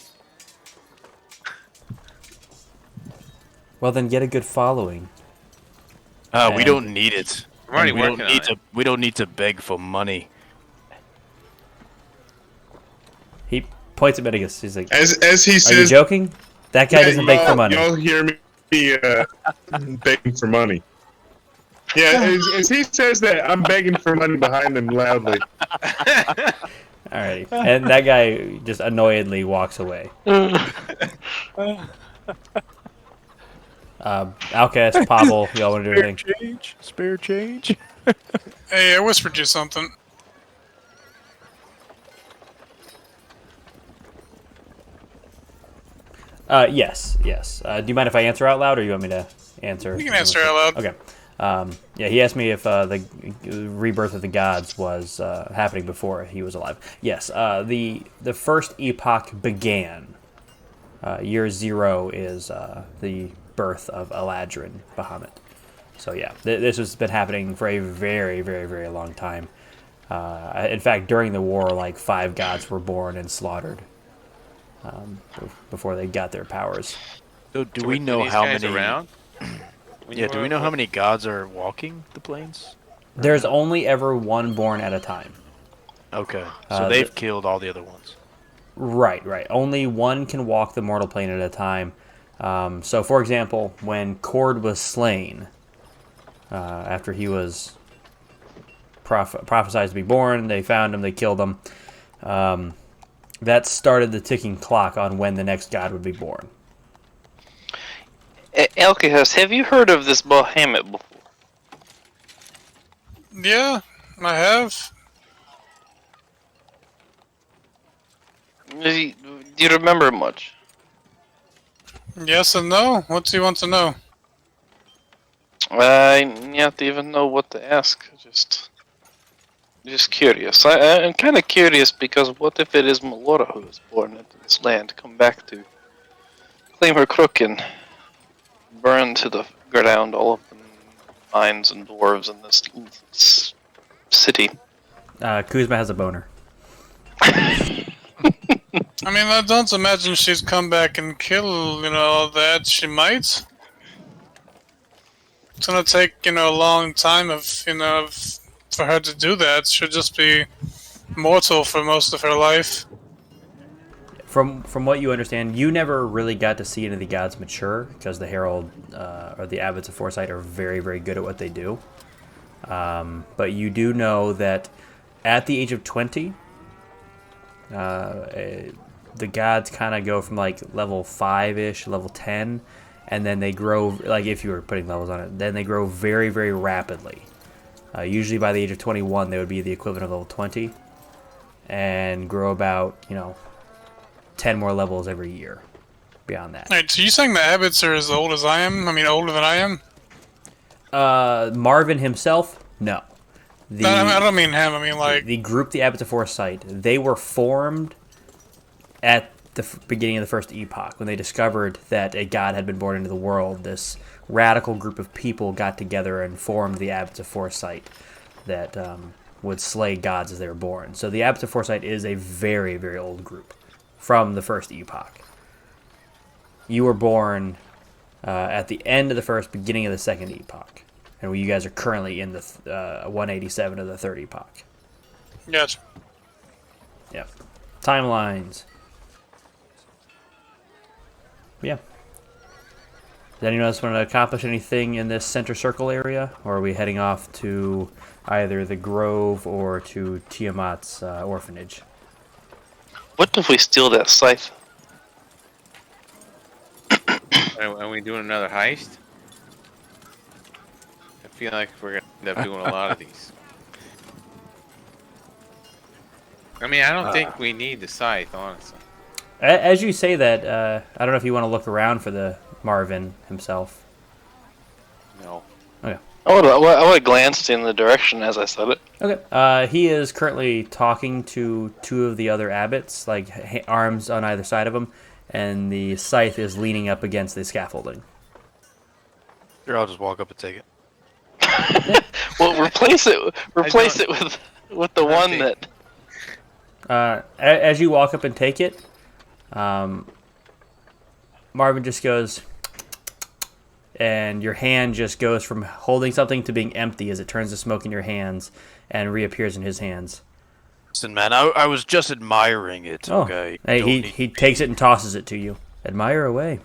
Well, then get a good following. We don't need it. I'm already And working on it. We don't need to beg for money. He points at Mendicus. He's like, As he "Are you says, joking? That guy doesn't beg for money." Y'all hear me begging for money. Yeah, as he says that, I'm begging for money behind him loudly. Alright. And that guy just annoyedly walks away. Outcast, Pavel, y'all want to do anything? Spare change. Hey, I whispered you something. Yes. Do you mind if I answer out loud, or you want me to answer? You can answer out loud. Okay. Yeah, he asked me if the rebirth of the gods was happening before he was alive. Yes. The first epoch began. Year 0 is the birth of Eladrin Bahamut. So yeah, this has been happening for a very, very, very long time. In fact, during the war, like 5 gods were born and slaughtered before they got their powers. So do we know these how guys many? around? Yeah, do we know how many gods are walking the plains? There's only ever one born at a time. Okay, so they've killed all the other ones. Right. Only one can walk the mortal plane at a time. So, for example, when Cord was slain, after he was prophesied to be born, they found him, they killed him. That started the ticking clock on when the next god would be born. Elkihus, have you heard of this Bahamut before? Yeah, I have. Do you remember much? Yes and no? What do you want to know? I don't even know what to ask. Just curious. I'm kind of curious because what if it is Melora who is born into this land, come back to claim her crook and burn to the ground all of the mines and dwarves in this city? Kuzma has a boner. I mean, I don't imagine she'd come back and kill, all that. She might. It's gonna take, a long time for her to do that. She'll just be mortal for most of her life. From what you understand, you never really got to see any of the gods mature because the Herald or the Abbots of Foresight are very, very good at what they do. But you do know that at the age of 20, the gods kind of go from like level 5-ish, level 10, and then they grow, like if you were putting levels on it, then they grow very, very rapidly. Usually by the age of 21, they would be the equivalent of level 20, and grow about, 10 more levels every year beyond that. Alright, so you saying the abbots are as old as I am? I mean, older than I am? Marvin himself, no. No, I don't mean him. I mean, like... The group, the Abbots of Foresight, they were formed at the beginning of the first epoch when they discovered that a god had been born into the world. This radical group of people got together and formed the Abbots of Foresight that would slay gods as they were born. So the Abbots of Foresight is a very, very old group from the first epoch. You were born at the end of the first, beginning of the second epoch. And you guys are currently in the 187 of the third epoch. Gotcha. Yep. Timelines. Yeah. Does anyone else want to accomplish anything in this center circle area? Or are we heading off to either the Grove or to Tiamat's orphanage? What if we steal that scythe? Are we doing another heist? I feel like we're gonna end up doing a lot of these. I mean, I don't think we need the scythe, honestly. As you say that, I don't know if you want to look around for the Marvin himself. No. Okay. I would have glanced in the direction as I said it. Okay. He is currently talking to two of the other abbots, like arms on either side of him, and the scythe is leaning up against the scaffolding. Sure, I'll just walk up and take it. Well, replace it with the one that. As you walk up and take it, Marvin just goes, and your hand just goes from holding something to being empty as it turns to smoke in your hands and reappears in his hands. Listen, man, I was just admiring it, okay? Hey, he takes it and tosses it to you. Admire away.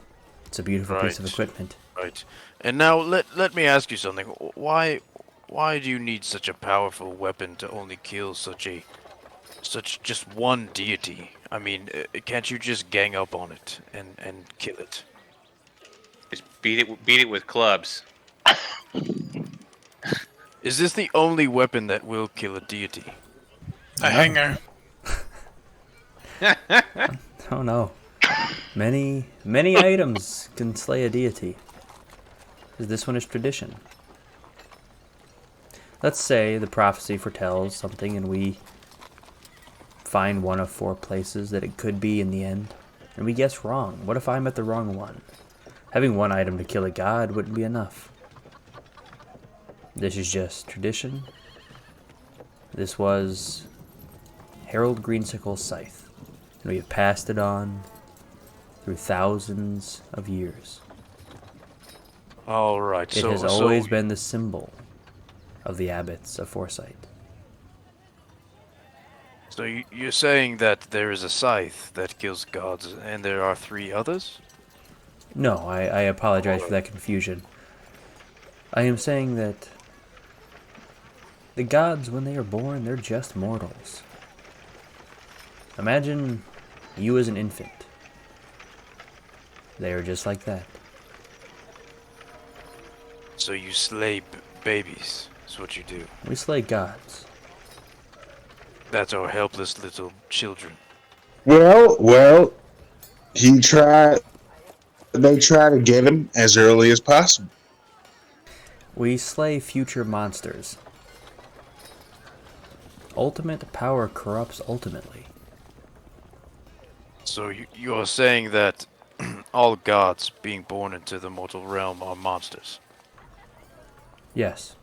It's a beautiful piece of Right. equipment. Right. And now let me ask you something. Why do you need such a powerful weapon to only kill such just one deity? I mean, can't you just gang up on it and kill it? Just beat it with clubs. Is this the only weapon that will kill a deity? A hanger. Oh no. Many items can slay a deity. This one is tradition. Let's say the prophecy foretells something and we find one of 4 places that it could be in the end, and we guess wrong. What if I'm at the wrong one? Having one item to kill a god wouldn't be enough. This is just tradition. This was Herald Greensicle's scythe, and we have passed it on through thousands of years. All right. It has always been the symbol of the Abbots of Foresight. So you're saying that there is a scythe that kills gods, and there are 3 others? No, I apologize for that confusion. I am saying that the gods, when they are born, they're just mortals. Imagine you as an infant. They are just like that. So you slay babies, is what you do. We slay gods. That's our helpless little children. Well, he tried. They try to get him as early as possible. We slay future monsters. Ultimate power corrupts ultimately. So you are saying that all gods being born into the mortal realm are monsters. Yes.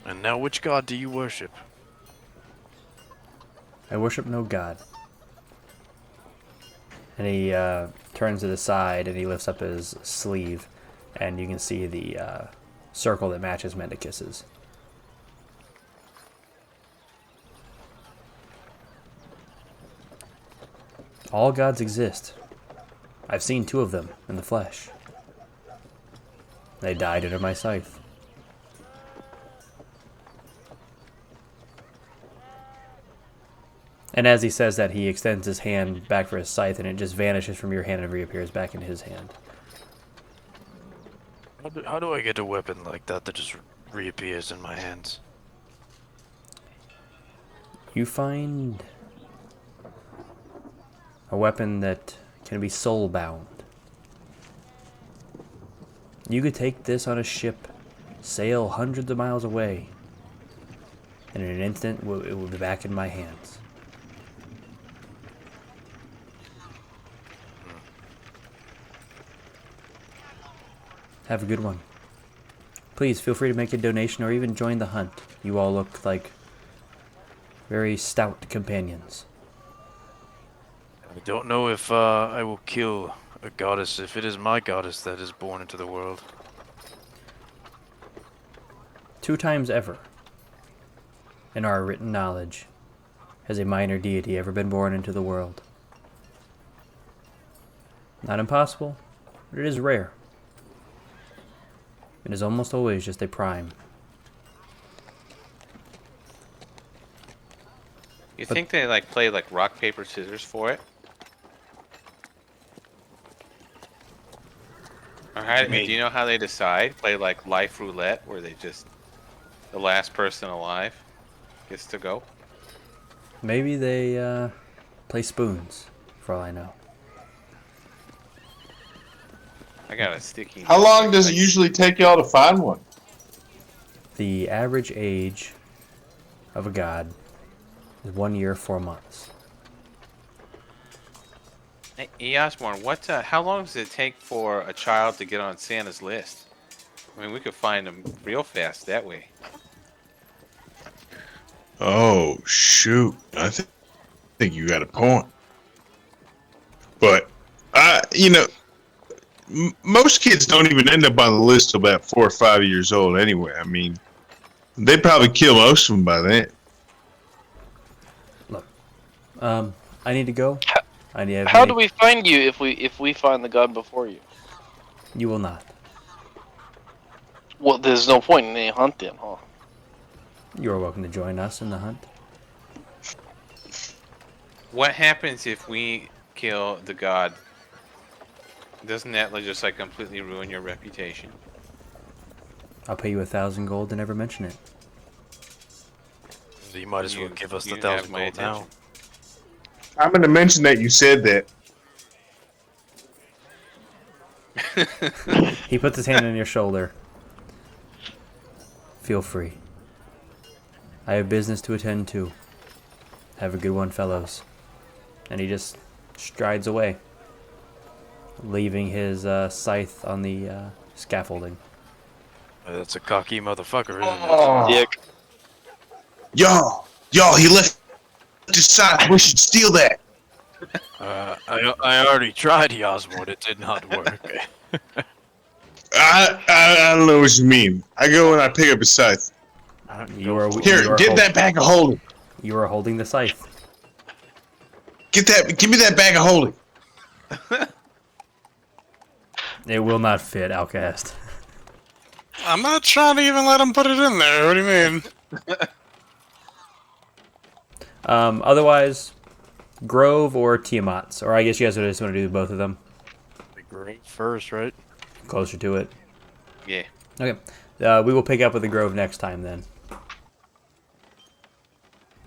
And now which god do you worship? I worship no god. And he turns to the side and he lifts up his sleeve, and you can see the circle that matches Mendicus's. All gods exist. I've seen 2 of them in the flesh. They died under my scythe. And as he says that, he extends his hand back for his scythe, and it just vanishes from your hand and reappears back in his hand. How do I get a weapon like that just reappears in my hands? You find a weapon that can be soul-bound. You could take this on a ship, sail hundreds of miles away, and in an instant, it will be back in my hands. Have a good one. Please feel free to make a donation or even join the hunt. You all look like very stout companions. I don't know if I will kill a goddess if it is my goddess that is born into the world. 2 times ever, in our written knowledge, has a minor deity ever been born into the world. Not impossible, but it is rare. It is almost always just a prime. You think they like play like rock, paper, scissors for it? Or how, do you know how they decide? Play like life roulette, where they just the last person alive gets to go. Maybe they play spoons, for all I know. I got a sticky. How long does it usually take y'all to find one? The average age of a god is 1 year, 4 months. Hey, Osborne, how long does it take for a child to get on Santa's list? I mean, we could find them real fast that way. Oh shoot! I think you got a point. But most kids don't even end up on the list till about 4 or 5 years old anyway. I mean, they probably kill most of them by then. Look, I need to go. How do we find you if we find the god before you? You will not. Well, there's no point in any hunt then, huh? You are welcome to join us in the hunt. What happens if we kill the god? Doesn't that just like completely ruin your reputation? I'll pay you 1,000 gold to never mention it. You might as well give us the you have 1,000 my gold now. attention. I'm going to mention that you said that. He puts his hand on your shoulder. Feel free. I have business to attend to. Have a good one, fellows. And he just strides away, leaving his scythe on the scaffolding. That's a cocky motherfucker, isn't it? Oh, Dick. y'all, he left his side. We should steal that. I already tried the Osborne. It did not work. I don't know what you mean. I go and I pick up his scythe. You Here, are get that bag of holding. You are holding the scythe. Give me that bag of holding. It will not fit, Outcast. I'm not trying to even let him put it in there. What do you mean? Otherwise, Grove or Tiamat's, or I guess you guys would just want to do both of them. Great first, right? Closer to it. Yeah. Okay. We will pick up with the Grove next time then.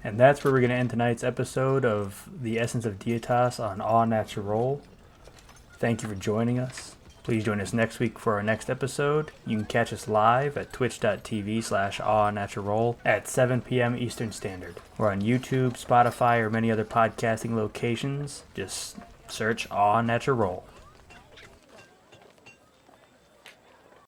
And that's where we're going to end tonight's episode of The Essence of Deitas on All Natural. Thank you for joining us. Please join us next week for our next episode. You can catch us live at twitch.tv/awhile at 7 p.m. Eastern Standard. We're on YouTube, Spotify, or many other podcasting locations. Just search All Natural.